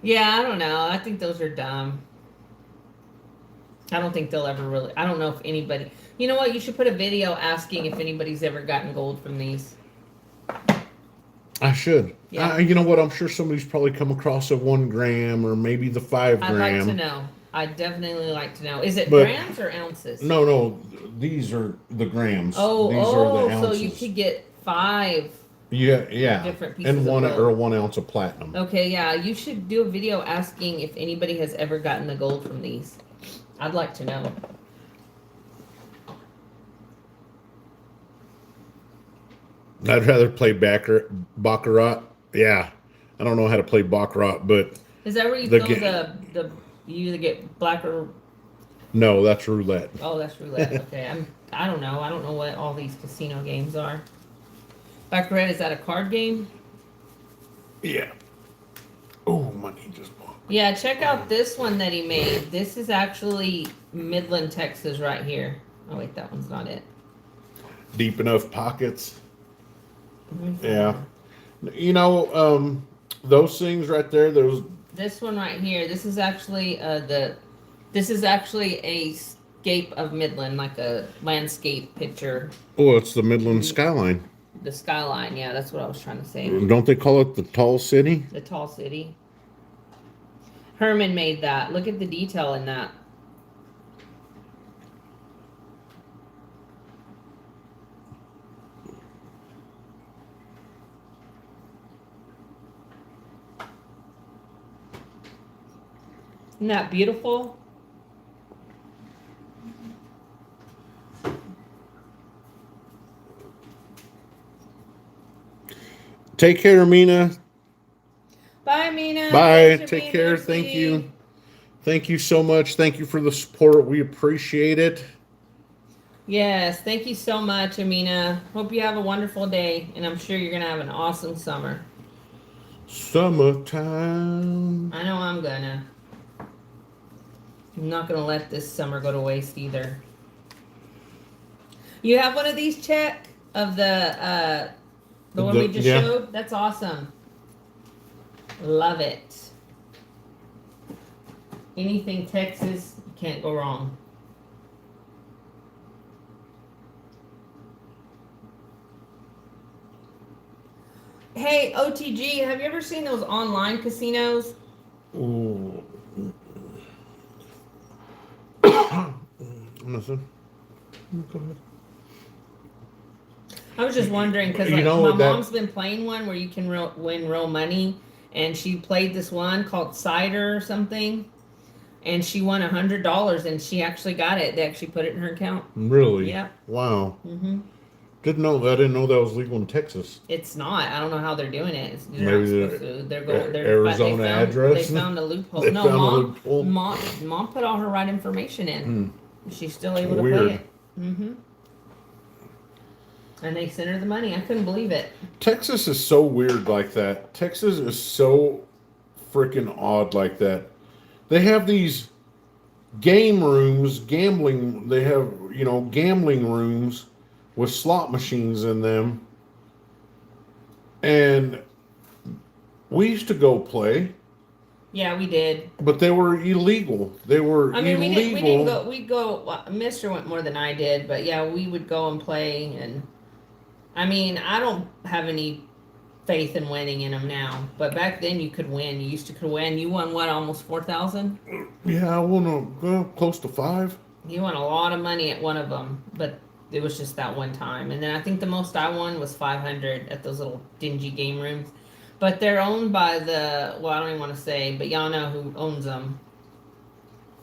Yeah, I don't know. I think those are dumb. I don't think they'll ever really. I don't know if anybody. You know what? You should put a video asking if anybody's ever gotten gold from these. I should. Yeah. You know what? I'm sure somebody's probably come across a 1 gram or maybe the 5 gram. I'd like to know. I'd definitely like to know. Is it But- grams or ounces? No, these are the grams. Oh, these are the so ounces. you could get 5. Yeah. different pieces And of one gold. or 1 ounce of platinum. Okay, yeah, you should do a video asking if anybody has ever gotten the gold from these. I'd like to know. I'd rather play baccarat. Yeah, I don't know how to play baccarat, but Is that where you The fill ga- the you either get black or no, that's roulette. oh that's roulette. Okay, I don't know. I don't know what all these casino games are. Baccarat, is that a card game? Yeah. Oh, money just bought. Yeah, check out this one that he made. This is actually Midland, Texas, right here. Oh wait, that one's not it. Deep enough pockets. Let me find Yeah. it. You know, those things right there. Those. This one right here. This is actually This is actually a scape of Midland, like a landscape picture. Oh, it's the Midland skyline. The skyline. Yeah, that's what I was trying to say. Don't they call it the tall city? The tall city. Herman made that. Look at the detail in that. Isn't that beautiful? Take care, Mina. Bye, Mina. Bye. Thanks for Take being care. there, Thank sweetie. you. Thank you so much. Thank you for the support. We appreciate it. Yes, thank you so much, Amina. Hope you have a wonderful day, and I'm sure you're going to have an awesome summer. Summertime. I know I'm gonna. I'm not gonna let this summer go to waste either. You have one of these, Chet, of the one we just Yeah. showed? That's awesome. Love it. Anything Texas, you can't go wrong. Hey, OTG, have you ever seen those online casinos? Ooh. Listen. Go ahead. I was just wondering because You like, know my that- mom's been playing one where you can win real money, and she played this one called Cider or something, and she won $100, and she actually got it. They actually put it in her account. Really? Yeah. Wow. Mm-hmm. Didn't know. I didn't know that was legal in Texas. It's not. I don't know how they're doing it. They're Maybe not supposed to. They're going. They're Arizona they found, address? They found a loophole. They No, found a mom, loophole? mom put all her right information in. She's still able to Weird. play it. Mm-hmm. And they sent her the money. I couldn't believe it. Texas is so weird like that. Texas is so freaking odd like that. They have these game rooms, gambling. They have, gambling rooms with slot machines in them. And we used to go play, Yeah, we did. but they were illegal. They were I mean, illegal. we didn't go. We go. Well, Mister went more than I did, but yeah, we would go and play. And I mean, I don't have any faith in winning in them now. But back then, you could win. You used to could win. You won what? Almost 4,000. Yeah, I want to go close to 5. You won a lot of money at one of them, but it was just that one time. And then I think the most I won was 500 at those little dingy game rooms. But they're owned by I don't even want to say, but y'all know who owns them.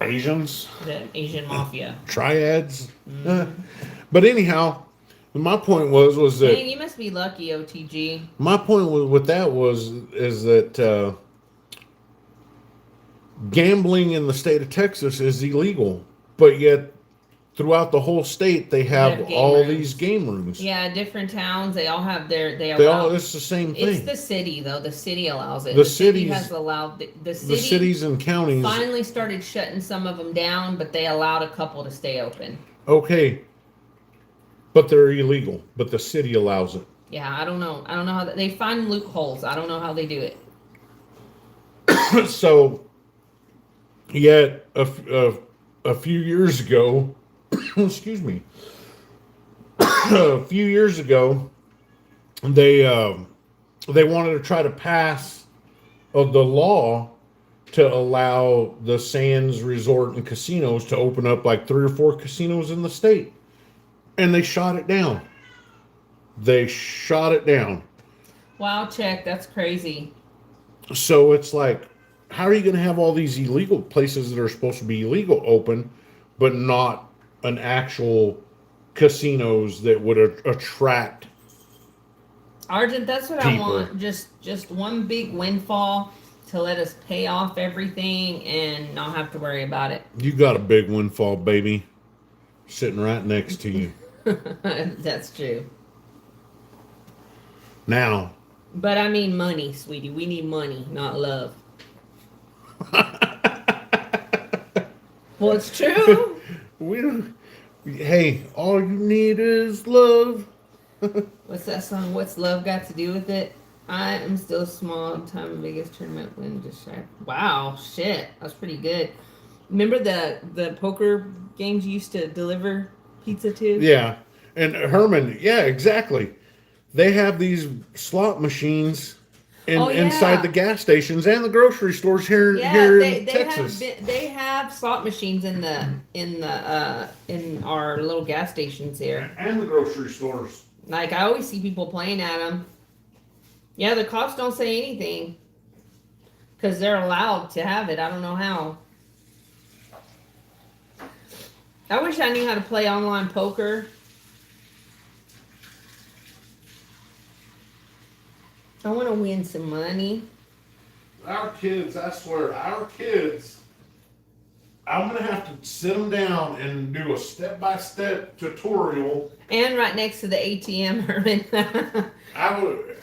Asians, The Asian mafia. triads. But anyhow, my point was that Dang, you must be lucky, OTG. my point with that is that gambling in the state of Texas is illegal, but yet throughout the whole state they have They have game all rooms. these game rooms. Yeah, different towns, they all have their, They allow. all it's the same It's thing. the city, though. The city allows it. The city cities- has allowed, the The city cities and counties. finally started shutting some of them down, but they allowed a couple to stay open. Okay, but they're illegal. But the city allows it. Yeah, I don't know. I don't know how they find loopholes. I don't know how they do it. So, yet a few years ago, excuse me, a few years ago, they wanted to try to pass the law to allow the Sands Resort and casinos to open up like 3 or 4 casinos in the state, and they shot it down. They shot it down. Wow, check. That's crazy. So it's like, how are you going to have all these illegal places that are supposed to be illegal open, but not an actual casinos that would attract? Argent, that's what People. I want. Just one big windfall to let us pay off everything and not have to worry about it. You got a big windfall, baby, sitting right next to you. That's true. Now, But I mean money, sweetie. We need money, not love. Well, it's true. we don't. Hey, all you need is love. What's that song? What's love got to do with it? I am still small. Time biggest tournament win. Just shy. Wow, shit, that's pretty good. Remember the poker games you used to deliver pizza to? Yeah, and Herman. Yeah, exactly. They have these slot machines Oh, yeah. inside the gas stations and the grocery stores here Yeah, here they, in they Texas. they have slot machines in our little gas stations here. And the grocery stores. Like I always see people playing at them. Yeah, the cops don't say anything because they're allowed to have it. I don't know how. I wish I knew how to play online poker. I want to win some money. Our kids, I swear, our kids, I'm going to have to sit them down and do a step-by-step tutorial. And right next to the ATM, Herman. I would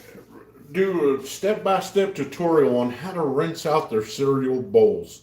do a step-by-step tutorial on how to rinse out their cereal bowls.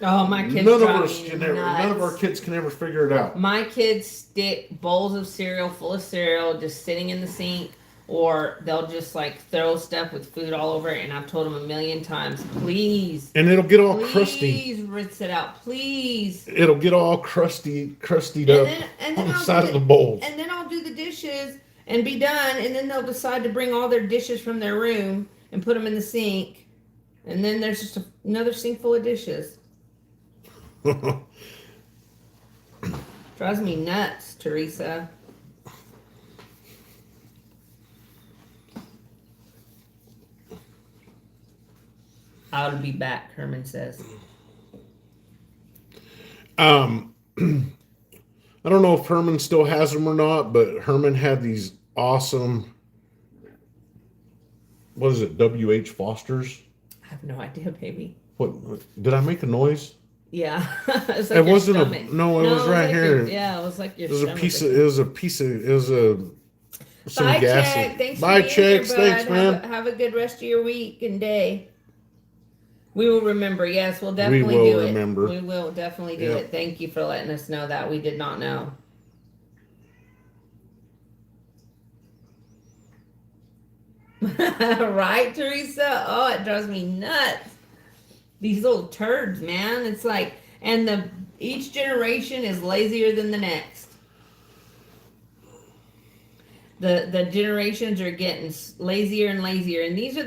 Oh, my kids None drive of us me can ever, none of our nuts. kids can ever figure it out. My kids stick bowls of cereal full of cereal just sitting in the sink, or they'll just like throw stuff with food all over it. And I've told them a million times, please, And it'll get all crusty. please rinse it out, please. It'll get all crustied And up then on the I'll side do of the bowls. And then I'll do the dishes and be done. And then they'll decide to bring all their dishes from their room and put them in the sink. And then there's just another sink full of dishes. Drives me nuts, Teresa. I'll be back, Herman says. Um, I don't know if Herman still has them or not, but Herman had these awesome, what is it, W.H. Foster's? I have no idea, baby. What did I make a noise? Yeah, it's like It your wasn't stomach. a no. It was it right like here. yeah, it was like your It was a stomach. piece of. It was a piece of. It was a some Bye, gas. Check. Thanks Bye, for being here, checks. bud. Thanks, man. Have a good rest of your week and day. We will remember. Yes, we'll We definitely will do it. remember. We will definitely do Yep. it. Thank you for letting us know that. We did not know. Right, Teresa? Oh, it drives me nuts. These little turds, man. It's like, and each generation is lazier than the next. The generations are getting lazier and lazier, and these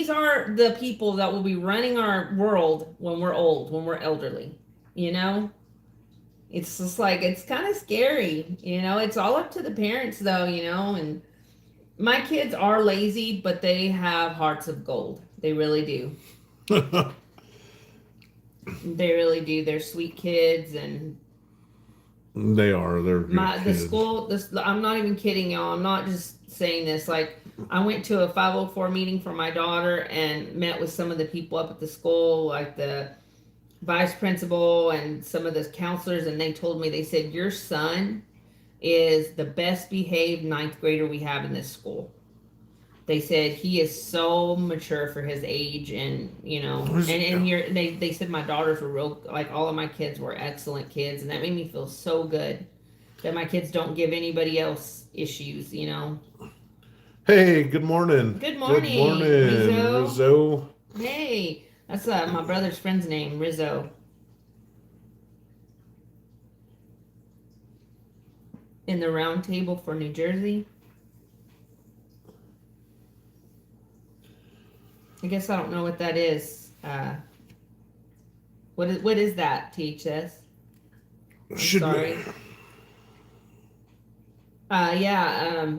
are the people that will be running our world when we're old, when we're elderly. You know, it's just like it's kind of scary. You know, it's all up to the parents, though. You know, and my kids are lazy, but they have hearts of gold. They really do. They really do. They're sweet kids, and They are. They're good the kids. school. I'm not even kidding y'all. I'm not just saying this. Like, I went to a 504 meeting for my daughter and met with some of the people up at the school, like the vice principal and some of the counselors, and they told me, they said, your son is the best behaved ninth grader we have in this school. They said he is so mature for his age, and you know, and here they said my daughters were real, like all of my kids were excellent kids, and that made me feel so good that my kids don't give anybody else issues, you know. Hey, good morning. Good morning, Good morning, Rizzo. Rizzo. Hey, that's my brother's friend's name, Rizzo. In the round table for New Jersey. I guess I don't know what that is. What is that, THS? I'm Should sorry. Yeah.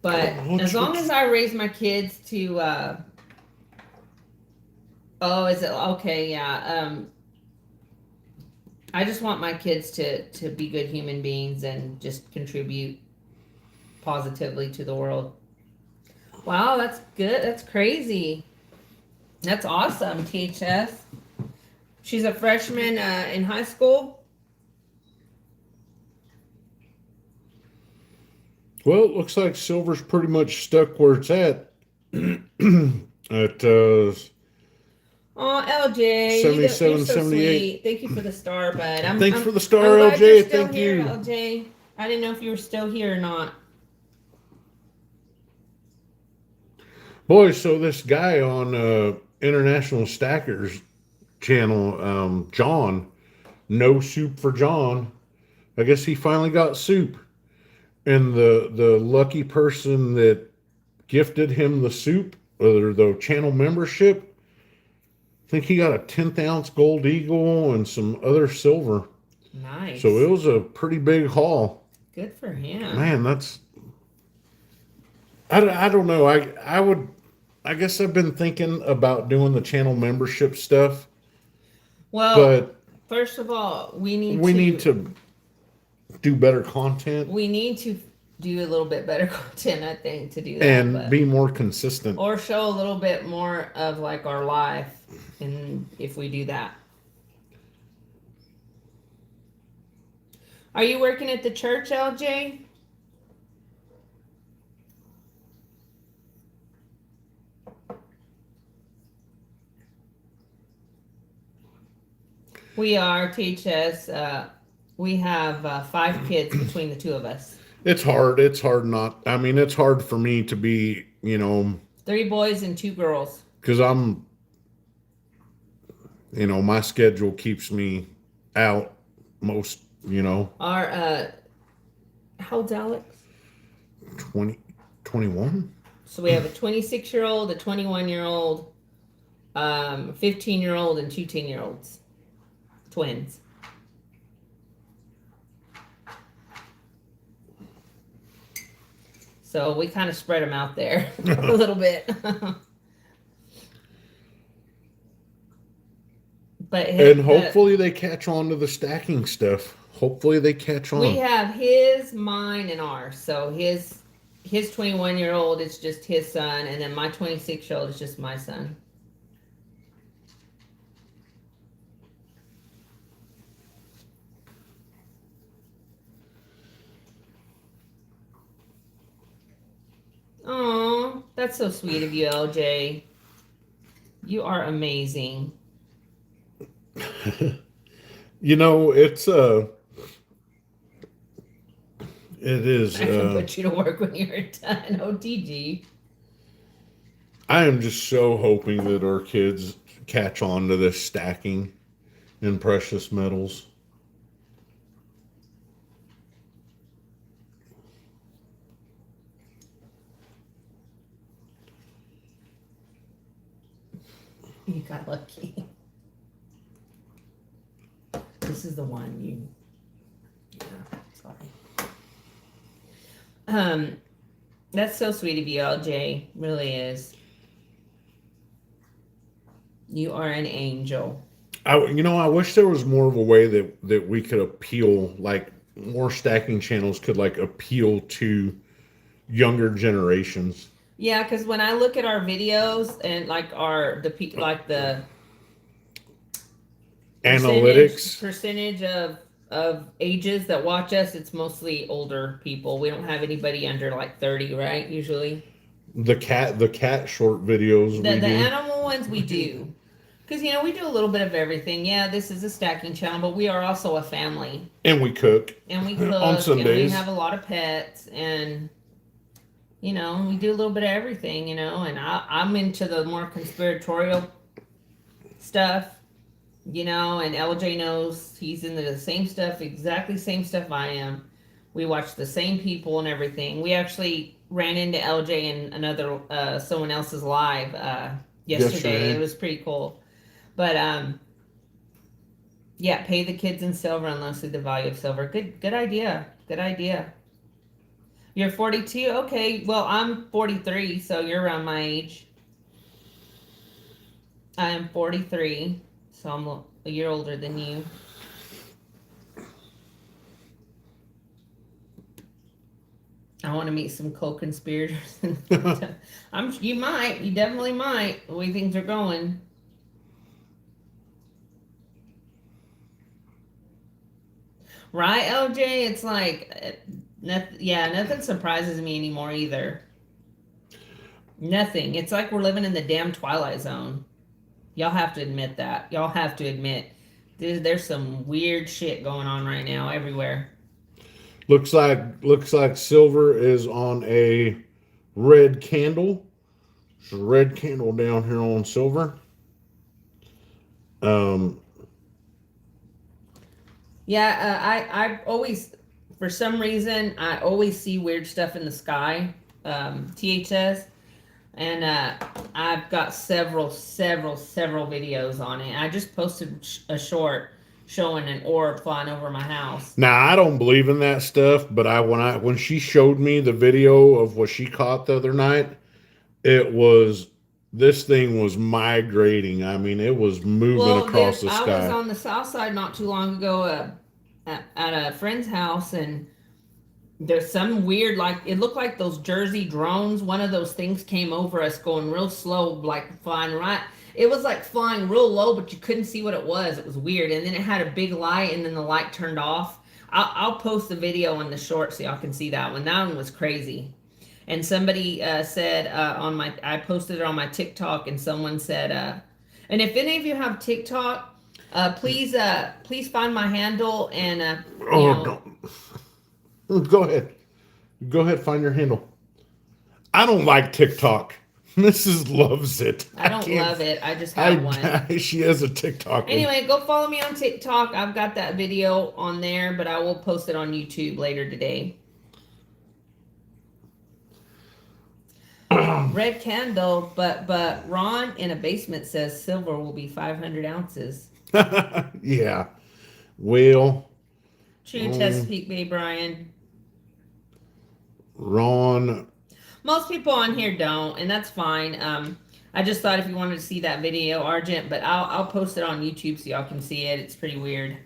But as long as I raise my kids to, oh, is it okay? Yeah. I just want my kids to be good human beings and just contribute positively to the world. Wow, that's good. That's crazy. That's awesome, THS. She's a freshman in high school. Well, it looks like silver's pretty much stuck where it's at. At Oh, LJ, 77, you're so 78. sweet. Thank you for the star, bud. Thanks for the star, I'm glad LJ. you're still Thank here, you. LJ. I didn't know if you were still here or not. Boy, so this guy on International Stackers channel, John, no soup for John. I guess he finally got soup. And the lucky person that gifted him the soup or the channel membership, I think he got a 10th ounce gold eagle and some other silver. Nice. So it was a pretty big haul. Good for him. Man, that's I don't know. I guess I've been thinking about doing the channel membership stuff, Well, but first of all, we need to do better content we need to do a little bit better content, I think, to do that. and be more consistent. Or show a little bit more of like our life, and if we do that. Are you working at the church, LJ? We are, THS. We have 5 kids between the two of us. It's hard. It's hard not. I mean, it's hard for me to be, 3 boys and 2 girls. because I'm, my schedule keeps me out most, Our how old's Alex? 20, 21. So we have a 26-year-old, a 21-year-old, 15-year-old, and 2 10-year-olds, twins. So we kind of spread them out there a little bit. But And hopefully they catch on to the stacking stuff. Hopefully they catch on. we have his, mine, and ours. So his 21-year-old is just his son, and then my 26-year-old is just my son. Oh, that's so sweet of you, LJ. You are amazing. You know, it is. I can put you to work when you're done, OTG. I am just so hoping that our kids catch on to this stacking in precious metals. You got lucky. This is the one you. Yeah, sorry. That's so sweet of you, LJ. Really is. You are an angel. I wish there was more of a way that we could appeal, like more stacking channels could like appeal to younger generations. Yeah, because when I look at our videos and like the Analytics. percentage of ages that watch us, it's mostly older people. We don't have anybody under like 30, right? Usually. The cat short videos. The animal ones we do. Because we do a little bit of everything. Yeah, this is a stacking channel, but we are also a family. And we cook. And we cook on Sundays. And we have a lot of pets, and we do a little bit of everything, and I'm into the more conspiratorial stuff. And LJ knows he's into the same stuff, exactly same stuff I am. We watch the same people and everything. We actually ran into LJ in another someone else's live yesterday. It was pretty cool. But yeah, pay the kids in silver and mostly the value of silver. Good idea. Good idea. You're 42? Okay, well I'm 43, so you're around my age. I am 43. So I'm a year older than you. I want to meet some co-conspirators. You definitely might, the way things are going. Right, LJ? It's like, nothing surprises me anymore either. Nothing. It's like we're living in the damn Twilight Zone. Y'all have to admit that. Y'all have to admit there's some weird shit going on right now everywhere. Looks like silver is on a red candle. There's a red candle down here on silver. Yeah, I always, for some reason, I always see weird stuff in the sky. THS. And I've got several videos on it. I just posted a short showing an orb flying over my house. Now I don't believe in that stuff, but when she showed me the video of what she caught the other night, this thing was migrating. I mean, it was moving across the sky. I was on the south side not too long ago at a friend's house, and there's some weird, like, it looked like those Jersey drones. One of those things came over us going real slow, like flying right. It was like flying real low, but you couldn't see what it was. It was weird. And then it had a big light, and then the light turned off. I'll post the video in the short so y'all can see that one. That one was crazy. And somebody said I posted it on my TikTok, and someone said, and if any of you have TikTok, please find my handle and Go ahead, find your handle. I don't like TikTok. Mrs. loves it. I don't love it. I just have one. She has a TikTok. Anyway, go follow me on TikTok. I've got that video on there, but I will post it on YouTube later today. Red candle, but Ron in a basement says silver will be 500 ounces. Yeah. Well. True Chesapeake Bay, Brian. Ron. Most people on here don't, and that's fine. I just thought if you wanted to see that video, Argent, but I'll post it on YouTube so y'all can see it. It's pretty weird.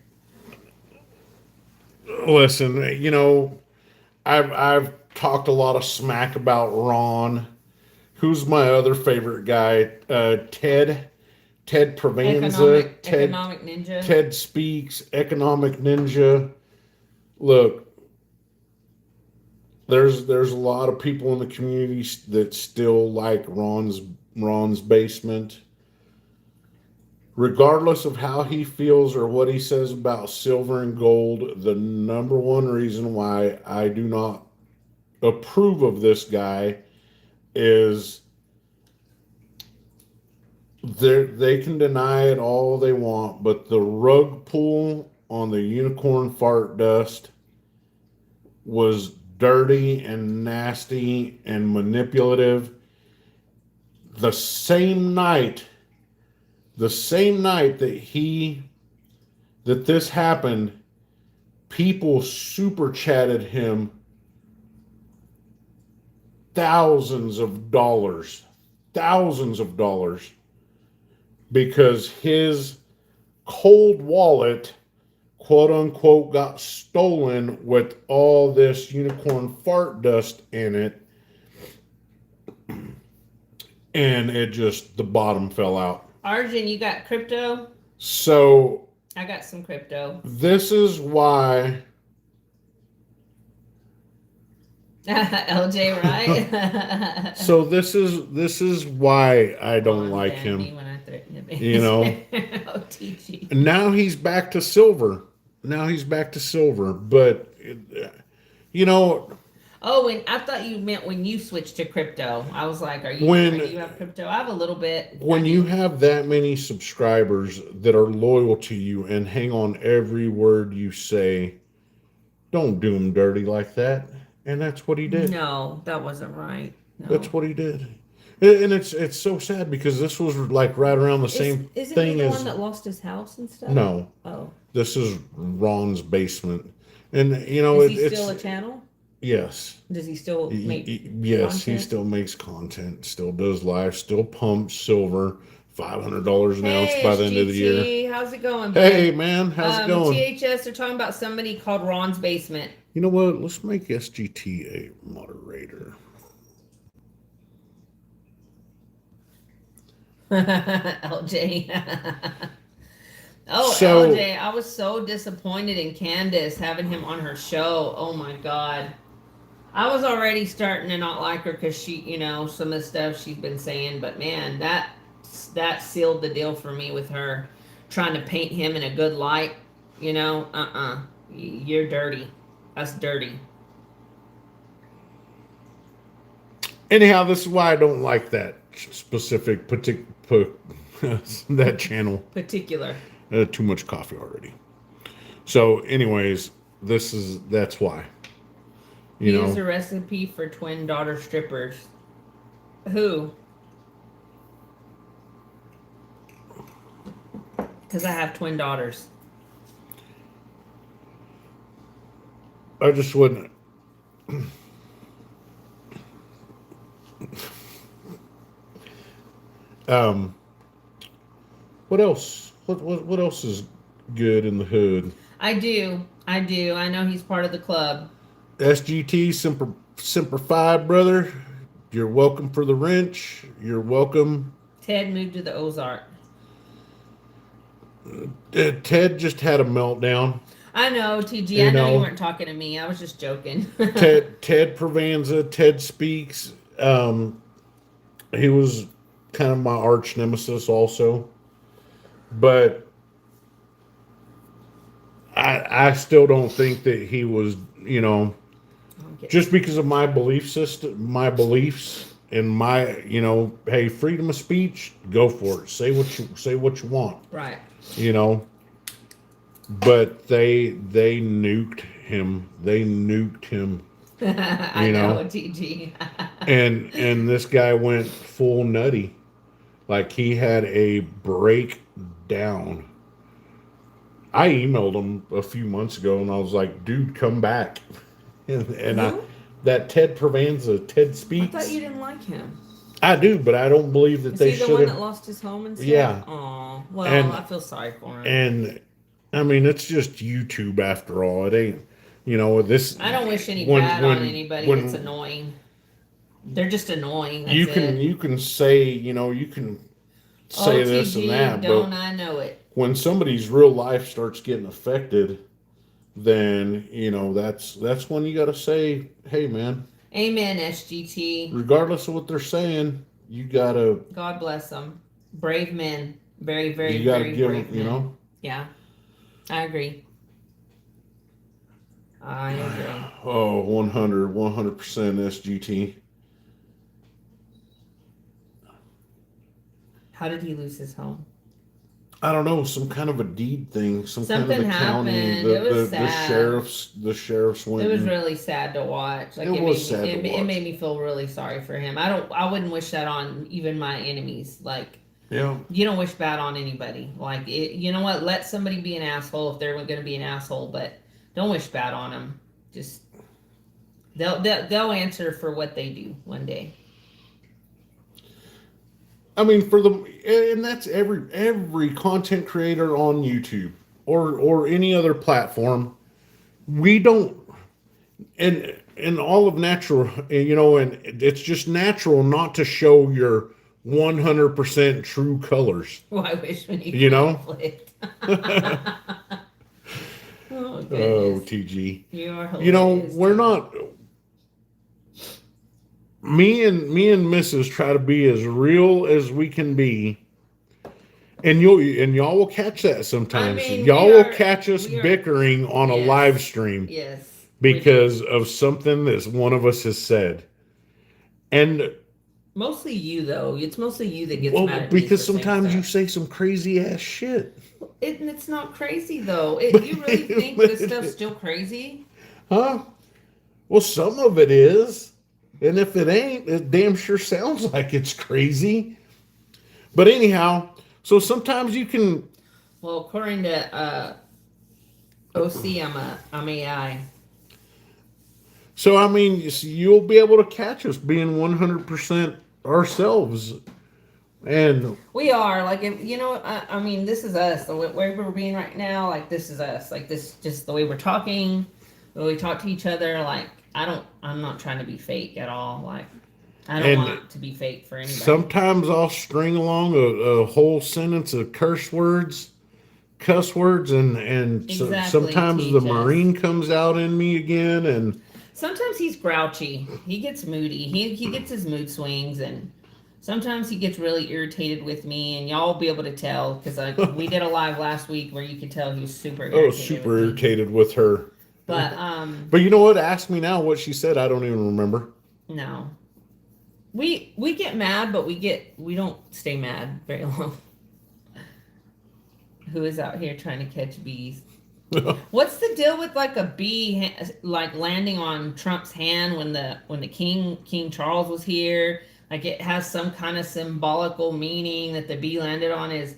Listen, you know, I've talked a lot of smack about Ron. Who's my other favorite guy? Ted Provanza. Economic ninja. Ted Speaks, Economic Ninja. Look, there's a lot of people in the community that still like Ron's basement. Regardless of how he feels or what he says about silver and gold, the number one reason why I do not approve of this guy is they can deny it all they want, but the rug pull on the unicorn fart dust was dirty and nasty and manipulative. The same night that this happened, people super chatted him thousands of dollars, because his cold wallet, quote unquote, got stolen with all this unicorn fart dust in it. And it just, the bottom fell out. Arjun, you got crypto? So I got some crypto. this is why LJ, right? so this is why I don't like him. When I threatened him. You know. OTG. Now he's back to silver. But you know, oh, and I thought you meant when you switched to crypto. I was like, do you have crypto? I have a little bit. When you have that many subscribers that are loyal to you and hang on every word you say, don't do him dirty like that. And that's what he did. No, that wasn't right. No. That's what he did. And it's so sad because this was like right around the same Isn't thing he the as one that lost his house and stuff? No. Oh. This is Ron's basement. And you know, is he still a channel? Yes. Does he still make yes, content? he still makes content, still does live, still pumps silver, $500 an ounce by the end of the year. How's it going, Hey man, how's it going? THS, they're talking about somebody called Ron's Basement. You know what? Let's make SGT a moderator. LJ. So- LJ, I was so disappointed in Candace having him on her show. Oh my God. I was already starting to not like her because she, you know, some of the stuff she's been saying, but man, that sealed the deal for me with her trying to paint him in a good light. You know, you're dirty. That's dirty. Anyhow, this is why I don't like that specific that channel. Particular. Too much coffee already. So, anyways, that's why. Here's a recipe for twin daughter strippers. Who? Because I have twin daughters. I just wouldn't. What else? What else is good in the hood? I do. I know he's part of the club. SGT Semper Fi, brother. You're welcome for the wrench. You're welcome. Ted moved to the Ozark. Ted just had a meltdown. I know, TG. I know you weren't talking to me. I was just joking. Ted Provanza, Ted Speaks. He was kind of my arch nemesis also. But I still don't think that he was, you know, just because of my belief system, my beliefs, and my, you know, hey, freedom of speech, go for it. Say what you want. Right. You know. But they nuked him. They nuked him. I know, TG. and this guy went full nutty. Like he had a breakdown. I emailed him a few months ago and I was like, dude, come back. And that Ted Provanza, Ted Speaks. I thought you didn't like him. I do, but I don't believe that Is they he the should one that have. lost his home and stuff? Yeah. Oh, well, And- I feel sorry for him. And I mean, it's just YouTube after all. It ain't, this. I don't wish any when- bad when- on anybody when- that's annoying. They're just annoying. That's You can it. you can say you can say this and OTG, that, don't but I know it? when somebody's real life starts getting affected, then that's when you got to say, hey man, Amen, SGT. regardless of what they're saying, you gotta God bless them. Brave men. Very, very, you gotta very give brave them, men. Yeah, I agree. I agree. Oh, 100% SGT. How did he lose his home? I don't know, some kind of a deed thing, some kind Something of a county. happened. The, It was the sad. sheriffs went. It was and- really sad to watch. Like It was sad to it watch. made me feel really sorry for him. I wouldn't wish that on even my enemies. Like yeah. you don't wish bad on anybody. Like you know what? Let somebody be an asshole if they're going to be an asshole, but don't wish bad on them. Just they'll answer for what they do one day. I mean, and that's every content creator on YouTube or any other platform. We don't, and all of natural, and it's just natural not to show your 100% true colors. Well, I wish when You know? conflict. Oh Oh, goodness, TG. you are hilarious. We're not. Me and Mrs. try to be as real as we can be, and y'all will catch that sometimes. I mean, Y'all we will are- catch us we are- bickering on a Yes. live stream Yes. because of something that one of us has said, and Mostly you though. It's mostly you that gets well, mad at me because for saying sometimes you stuff. say some crazy ass shit, It's not crazy though. You really think But- this stuff's still crazy? huh? Well, some of it is. And if it ain't, it damn sure sounds like it's crazy. But anyhow, so sometimes you can. Well, according to OC, I'm AI. So I mean, you'll be able to catch us being 100% ourselves, and We are like, I mean, this is us. The way we're being right now, like this is us. Like this, just the way we're talking, the way we talk to each other. Like I'm not trying to be fake at all. Like I don't And want to be fake for anybody. sometimes I'll string along a whole sentence of cuss words, and Exactly, sometimes the teach us. Marine comes out in me again, and Sometimes he's grouchy. He gets moody. He gets his mood swings, and sometimes he gets really irritated with me. And y'all will be able to tell because we did a live last week where you could tell he was super irritated. I was super with me. irritated with her. But But you know what? Ask me now what she said. I don't even remember. no, we get mad, but we don't stay mad very long. Who is out here trying to catch bees? What's the deal with like a bee like landing on Trump's hand when the King Charles was here? Like it has some kind of symbolical meaning that the bee landed on his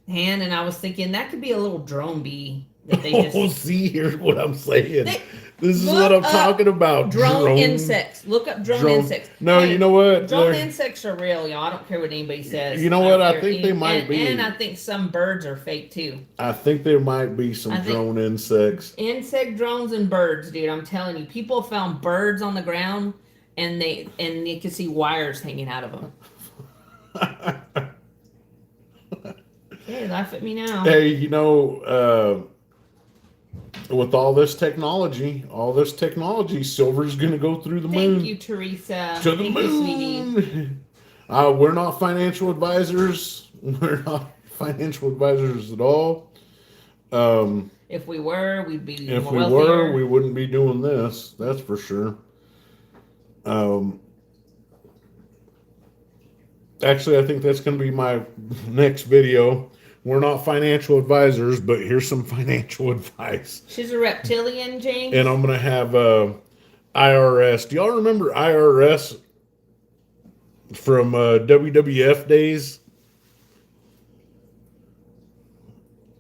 hand, and I was thinking that could be a little drone bee that they just Oh, see, here's what I'm saying. They- This is look what I'm up talking about. drone insects. Look up drone insects. No, Hey, you know what? drone There- insects are real, y'all. I don't care what anybody says. You know don't what? I care. think they might be. And I think some birds are fake too. I think there might be some I think- drone insects. Insect drones and birds, dude. I'm telling you, people found birds on the ground, and they could see wires hanging out of them. Hey, laugh at me now. Hey, with all this technology, silver's going to go through the moon. Thank you, Teresa. To the Thank you, sweetie. moon. We're not financial advisors. We're not financial advisors at all. If we were, we'd be If more we wealthier. were, we wouldn't be doing this. That's for sure. Actually, I think that's going to be my next video. We're not financial advisors, but here's some financial advice. She's a reptilian, James. And I'm going to have IRS. Do y'all remember IRS from WWF days?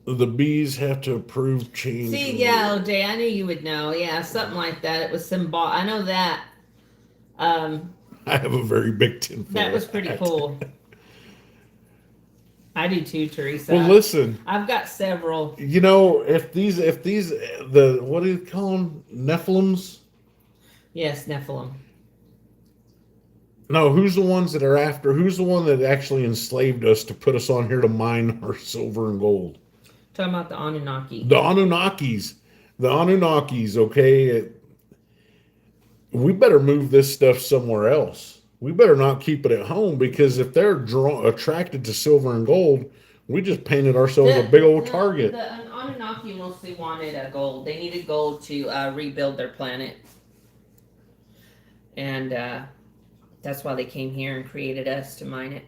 The bees have to approve change. See, yeah, OJ, I knew you would know. Yeah, something like that. It was symbol. I know that. I have a very big tinfoil That was pretty hat. cool. I do too, Teresa. Well, listen, I've got several. you know, if these, the, what do you call them? Nephilims? Yes, Nephilim. No, who's the ones that are after? Who's the one that actually enslaved us to put us on here to mine our silver and gold? Talking about the Anunnaki. The Anunnakis. The Anunnakis, okay? We better move this stuff somewhere else. We better not keep it at home because if they're attracted to silver and gold, we just painted ourselves a big old target. The Anunnaki mostly wanted gold. They needed gold to rebuild their planet. And that's why they came here and created us to mine it.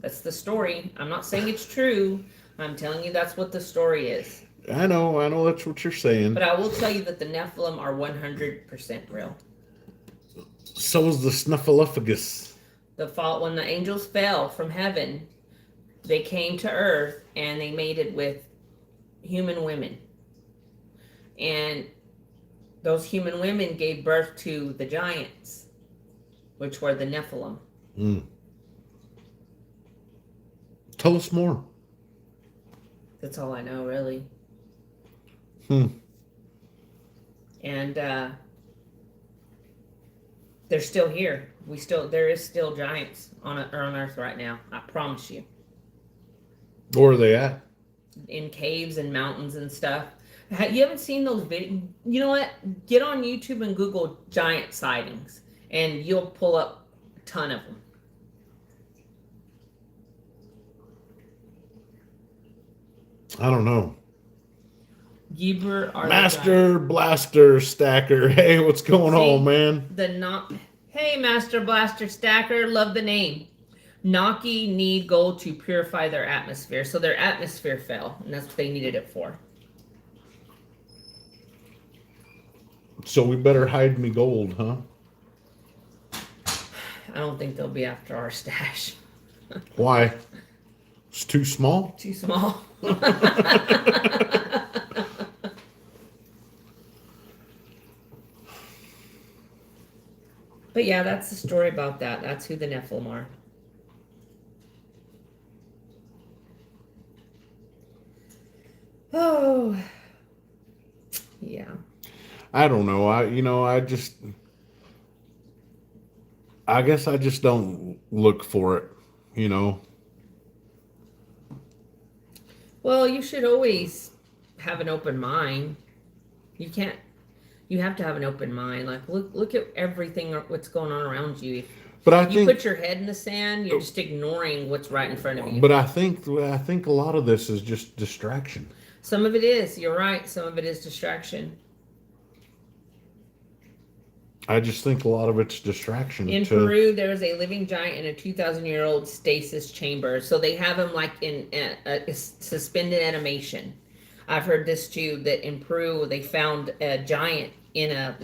That's the story. I'm not saying it's true. I'm telling you that's what the story is. I know that's what you're saying. But I will tell you that the Nephilim are 100% real. So is the Snuffleupagus. When the angels fell from heaven, they came to earth and they mated with human women. And those human women gave birth to the giants, which were the Nephilim. Tell us more. That's all I know, really. And they're still here. There is still giants on Earth right now. I promise you. Where are they at? In caves and mountains and stuff. You haven't seen those videos? You know what? Get on YouTube and Google giant sightings, and you'll pull up a ton of them. I don't know. Geber are Master Blaster Stacker. Hey, what's going on, man? Hey, Master Blaster Stacker. Love the name. Naki need gold to purify their atmosphere. So their atmosphere fell, and that's what they needed it for. So we better hide me gold, huh? I don't think they'll be after our stash. Why? It's too small? Too small. But yeah, that's the story about that. That's who the Nephilim are. Oh, yeah. I don't know. I guess I just don't look for it. Well, you should always have an open mind. You have to have an open mind. Like, look at everything, what's going on around you. But I If you think put your head in the sand, you're just ignoring what's right in front of you. But I think a lot of this is just distraction. Some of it is. You're right. Some of it is distraction. I just think a lot of it's distraction. In Peru, there is a living giant in a 2,000-year-old stasis chamber. So they have him like in a suspended animation. I've heard this too, that in Peru they found a giant in a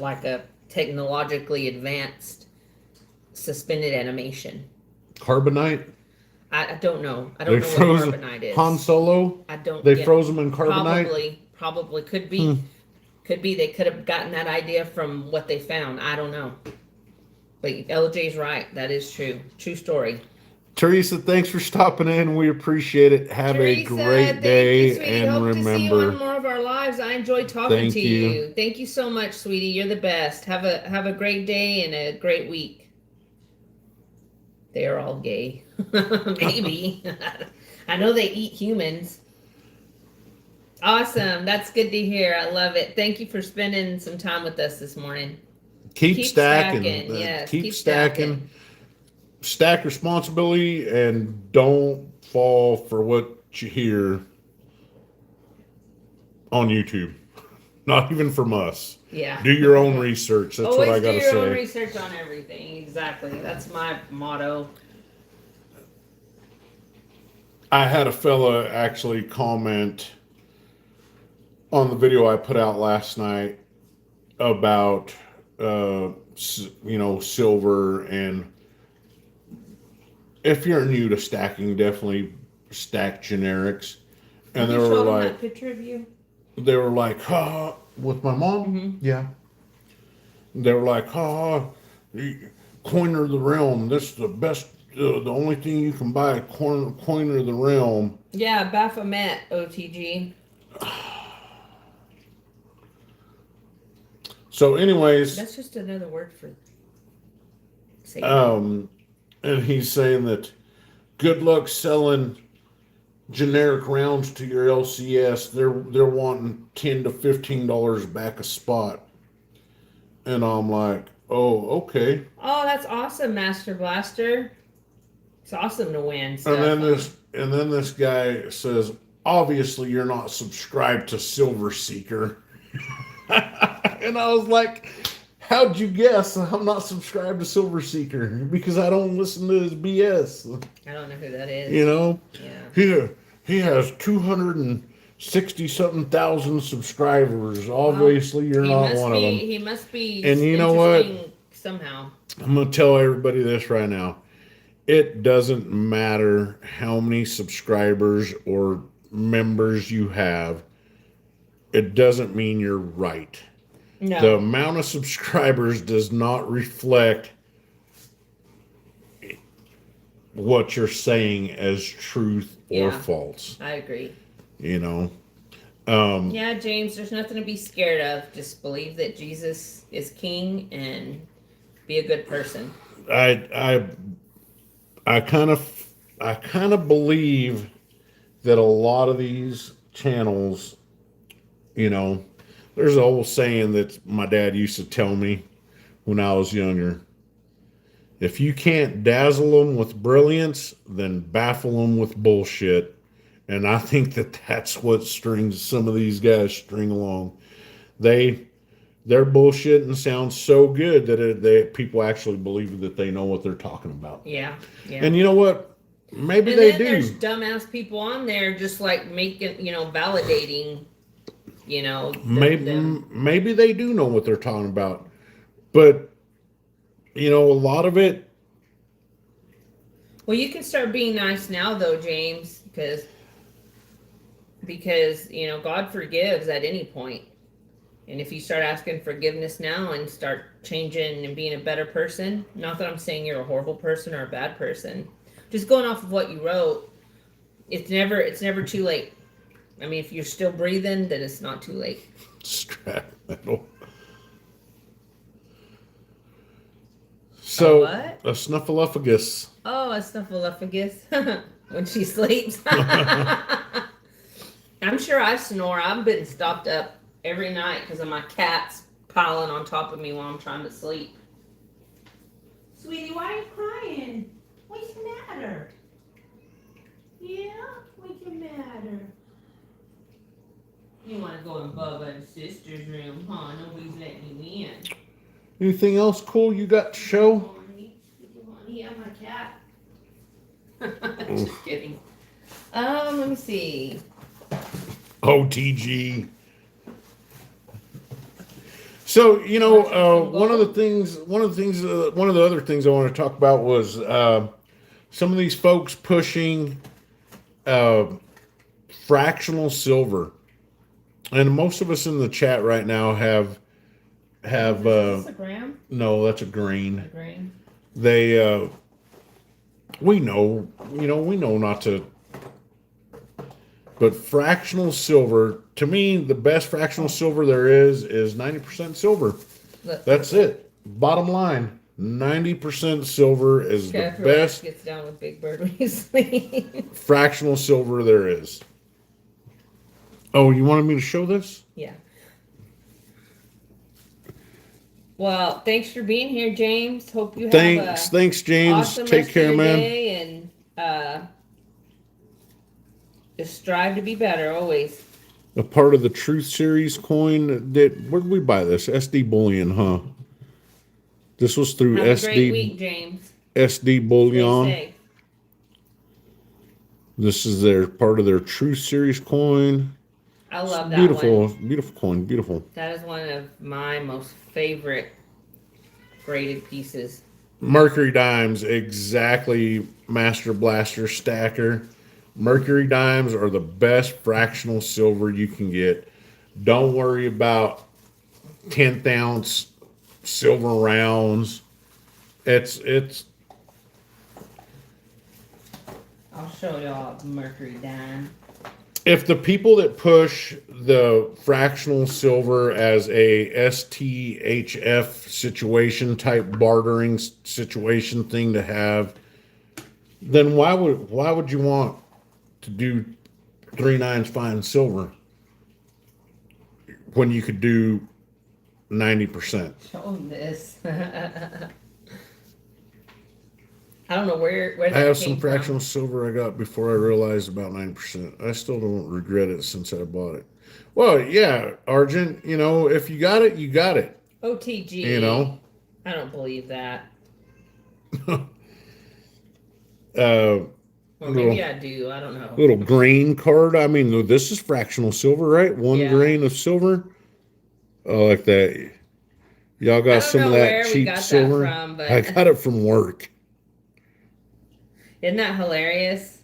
technologically advanced suspended animation. Carbonite? I don't know. I don't know what carbonite is. Han Solo? They froze him in carbonite? Probably could be. Could be they could have gotten that idea from what they found. I don't know. But LJ's right. That is true. True story. Teresa, thanks for stopping in. We appreciate it. Have a great day. And Hope remember, to see you on more of our lives. I enjoyed talking to you. Thank you so much, sweetie. You're the best. Have a great day and a great week. They are all gay. Maybe. I know they eat humans. Awesome. That's good to hear. I love it. Thank you for spending some time with us this morning. Keep stacking. Yes, keep stacking. Stack responsibility and don't fall for what you hear on YouTube. Not even from us. Yeah. Do your own research. That's Always what I got to say. do your own research on everything. Exactly. That's my motto. I had a fella actually comment on the video I put out last night about, silver, and if you're new to stacking, definitely stack generics. And they were like, that picture of you? They were like, with my mom? Mm-hmm. Yeah. They were like, Coin of the Realm. This is the best. The only thing you can buy, Coin of the Realm. Yeah, Baphomet, OTG. So, anyways, That's just another word for Satan. and he's saying that good luck selling generic rounds to your LCS. They're wanting $10 to $15 back a spot, and I'm like, oh, okay. Oh, that's awesome, Master Blaster. It's awesome to win stuff. And then this guy says, obviously you're not subscribed to Silver Seeker. And I was like, how'd you guess I'm not subscribed to Silver Seeker? Because I don't listen to his BS. I don't know who that is. You know? Yeah. He has 260 something thousand subscribers. Obviously you're not one of them. He must be. And you know what? Somehow. I'm going to tell everybody this right now. It doesn't matter how many subscribers or members you have. It doesn't mean you're right. No. The amount of subscribers does not reflect what you're saying as truth or false. I agree. You know? Yeah, James, there's nothing to be scared of. Just believe that Jesus is king and be a good person. I kind of believe that a lot of these channels, you know, there's an old saying that my dad used to tell me when I was younger. If you can't dazzle them with brilliance, then baffle them with bullshit. And I think that that's what strings some of these guys string along. Their bullshitting sounds so good that people actually believe that they know what they're talking about. Yeah. And you know what? Maybe and they then do. There's dumbass people on there just like making, validating, Maybe they do know what they're talking about. But, a lot of it. Well, you can start being nice now, though, James, because God forgives at any point. And if you start asking forgiveness now and start changing and being a better person, not that I'm saying you're a horrible person or a bad person, just going off of what you wrote, it's never too late. I mean, if you're still breathing, then it's not too late. Strap metal. So, what? A snuffleupagus. Oh, a snuffleupagus when she sleeps. I'm sure I snore. I've been stopped up every night because of my cats piling on top of me while I'm trying to sleep. Sweetie, why are you crying? What's the matter? Yeah? What's the matter? You want to go in Bubba and sister's room, huh? Nobody's letting you in. Anything else cool you got to show? Yeah, my cat. Just kidding. Let me see. OTG. So one of the other things I want to talk about was some of these folks pushing fractional silver, and most of us in the chat right now have. Is this a gram? No, that's a grain. A grain. They we know not to. But fractional silver, to me, the best fractional silver there is 90% silver. That's it. Bottom line, 90% silver is the best. Gets down with Big Bird when you sleep. Fractional silver there is. Oh, you wanted me to show this? Yeah. Well, thanks for being here, James. Hope you have Thanks, James. Awesome Take care, man. Day and just strive to be better always. A part of the Truth Series coin. Where did we buy this? SD Bullion, huh? This was through Have a great week, James. SD Bullion. Stay safe. This is part of their Truth Series coin. I love that beautiful, one. Beautiful coin. Beautiful. That is one of my most favorite graded pieces. Mercury dimes, exactly. Master Blaster Stacker. Mercury dimes are the best fractional silver you can get. Don't worry about 10th ounce silver rounds. It's I'll show y'all mercury dime. if the people that push the fractional silver as a STHF situation type bartering situation thing to have, then why would you want to do 3 9s fine silver when you could do 90%? Show them this. I don't know where I that have came some from. fractional silver I got before I realized about 9%. I still don't regret it since I bought it. Well, yeah, Argent, if you got it, you got it. OTG. You know? I don't believe that. Or maybe I do. I don't know. Little grain card. I mean, this is fractional silver, right? One grain of silver. Oh, like that. Y'all got some of that cheap silver? That from, but I got it from work. Isn't that hilarious?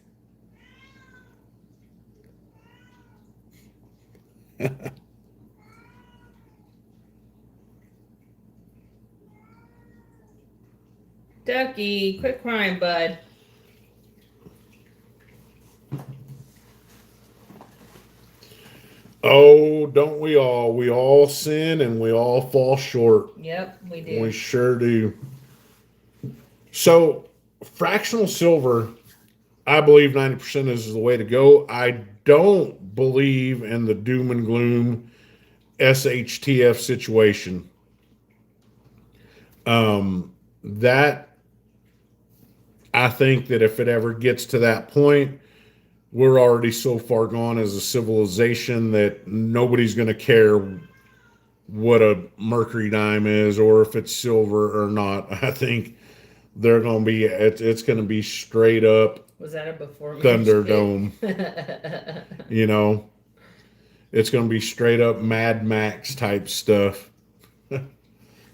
Ducky, quit crying, bud. Oh, don't we all? We all sin and we all fall short. Yep, we do. We sure do. So, fractional silver, I believe 90% is the way to go. I don't believe in the doom and gloom SHTF situation. That I think that if it ever gets to that point, we're already so far gone as a civilization that nobody's going to care what a mercury dime is or if it's silver or not. I think they're going to be, it's going to be straight up. Was that a before Thunderdome? It's going to be straight up Mad Max type stuff.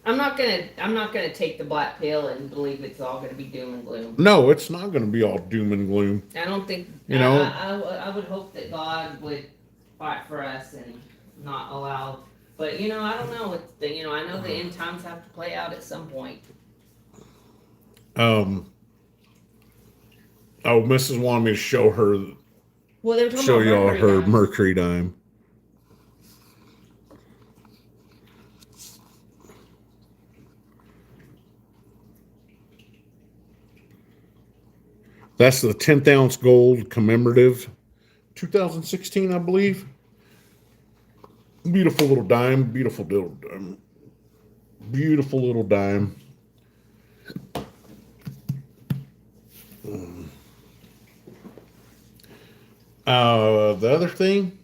I'm not gonna take the black pill and believe it's all gonna be doom and gloom. No, it's not going to be all doom and gloom. I don't think. I would hope that God would fight for us and not allow. But I don't know. I know the end times have to play out at some point. Mrs. wanted me to show her. Well, they were talking show about y'all her dimes. mercury dime. That's the 10th ounce gold commemorative, 2016, I believe. Beautiful little dime. Beautiful little dime. Beautiful little dime. The other thing,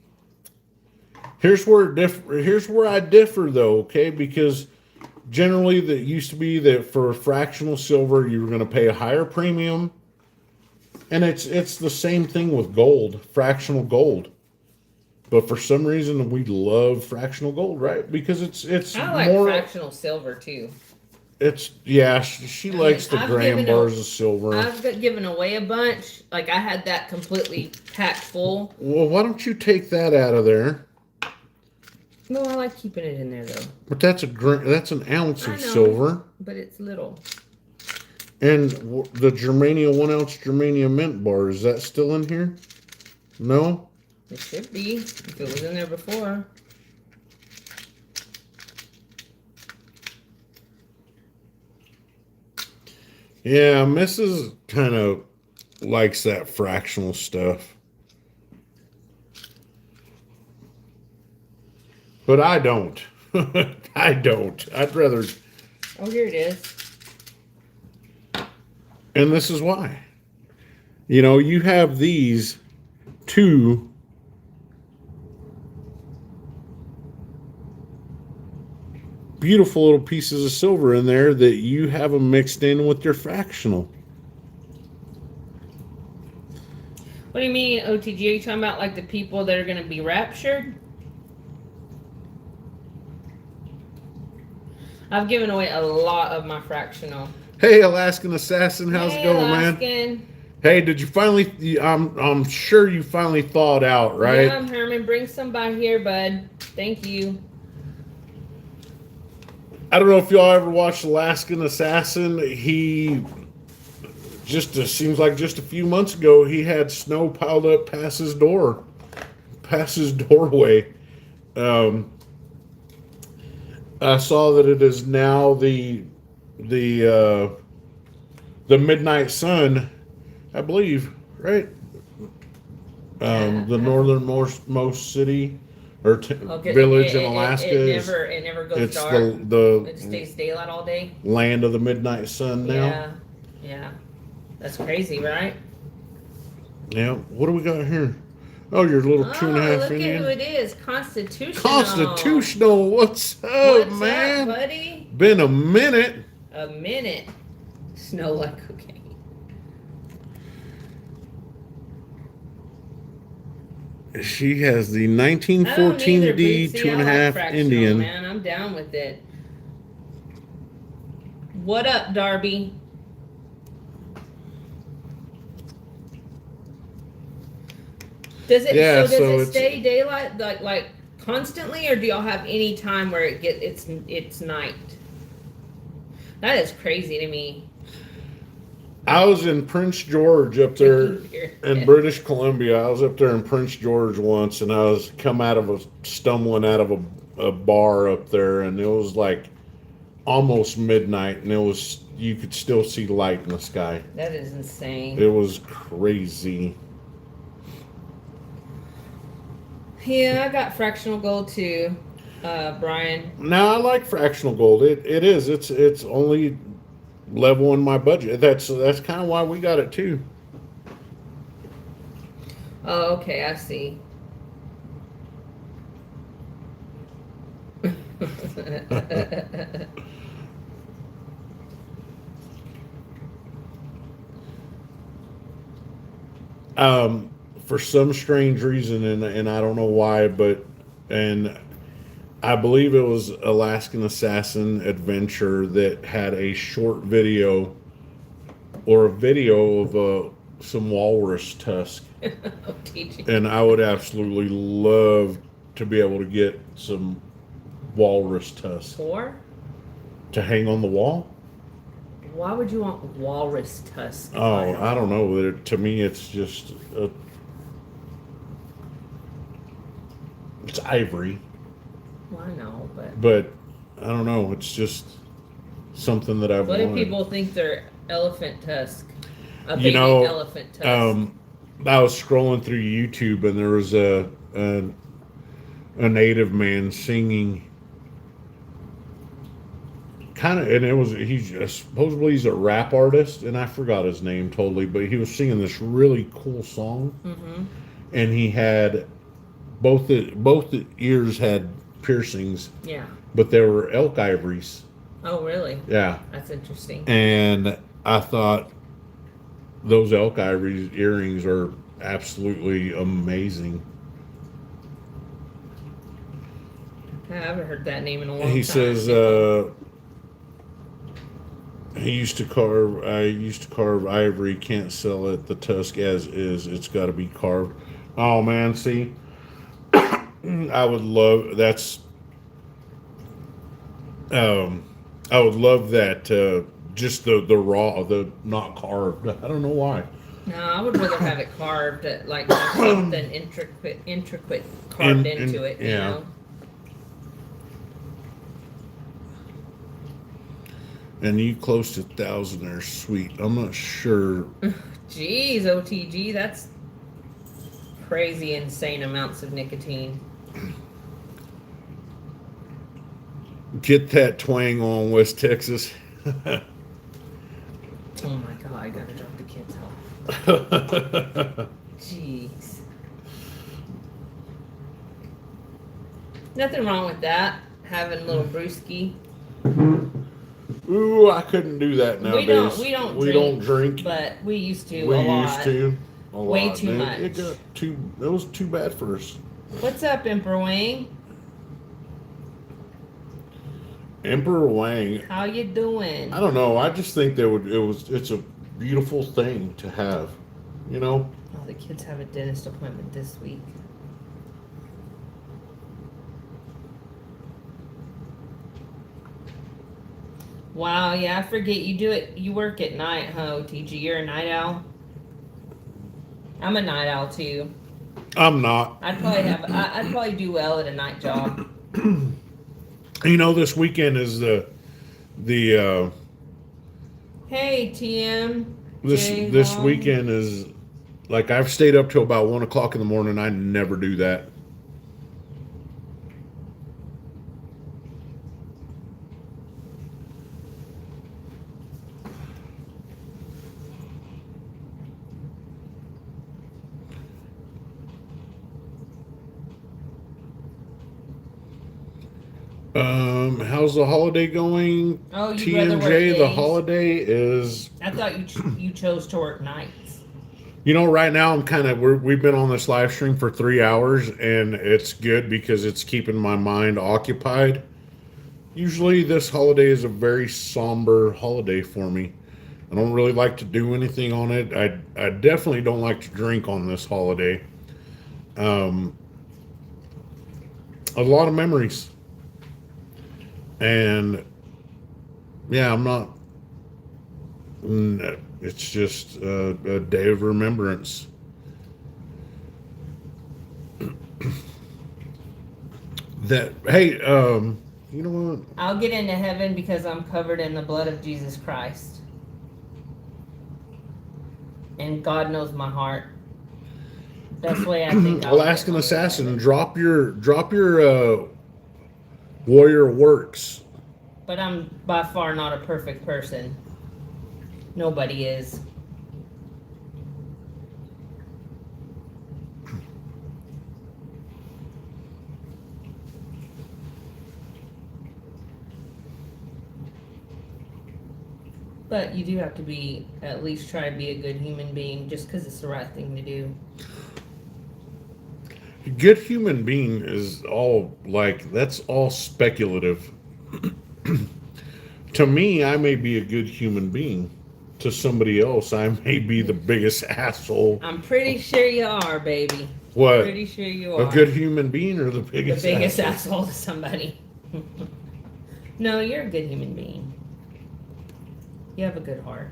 here's where I differ though, okay? Because generally that used to be that for fractional silver you were going to pay a higher premium, and it's the same thing with gold, fractional gold. But for some reason we love fractional gold, right? Because it's I like more fractional silver too. She likes the gram bars of silver. I've given away a bunch. Like I had that completely packed full. Well, why don't you take that out of there? No, I like keeping it in there though. But that's an ounce of silver. But it's little. And the Germania 1 ounce Germania mint bar, is that still in here? No? It should be if it was in there before. Yeah, Mrs. kind of likes that fractional stuff. But I don't. I don't. I'd rather... Oh, here it is. And this is why. You have these two beautiful little pieces of silver in there that you have them mixed in with your fractional. What do you mean, OTG? Are you talking about like the people that are going to be raptured? I've given away a lot of my fractional. Hey, Alaskan Assassin, how's it going, man? Hey, did you finally? I'm sure you finally thawed out, right? Yeah, Herman, bring some by here, bud. Thank you. I don't know if y'all ever watched Alaskan Assassin. He just seems like just a few months ago he had snow piled up past his doorway. Um, I saw that it is now the Midnight Sun, I believe, right? The northernmost city or Okay, village in Alaska it never goes it's dark. the It stays daylight all day. land of the midnight sun now. Yeah, yeah. That's crazy, right? Yeah. What do we got here? Oh, your little Oh, 2.5 look Indian. at who it is. Constitutional. Constitutional. What's up, What's man? up, buddy? Been a minute. A minute. Snow like cocaine. She has the I don't 1914 either, D Bootsy. 2.5 I like fractional, Indian. Man, I'm down with it. What up, Darby? Does it? Yeah, so does so it it's- stay daylight like constantly, or do y'all have any time where it's night? That is crazy to me. I was in Prince George up there in British Columbia. I was up there in Prince George once, and I was stumbling out of a bar up there, and it was like almost midnight, and you could still see light in the sky. That is insane. It was crazy. Yeah, I got fractional gold too, Brian. Now I like fractional gold. It is. It's only level in my budget. That's kind of why we got it too. Oh, okay, I see. For some strange reason, and I don't know why, and I believe it was Alaskan Assassin Adventure that had a short video or a video of some walrus tusk. Oh, teaching. And I would absolutely love to be able to get some walrus tusk Or to hang on the wall. why would you want walrus tusk? Oh, I don't know. To me, it's just it's ivory, Well, I know, but but I don't know. It's just something that I've what do wanted. people think they're elephant tusk? A You baby know, elephant tusk. I was scrolling through YouTube, and there was a native man singing. And supposedly he's a rap artist, and I forgot his name totally, but he was singing this really cool song, Mm-hmm. and he had both the ears had piercings, Yeah. but they were elk ivories. Oh, really? Yeah, That's interesting. and I thought those elk ivory earrings are absolutely amazing. I haven't heard that name in a long time. He says I used to carve ivory, can't sell it the tusk as is, it's got to be carved. Oh man, see, I would love I would love that, just the raw, the not carved. I don't know why. No, I would rather have it carved, like something intricate carved into it. You yeah. know. And you close to 1,000 are sweet. I'm not sure. Jeez, OTG, that's crazy, insane amounts of nicotine. Get that twang on, West Texas. Oh my god, I gotta drop the kids off. Jeez. Nothing wrong with that. Having a little brewski. Ooh, I couldn't do that nowadays. We don't don't drink. But we used to We a lot. used to. A Way lot, too dude. much. It was too bad for us. What's up, Emperor Wang? Emperor Wang. How you doing? I don't know. I just think it's a beautiful thing to have. You know? Oh, the kids have a dentist appointment this week. Wow, yeah, I forget you do it. You work at night, huh, OTG? You're a night owl. I'm a night owl too. I'm not. I'd probably do well at a night job. You know, this weekend is the Hey, TM. this weekend is like I've stayed up till about 1 o'clock in the morning. I never do that. How's the holiday going? Oh, you'd rather work TMJ, the days? holiday is, I thought you chose to work nights. you know, right now I'm kind of, we've been on this live stream for 3 hours and it's good because it's keeping my mind occupied. Usually this holiday is a very somber holiday for me. I don't really like to do anything on it. I definitely don't like to drink on this holiday. Um, a lot of memories. And yeah, I'm not. It's just a day of remembrance. That hey, you know what? I'll get into heaven because I'm covered in the blood of Jesus Christ. And God knows my heart. That's the way I think. Alaskan Assassin, drop your warrior works. But I'm by far not a perfect person. Nobody is. But you do have to be, at least try to be a good human being just because it's the right thing to do. Good human being is all like that's all speculative. To me, I may be a good human being. To somebody else, I may be the biggest asshole. I'm pretty sure you are, baby. What? Pretty sure you are. A good human being or the The biggest biggest asshole? asshole to somebody. No, you're a good human being. You have a good heart.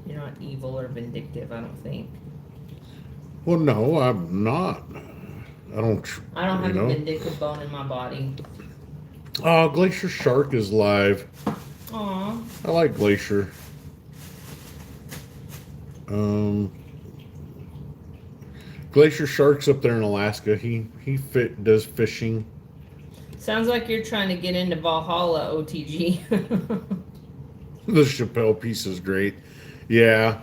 You're not evil or vindictive, I don't think. Well, no, I'm not. I don't. I don't have you a know. vindictive bone in my body. Oh, Glacier Shark is live. Aw. I like Glacier. Glacier Shark's up there in Alaska. He does fishing. Sounds like you're trying to get into Valhalla, OTG. The Chappelle piece is great. Yeah.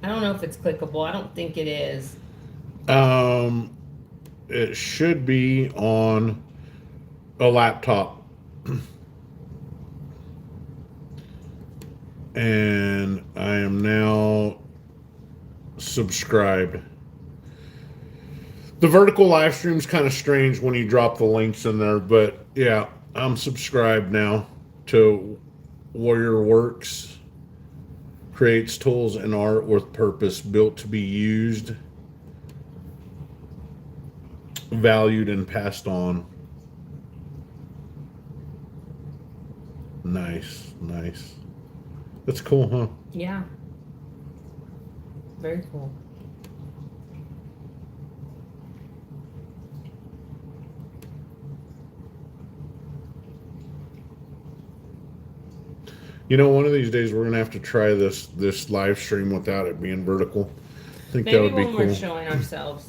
I don't know if it's clickable. I don't think it is. It should be on a laptop. And I am now subscribed. The vertical live stream's kind of strange when you drop the links in there, but yeah, I'm subscribed now to Warrior Works. Creates tools and art with purpose, built to be used, valued, and passed on. Nice, nice. That's cool, huh? Yeah. Very cool. You know, one of these days we're gonna have to try this live stream without it being vertical. I think Maybe that would be when cool we're showing ourselves.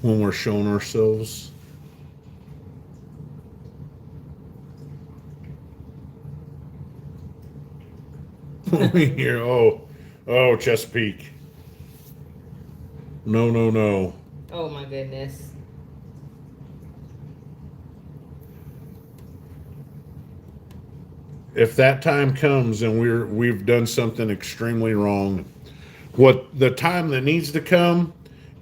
when we're showing ourselves. Here, oh, Chesapeake. No, no, no. Oh my goodness. If that time comes and we've done something extremely wrong, what the time that needs to come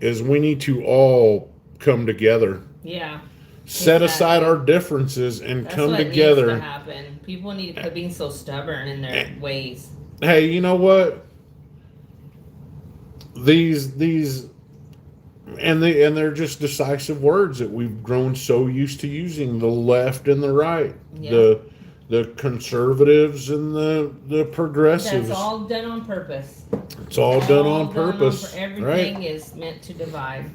is we need to all come together. Yeah. Set aside Exactly. our differences and That's come what together. needs to happen. People need to quit being so stubborn in their ways. Hey, you know what? These and they're just decisive words that we've grown so used to using, the left and the right. Yeah. The conservatives and the progressives. That's all done on purpose. It's all done on purpose. Everything right? is meant to divide.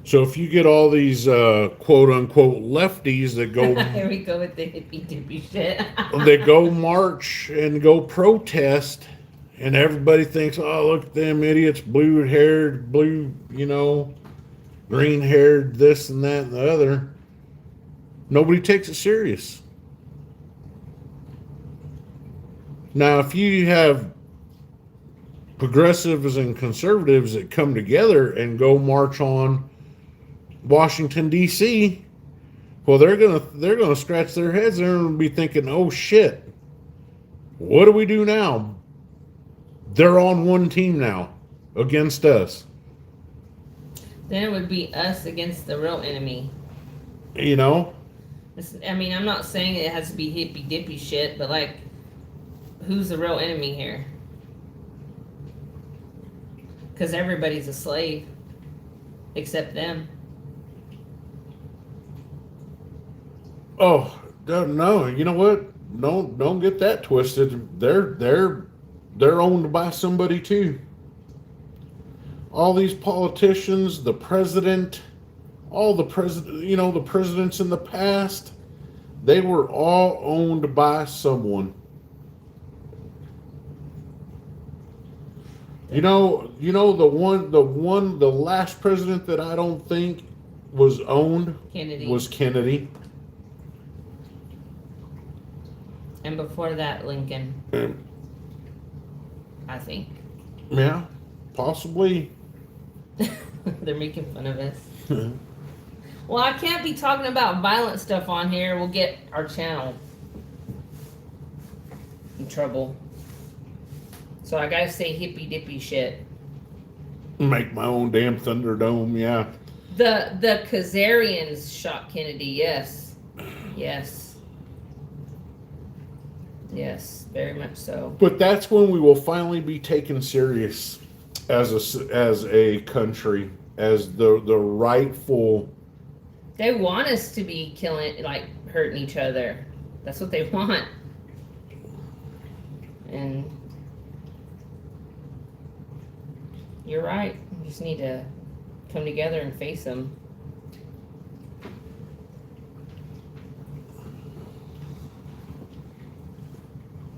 So if you get all these quote unquote lefties that go Here we go with the hippy dippy shit. that go march and go protest, and everybody thinks, oh, look at them idiots, blue haired, green haired, this and that and the other. Nobody takes it serious. Now, if you have progressives and conservatives that come together and go march on Washington, D.C., well, they're gonna scratch their heads. They're gonna be thinking, "Oh shit, what do we do now? They're on one team now against us." Then it would be us against the real enemy. You know? I mean, I'm not saying it has to be hippy dippy shit, but like, who's the real enemy here? Because everybody's a slave, except them. Oh no! You know what? Don't get that twisted. They're owned by somebody too. All these politicians, the president, the presidents in the past, they were all owned by someone. The last president that I don't think was owned Kennedy. was Kennedy. And before that, Lincoln. I think. Yeah, possibly. They're making fun of us. Well, I can't be talking about violent stuff on here. We'll get our channel in trouble. So I gotta say hippy dippy shit. Make my own damn Thunderdome, yeah. The Khazarians shot Kennedy, yes. Yes. Yes, very much so. But that's when we will finally be taken serious as a country, as the rightful. They want us to be killing, like hurting each other. That's what they want. And you're right. We just need to come together and face them.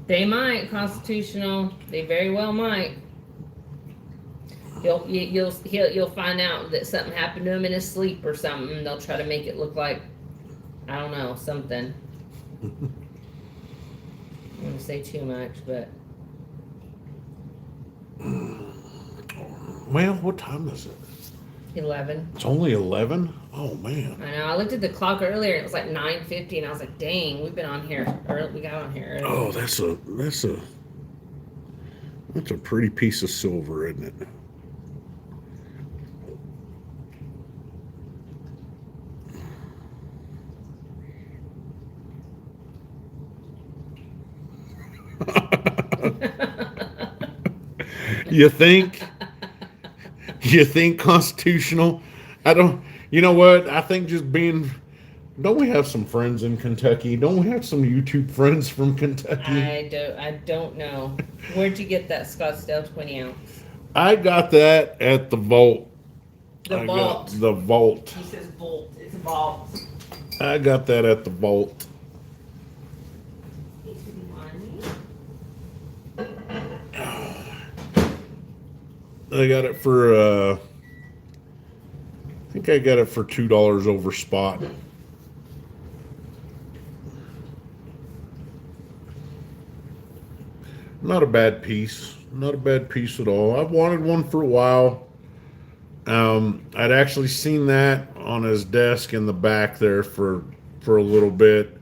They might, constitutional. They very well might. You'll find out that something happened to him in his sleep or something. They'll try to make it look like, I don't know, something. I'm gonna say too much, but Well, what time is it? 11. It's only 11? Oh man. I know. I looked at the clock earlier. And it was like 9:50, and I was like, "Dang, we've been on here early. We got on here early." Oh, that's a pretty piece of silver, isn't it? You think? You think constitutional? I don't. You know what? I think just being. Don't we have some friends in Kentucky? Don't we have some YouTube friends from Kentucky? I don't know. Where'd you get that Scottsdale 20 ounce? I got that at the vault. The vault. The vault. He says vault. It's a vault. I got that at the vault. I got it for I think I got it for $2 over spot. Not a bad piece. Not a bad piece at all. I've wanted one for a while. I'd actually seen that on his desk in the back there for a little bit.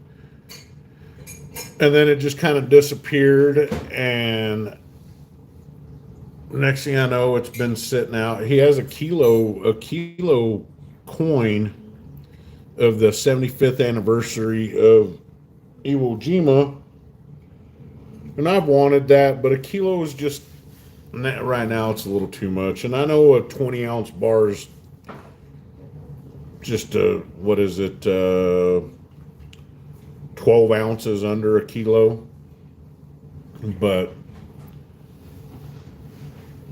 And then it just kind of disappeared, and next thing I know, it's been sitting out. He has a kilo coin of the 75th anniversary of Iwo Jima, and I've wanted that, but a kilo is just right now it's a little too much. And I know a 20-ounce bar is just what is it? 12 ounces under a kilo, but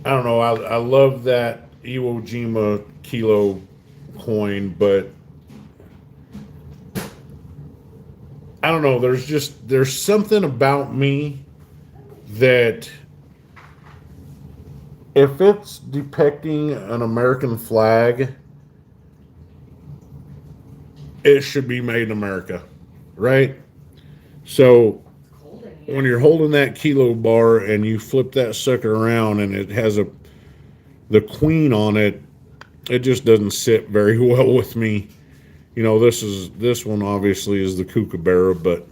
I don't know. I love that Iwo Jima kilo coin, but I don't know. There's something about me that if it's depicting an American flag, it should be made in America, right? So Cold in here. when you're holding that kilo bar and you flip that sucker around and it has the queen on it, it just doesn't sit very well with me. You know, this one obviously is the Kookaburra, but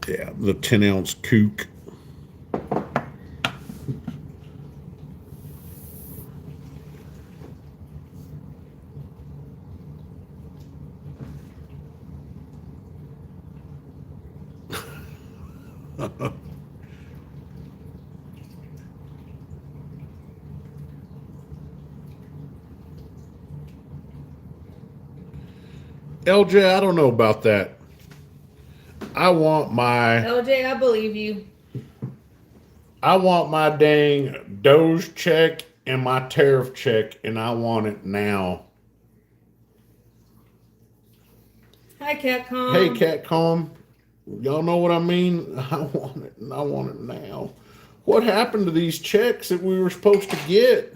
yeah, the 10-ounce kook. LJ, I don't know about that. I want my LJ, I believe you. dang Doge check and my tariff check, and I want it now. Hi, Catcom. Hey, Catcom, y'all know what I mean? I want it, and I want it now. What happened to these checks that we were supposed to get?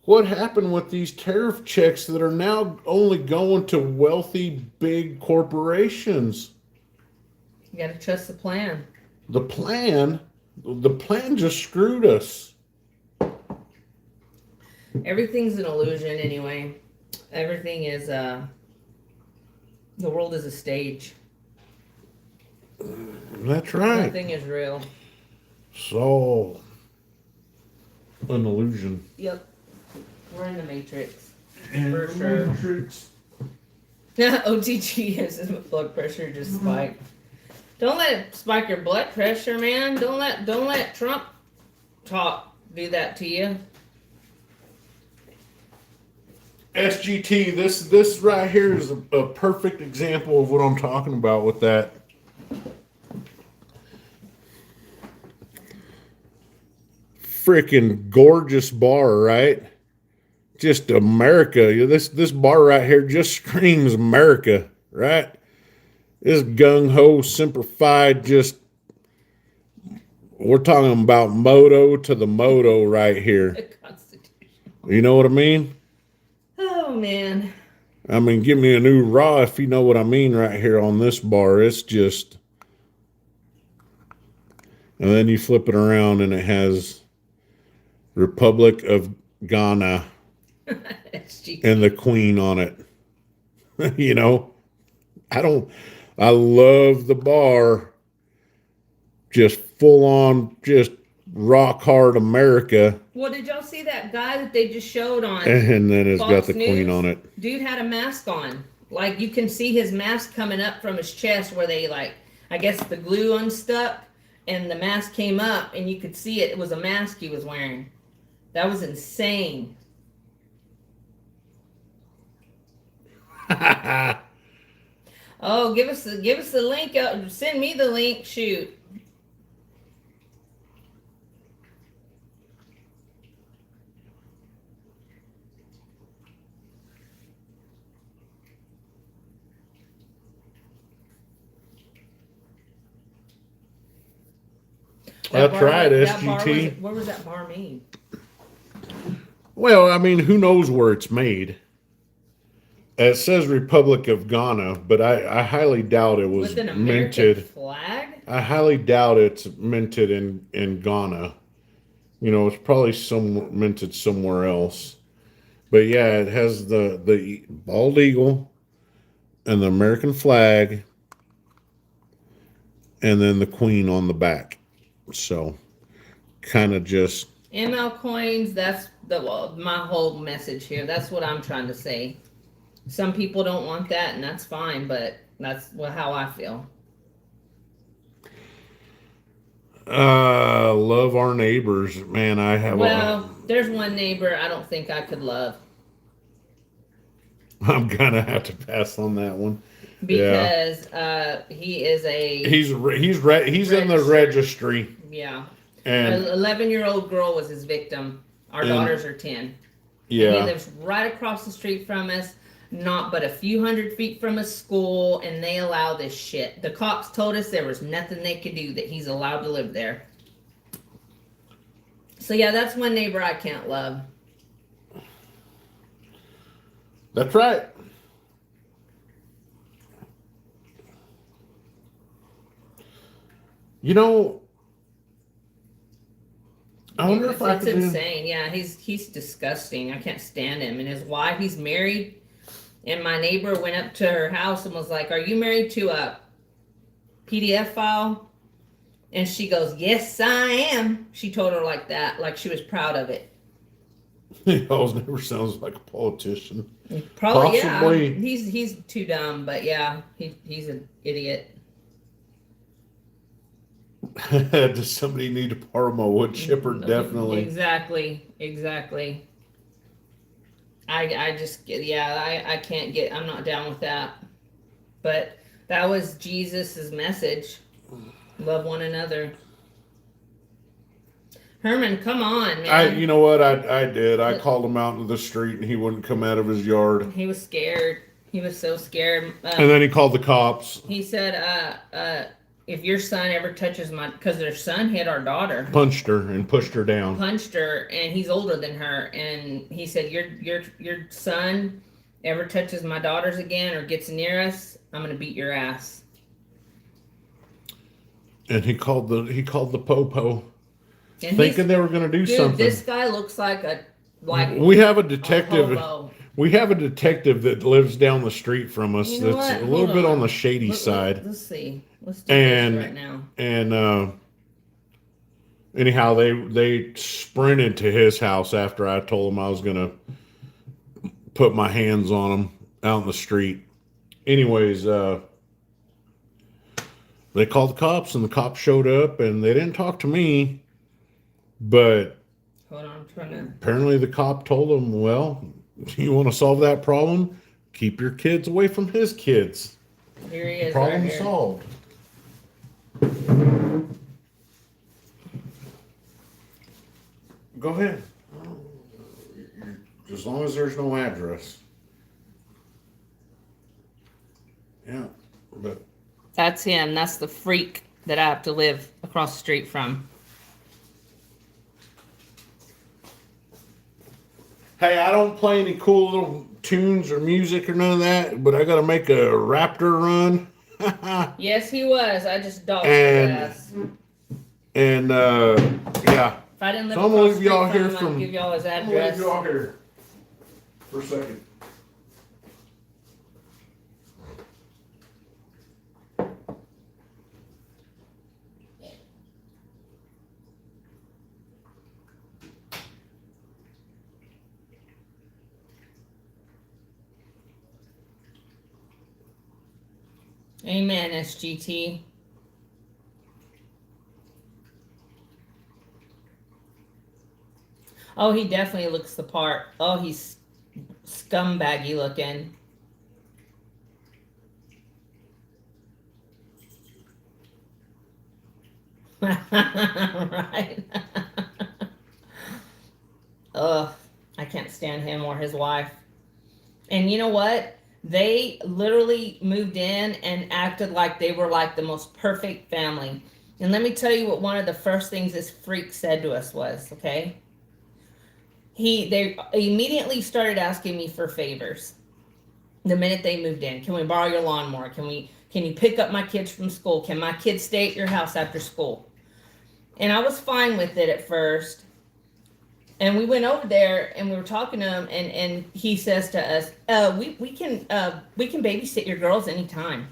What happened with these tariff checks that are now only going to wealthy big corporations? You gotta trust the plan. The plan just screwed us. Everything's an illusion anyway. Everything is the world is a stage. That's right. Nothing is real. So, an illusion. Yep. We're in the Matrix. And For sure. Matrix. OTG has his blood pressure just spiked. Don't let it spike your blood pressure, man. Don't let Trump talk do that to you. SGT, this right here is a perfect example of what I'm talking about with that. Freaking gorgeous bar, right? Just America. This bar right here just screams America, right? This gung ho, simplified, just we're talking about moto to the moto right here. The Constitution. You know what I mean? Oh man. I mean, give me a new raw if you know what I mean right here on this bar. It's just, and then you flip it around and it has Republic of Ghana SG. and the Queen on it. You know, I love the bar. Just full on, just rock hard America. Well, did y'all see that guy that they just showed on? And then it's got Fox the Queen News? on it. Dude had a mask on. Like you can see his mask coming up from his chest where they I guess the glue unstuck and the mask came up and you could see it. It was a mask he was wearing. That was insane. Oh, give us the link. Send me the link. Shoot. That's right, That bar SGT. where was that bar made? Well, I mean, who knows where it's made? It says Republic of Ghana, but I highly doubt it was With an American minted. flag? I highly doubt it's minted in Ghana. You know, it's probably minted somewhere else. But yeah, it has the bald eagle and the American flag, and then the Queen on the back. So kind of just ML coins, that's my whole message here. That's what I'm trying to say. Some people don't want that, and that's fine, but that's how I feel. love our neighbors. Man, I have Well, there's one neighbor I don't think I could love I'm gonna have to pass on that one. because he is a He's in the registry. yeah. And An 11-year-old girl was his victim. Our daughters are 10. And he yeah, lives right across the street from us, not but a few hundred feet from a school, and they allow this shit. The cops told us there was nothing they could do, that he's allowed to live there. So yeah, that's one neighbor I can't love. that's right. You know, I wonder if I It's could do. insane. Yeah, he's disgusting. I can't stand him. And his wife, he's married. And my neighbor went up to her house and was like, "Are you married to a PDF file?" And she goes, "Yes, I am." She told her like that, like she was proud of it. He always never sounds like a politician. Probably, Possibly. yeah. He's too dumb, but yeah, he's an idiot. Does somebody need to borrow my wood chipper? Definitely. Exactly. I just yeah, I can't get. I'm not down with that. But that was Jesus's message. Love one another. Herman, come on, man. You know what? I did. I called him out into the street, and he wouldn't come out of his yard. He was scared. He was so scared. And then he called the cops. He said, if your son ever touches because their son hit our daughter, Punched her and pushed her down. punched her, and he's older than her, and he said, your son ever touches my daughters again or gets near us, I'm gonna beat your ass. And he called the popo, And thinking they were going to do dude, something. this guy looks like We have a detective. hobo. We have a detective that lives down the street from us. You know That's what? a little Hold bit on. on the shady side. Let's see. Let's do And this right now. and anyhow, they sprinted to his house after I told them I was going to put my hands on him out in the street. Anyways, they called the cops, and the cops showed up, and they didn't talk to me, but Hold on, I'm trying to. apparently the cop told them, well, you want to solve that problem? Keep your kids away from his kids. Here he is. Problem right here. solved. Go ahead. As long as there's no address. Yeah, but That's him. That's the freak that I have to live across the street from. hey, I don't play any cool little tunes or music or none of that, but I got to make a Raptor run. Yes, he was. I just dogged And- his ass. And yeah, If I didn't live So I'm gonna across leave the street y'all from here him, from- I'd give y'all his I'm gonna leave address. you all here for a second. Amen, SGT. Oh, he definitely looks the part. Oh, he's scumbaggy looking. Right. Ugh, I can't stand him or his wife. And you know what? They literally moved in and acted like they were like the most perfect family. And let me tell you what one of the first things this freak said to us was, okay? They immediately started asking me for favors. The minute they moved in, can we borrow your lawnmower? Can you pick up my kids from school? Can my kids stay at your house after school? And I was fine with it at first. And we went over there and we were talking to him, and he says to us, we can babysit your girls anytime.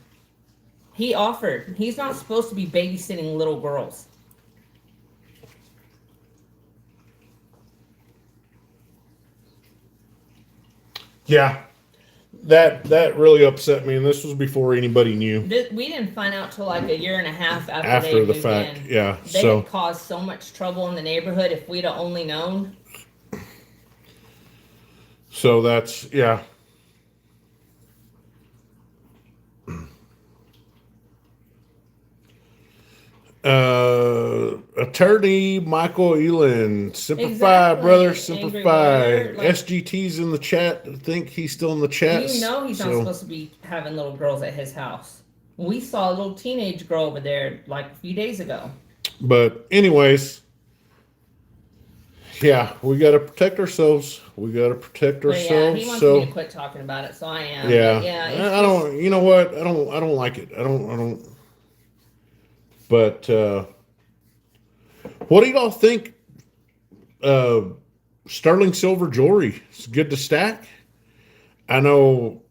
He offered. He's not supposed to be babysitting little girls. Yeah, that really upset me, and this was before anybody knew. We didn't find out till like a year and a half after they After the moved fact, in. yeah. They So had caused so much trouble in the neighborhood. If we'd have only known. so that's yeah. Attorney Michael Elin, simplify, Exactly. brother, Angry simplify. lawyer, like- SGT's in the chat. I think he's still in the chat. You know he's not so- supposed to be having little girls at his house. We saw a little teenage girl over there like a few days ago. But anyways, yeah, we got to protect ourselves. We got to protect But yeah, ourselves. he wants So me to quit talking about it, so I am. yeah, But yeah, it's I don't. You know what? I don't like it. I don't. But what do y'all think? Sterling silver jewelry is good to stack. I know.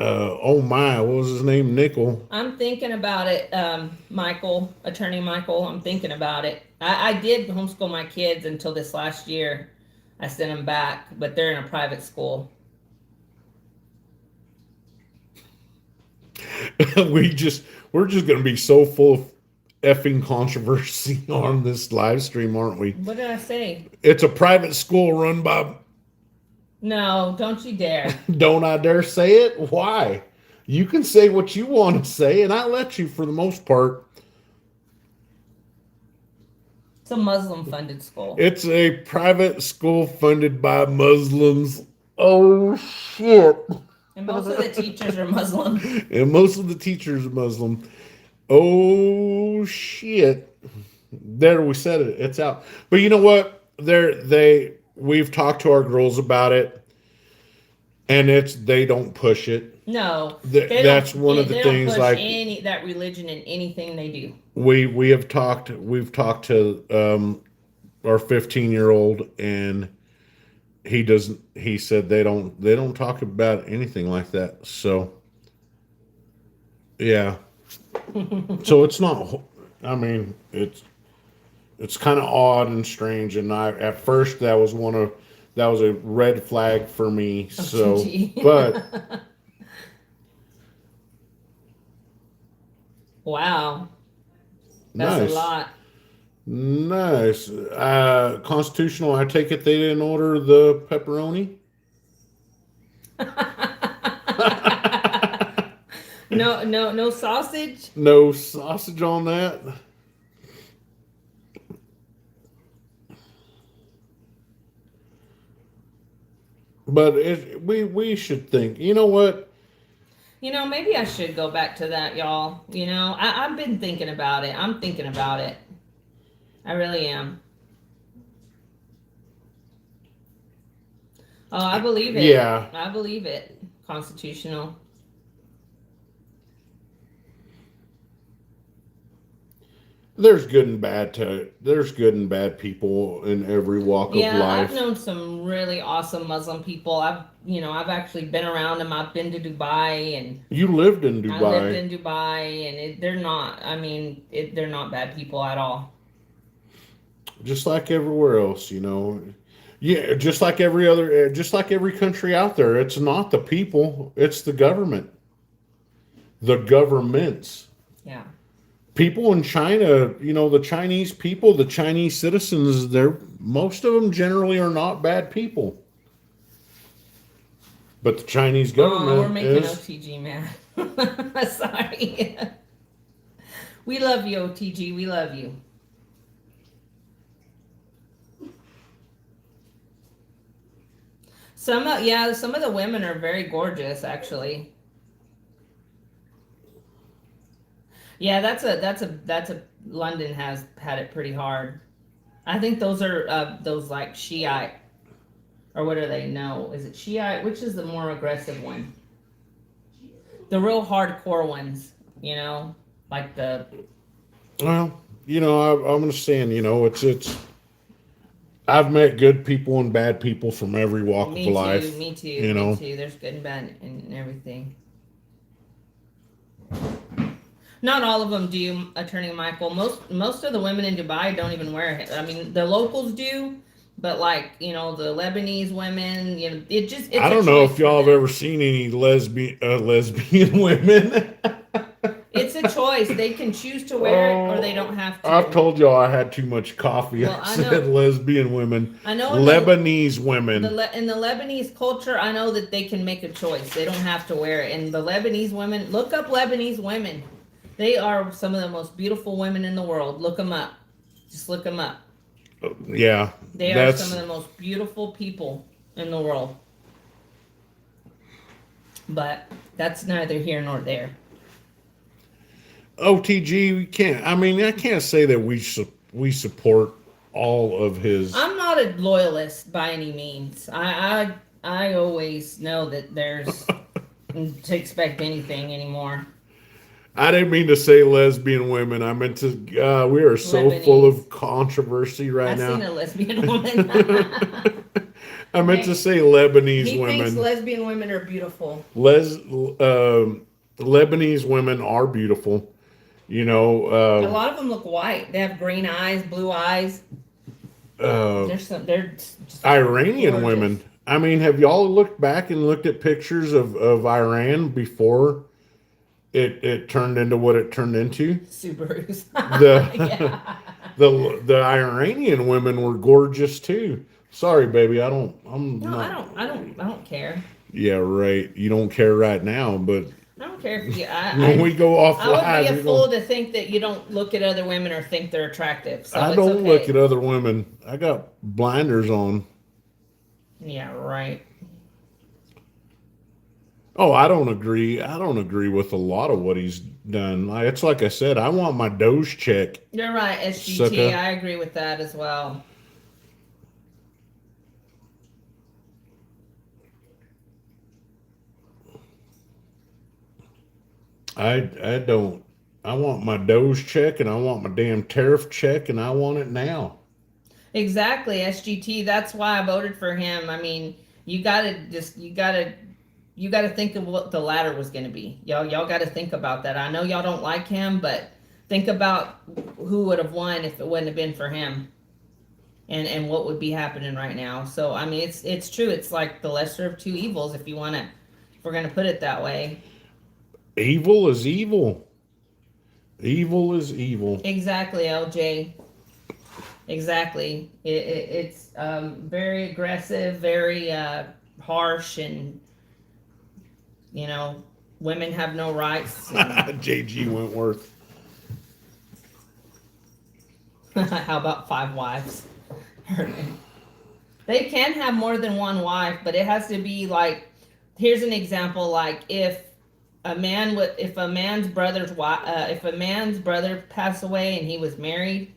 Oh my, what was his name? Nickel. I'm thinking about it, Michael, attorney Michael. I'm thinking about it. I did homeschool my kids until this last year. I sent them back, but they're in a private school. we're just gonna be so full of effing controversy on this live stream, aren't we? What did I say? It's a private school run by. No, don't you dare. Don't I dare say it? Why? You can say what you want to say, and I let you for the most part. It's a Muslim funded school. It's a private school funded by Muslims. Oh shit. And most of the teachers are Muslim. And most of the teachers are Muslim. Oh shit. There, we said it. It's out. But you know what? We've talked to our girls about it, and they don't push it. No. That's one of the they things, don't push like that religion in anything they do. we've talked to our 15-year-old, and he said they don't talk about anything like that. So yeah. So it's not, I mean, it's kind of odd and strange, and at first that was a red flag for me. So gee. but Wow. That's nice. a lot. Nice. Constitutional, I take it they didn't order the pepperoni? No sausage. No sausage on that? But we should think, you know what? Maybe I should go back to that, y'all. I've been thinking about it. I'm thinking about it. I really am. Oh, I believe it. Yeah. I believe it. Constitutional. There's good and bad people in every walk of Yeah, life. I've known some really awesome Muslim people. I've actually been around them. I've been to Dubai, and You lived in Dubai. I lived in Dubai, and they're not. I mean, they're not bad people at all. Just like everywhere else, Yeah, just like every country out there. It's not the people, it's the government. The governments. Yeah. People in China, the Chinese people, the Chinese citizens, most of them generally are not bad people. But the Chinese government we're making is. OTG mad. Sorry. We love you, OTG. We love you. Some of the women are very gorgeous, actually. Yeah, that's a London has had it pretty hard. I think those are those like Shiite, or what are they? No, is it Shiite? Which is the more aggressive one? The real hardcore ones, like the. Well, I'm understand. It's. I've met good people and bad people from every walk of life. Me too. Me too. There's good and bad and everything. Not all of them do, Attorney Michael. Most of the women in Dubai don't even wear it. I mean, the locals do, But like, the Lebanese women, it's I a don't know choice if for y'all have them. ever seen any lesbian women. It's a choice. They can choose to wear it or they Oh, don't have I've to. told y'all I had too much coffee. Well, I I said know, lesbian women, I know in Lebanese women. in the Lebanese culture, I know that they can make a choice. They don't have to wear it. And the Lebanese women, look up Lebanese women. They are some of the most beautiful women in the world. Look them up. Just look them up. Yeah, They are some that's of the most beautiful people in the world. But that's neither here nor there. OTG. We can't. I mean, I can't say that we support all of his. I'm not a loyalist by any means. I always know that there's to expect anything anymore. I didn't mean to say lesbian women. I meant to. We are so full Lebanese. of controversy right I've seen now. a lesbian woman. I meant to Hey, say Lebanese he thinks women. lesbian women are beautiful. Lebanese women are beautiful. You A know, lot of them look white. They have green eyes, blue eyes. uh, They're just Iranian gorgeous. women. I mean, have y'all looked back and looked at pictures of Iran before it turned into what it turned into? Subarus. The Yeah. the Iranian women were gorgeous too. Sorry, baby, I don't. I'm No, I not. don't. I don't. I don't care. Yeah, right. You don't care right now, but I don't care if you. when we go off I would be live, a you're going. fool to think that you don't look at other women or think they're attractive. So I it's don't look at okay. other women. I got blinders on. Yeah. Right. Oh, I don't agree. I don't agree with a lot of what he's done. It's like I said, I want my Doge check, You're right. SGT. sucker. I agree with that as well. I don't. I want my Doge check and I want my damn tariff check and I want it now. Exactly. SGT. That's why I voted for him. I mean, you gotta think of what the ladder was going to be. Y'all got to think about that. I know y'all don't like him, but think about who would have won if it wouldn't have been for him, and what would be happening right now. So I mean, it's true. It's like the lesser of two evils, if you want to, if we're gonna put it that way. Evil is evil. Evil is evil. Exactly, LJ. Exactly. It's very aggressive, very harsh, and you know, women have no rights. And JG Wentworth. how about five wives? They can have more than one wife, but it has to be like, here's an example, like if a man's brother's wife, if a man's brother passed away and he was married,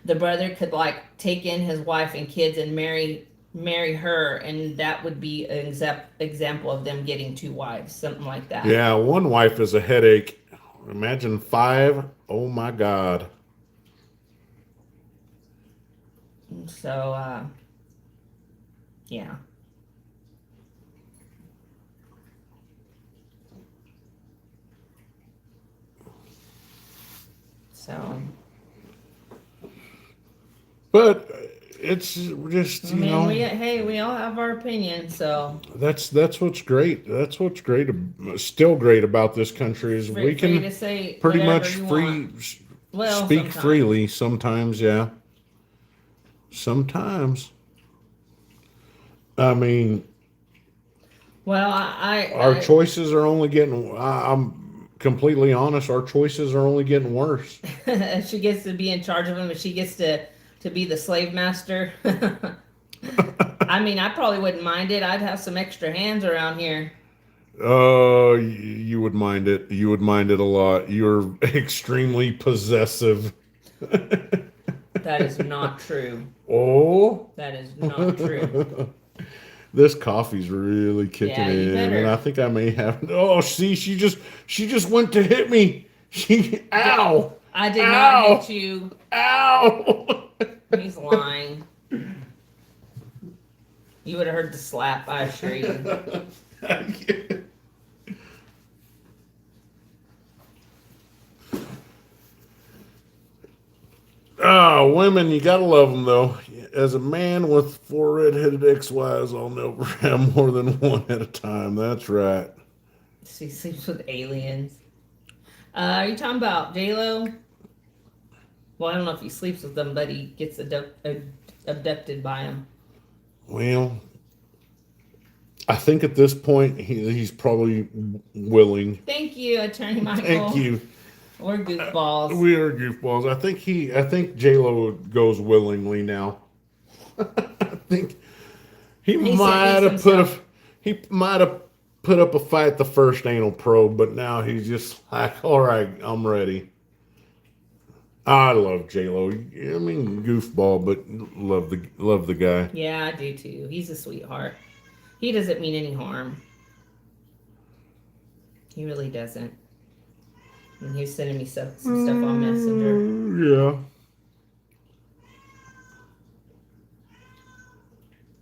the brother could like take in his wife and kids and marry her, and that would be an example of them getting two wives, something like that. Yeah, one wife is a headache. Imagine five. Oh my God. So yeah. So But it's just, I mean, we all have our opinion. So that's what's great. That's what's great. Still great about this country is we free can to say pretty whatever much you free want. Well, speak sometimes. freely sometimes. Yeah, sometimes. I mean, Well, our choices are only getting. I'm completely honest. Our choices are only getting worse. she gets to be in charge of them, and she gets to be the slave master. I mean, I probably wouldn't mind it. I'd have some extra hands around here. You would mind it. You would mind it a lot. You're extremely possessive. That is not true. Oh. That is not true. This coffee's really kicking Yeah, you in, and better. I think I may have. Oh, see, she just went to hit me. Ow, I did not ow, hit you. ow. He's lying. You would have heard the slap, I assure you. Oh, women, you gotta love them though. as a man with 4 redheaded ex-wives, I'll never have more than one at a time. That's right. She sleeps with aliens. Are you talking about J-Lo? Well, I don't know if he sleeps with them, but he gets abducted by them. Well, I think at this point he's probably willing. Thank you, Attorney Michael. Thank you. We're goofballs. We are goofballs. I think J-Lo goes willingly now. I think he might have put up a fight the first anal probe, but now he's just like, all right, I'm ready. I love J-Lo. I mean, goofball, but love the guy. Yeah, I do too. He's a sweetheart. He doesn't mean any harm. He really doesn't. And he was sending me some stuff on Messenger. Yeah.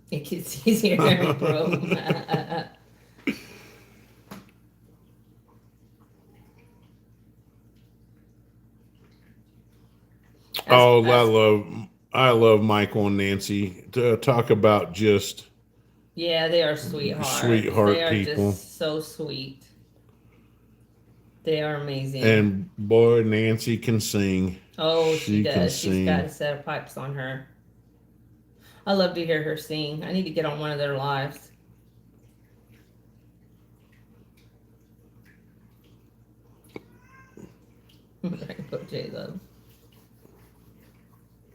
It gets easier, bro. I love Michael and Nancy. To talk about just yeah, they are sweethearts. Sweetheart they are people. Just so sweet. They are amazing. And boy, Nancy can sing. Oh, she does. She's She's got a set of pipes on her. I love to hear her sing. I need to get on one of their lives. J-Lo.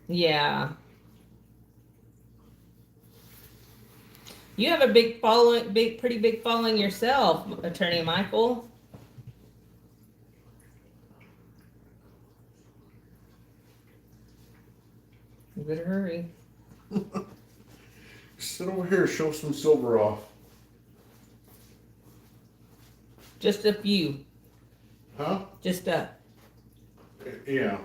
Yeah. You have a big following, pretty big following yourself, Attorney Michael. You better hurry. Sit over here, show some silver off. Just a few. Huh? Just a. Yeah.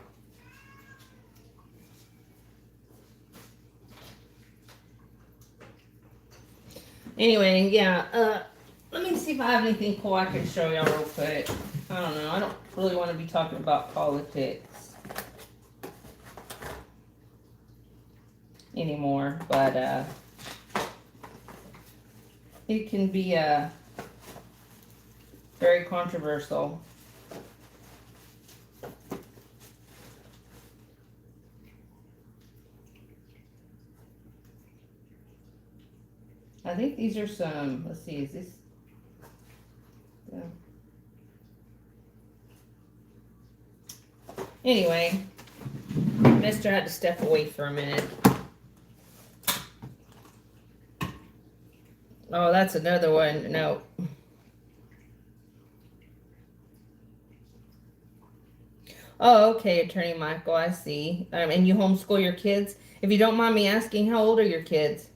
Anyway, yeah. Let me see if I have anything cool I can show y'all real quick. I don't know. I don't really want to be talking about politics anymore, but it can be very controversial. I think these are some, let's see, is this, yeah. Anyway, Mister had to step away for a minute. Oh, that's another one. No. Oh, okay, Attorney Michael, I see. And you homeschool your kids? If you don't mind me asking, how old are your kids?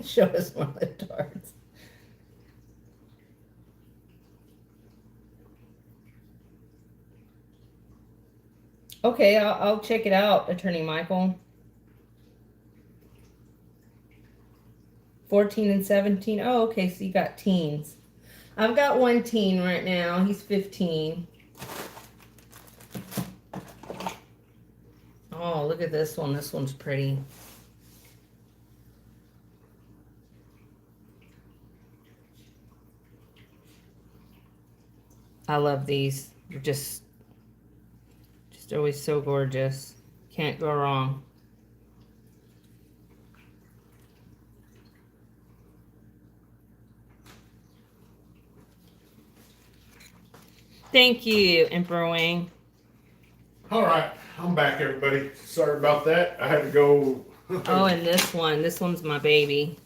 Show us one of the darts. Okay, I'll check it out, Attorney Michael. 14 and 17. Oh, okay, so you got teens. I've got one teen right now. He's 15. Oh, look at this one. This one's pretty. I love these. They're just always so gorgeous. Can't go wrong. Thank you, Emperor Wang. All right, I'm back, everybody. Sorry about that. I had to go. Oh, and this one's my baby.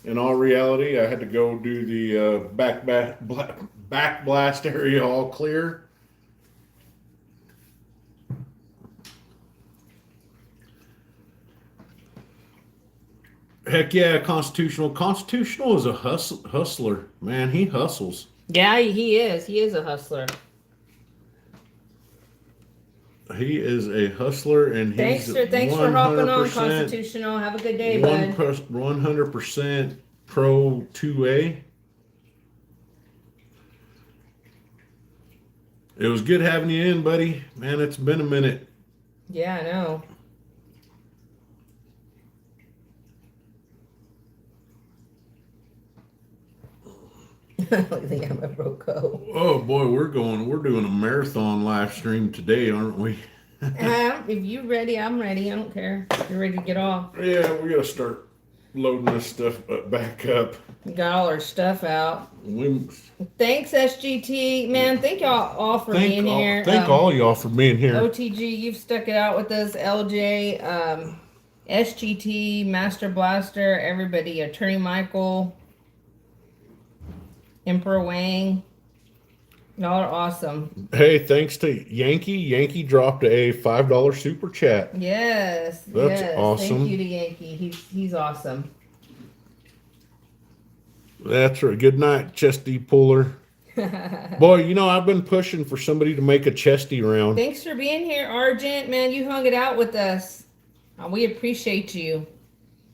In all reality, I had to go do the back blast area all clear. Heck yeah, Constitutional. Constitutional is a hustler. Man, he hustles. Yeah, he is. He is a hustler. He is a hustler, and he's thanks for hopping on, Constitutional. Have a good day, bud. 100% pro 2A. It was good having you in, buddy. Man, it's been a minute. Yeah, I know. Liam Rocco. Oh boy, we're doing a marathon live stream today, aren't we? If you ready, I'm ready. I don't care. You're ready to get off. Yeah, we gotta start loading this stuff back up. We got all our stuff out. We Thanks, SGT. Man, thank y'all all for being here. thank all y'all for being here. OTG, you've stuck it out with us. LJ, SGT, Master Blaster, everybody, Attorney Michael, Emperor Wang. Y'all are awesome. Hey, thanks to Yankee. Yankee dropped a $5 super chat. Yes. That's yes. awesome. Thank you to Yankee. He's awesome. That's right. Good night, Chesty Puller. Boy, you know, I've been pushing for somebody to make a Chesty round. Thanks for being here, Argent. Man, you hung it out with us. We appreciate you.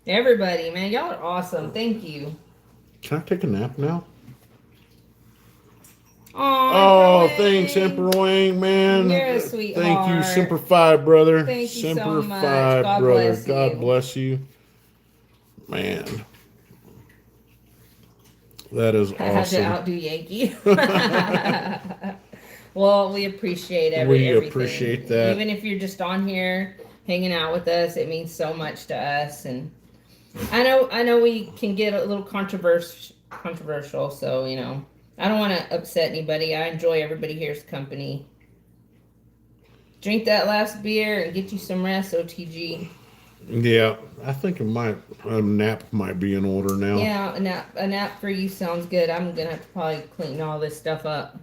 Everybody, man, y'all are awesome. Thank you. Can I take a nap now? Aw, Oh, thanks, Emperor Wang, man. You're a sweetheart. Thank you, Semper Fi, brother. Thank you Semper so much. Fi, God brother. bless you. God bless you. Man. That is I had to awesome. outdo Yankee. Well, we appreciate We everything. appreciate that. Even if you're just on here hanging out with us, it means so much to us. And I know we can get a little controversial. So I don't want to upset anybody. I enjoy everybody here's company. Drink that last beer and get you some rest, OTG. Yeah, I think a nap might be in order now. Yeah, a nap for you sounds good. I'm gonna have to probably clean all this stuff up.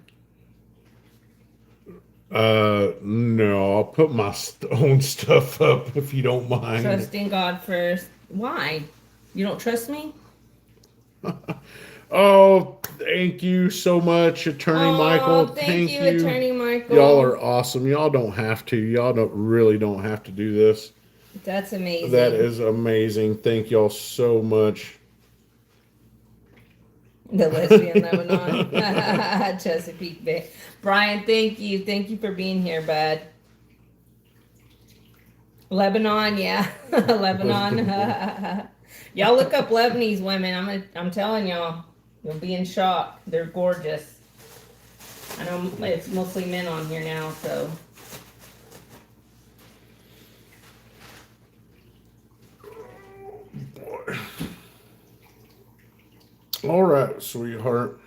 No, I'll put my own stuff up if you don't mind. Trusting God first. Why? You don't trust me? Oh, thank you so much, Attorney Michael. Thank you, Attorney Michael. Y'all are awesome. Y'all don't have to. Y'all really don't have to do this. That's amazing. That is amazing. Thank y'all so much. The lesbian Lebanon. Chesapeake Bay. Brian, thank you. Thank you for being here, bud. Lebanon, yeah. Lebanon. Y'all look up Lebanese women. I'm telling y'all. You'll be in shock. They're gorgeous. I know it's mostly men on here now, so. Boy. All right, sweetheart.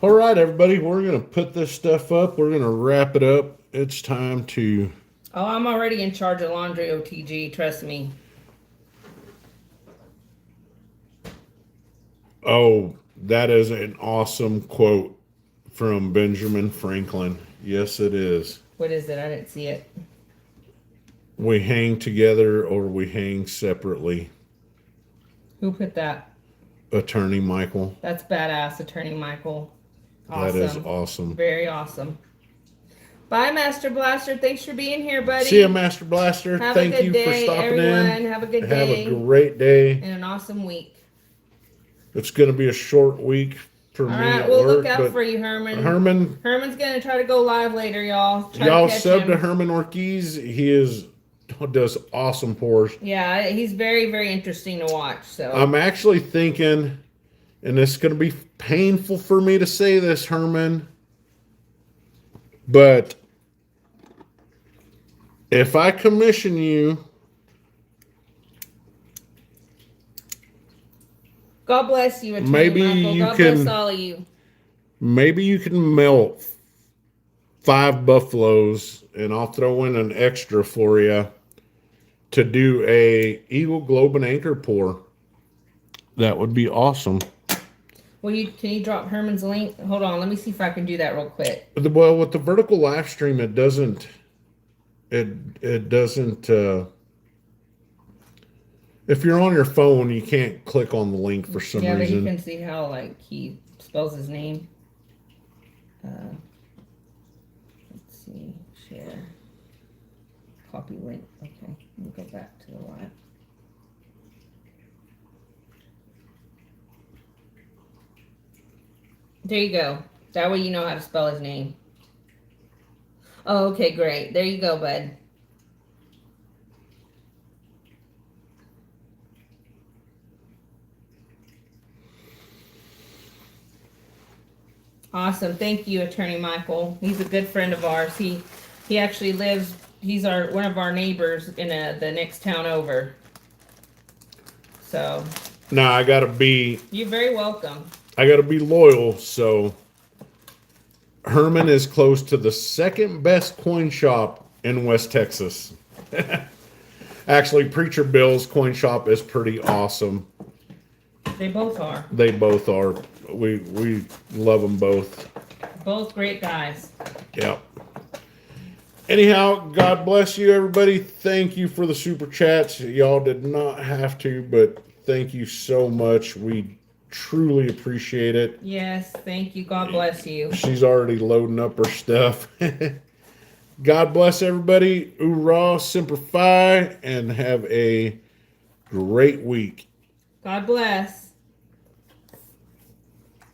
All right, everybody, we're going to put this stuff up. We're going to wrap it up. It's time to... Oh, I'm already in charge of laundry, OTG. Trust me. Oh, that is an awesome quote from Benjamin Franklin. Yes, it is. What is it? I didn't see it. We hang together or we hang separately. Who put that? Attorney Michael. That's badass, Attorney Michael. Awesome. That is awesome. Very awesome. Bye, Master Blaster. Thanks for being here, buddy. See you, Master Blaster. Have Thank a good you day, for stopping everyone. in. Have a good Have day. a great day. And an awesome week. It's going to be a short week for All me right, at we'll work. look out but for you, Herman. Herman's going to try to go live later, y'all. y'all sub to Herman Ortiz. He does awesome pours. Yeah, he's very, very interesting to watch. So I'm actually thinking, and it's going to be painful for me to say this, Herman, but if I commission you, God bless you, Attorney maybe Michael. you God can- bless all of you. maybe you can melt 5 buffaloes, and I'll throw in an extra for you to do a Eagle Globe and Anchor pour. That would be awesome. Can you drop Herman's link? Hold on, let me see if I can do that real quick. Well, with the vertical live stream, it doesn't. If you're on your phone, you can't click on the link for some Yeah, but you reason. can see how he spells his name. Let's see, share, copy link. Okay, let me go back to the live. There you go. That way you know how to spell his name. Oh, okay, great. There you go, bud. Awesome. Thank you, Attorney Michael. He's a good friend of ours. He actually lives. He's one of our neighbors in the next town over. So Now I gotta be you're very welcome. loyal. So Herman is close to the second best coin shop in West Texas. Actually, Preacher Bill's coin shop is pretty awesome. They both are. They both are. We love them both. Both great guys. Yep. Anyhow, God bless you, everybody. Thank you for the super chats. Y'all did not have to, but thank you so much. We truly appreciate it. Yes, thank you. God bless you. She's already loading up her stuff. God bless everybody. Hoorah, Semper Fi, and have a great week. God bless.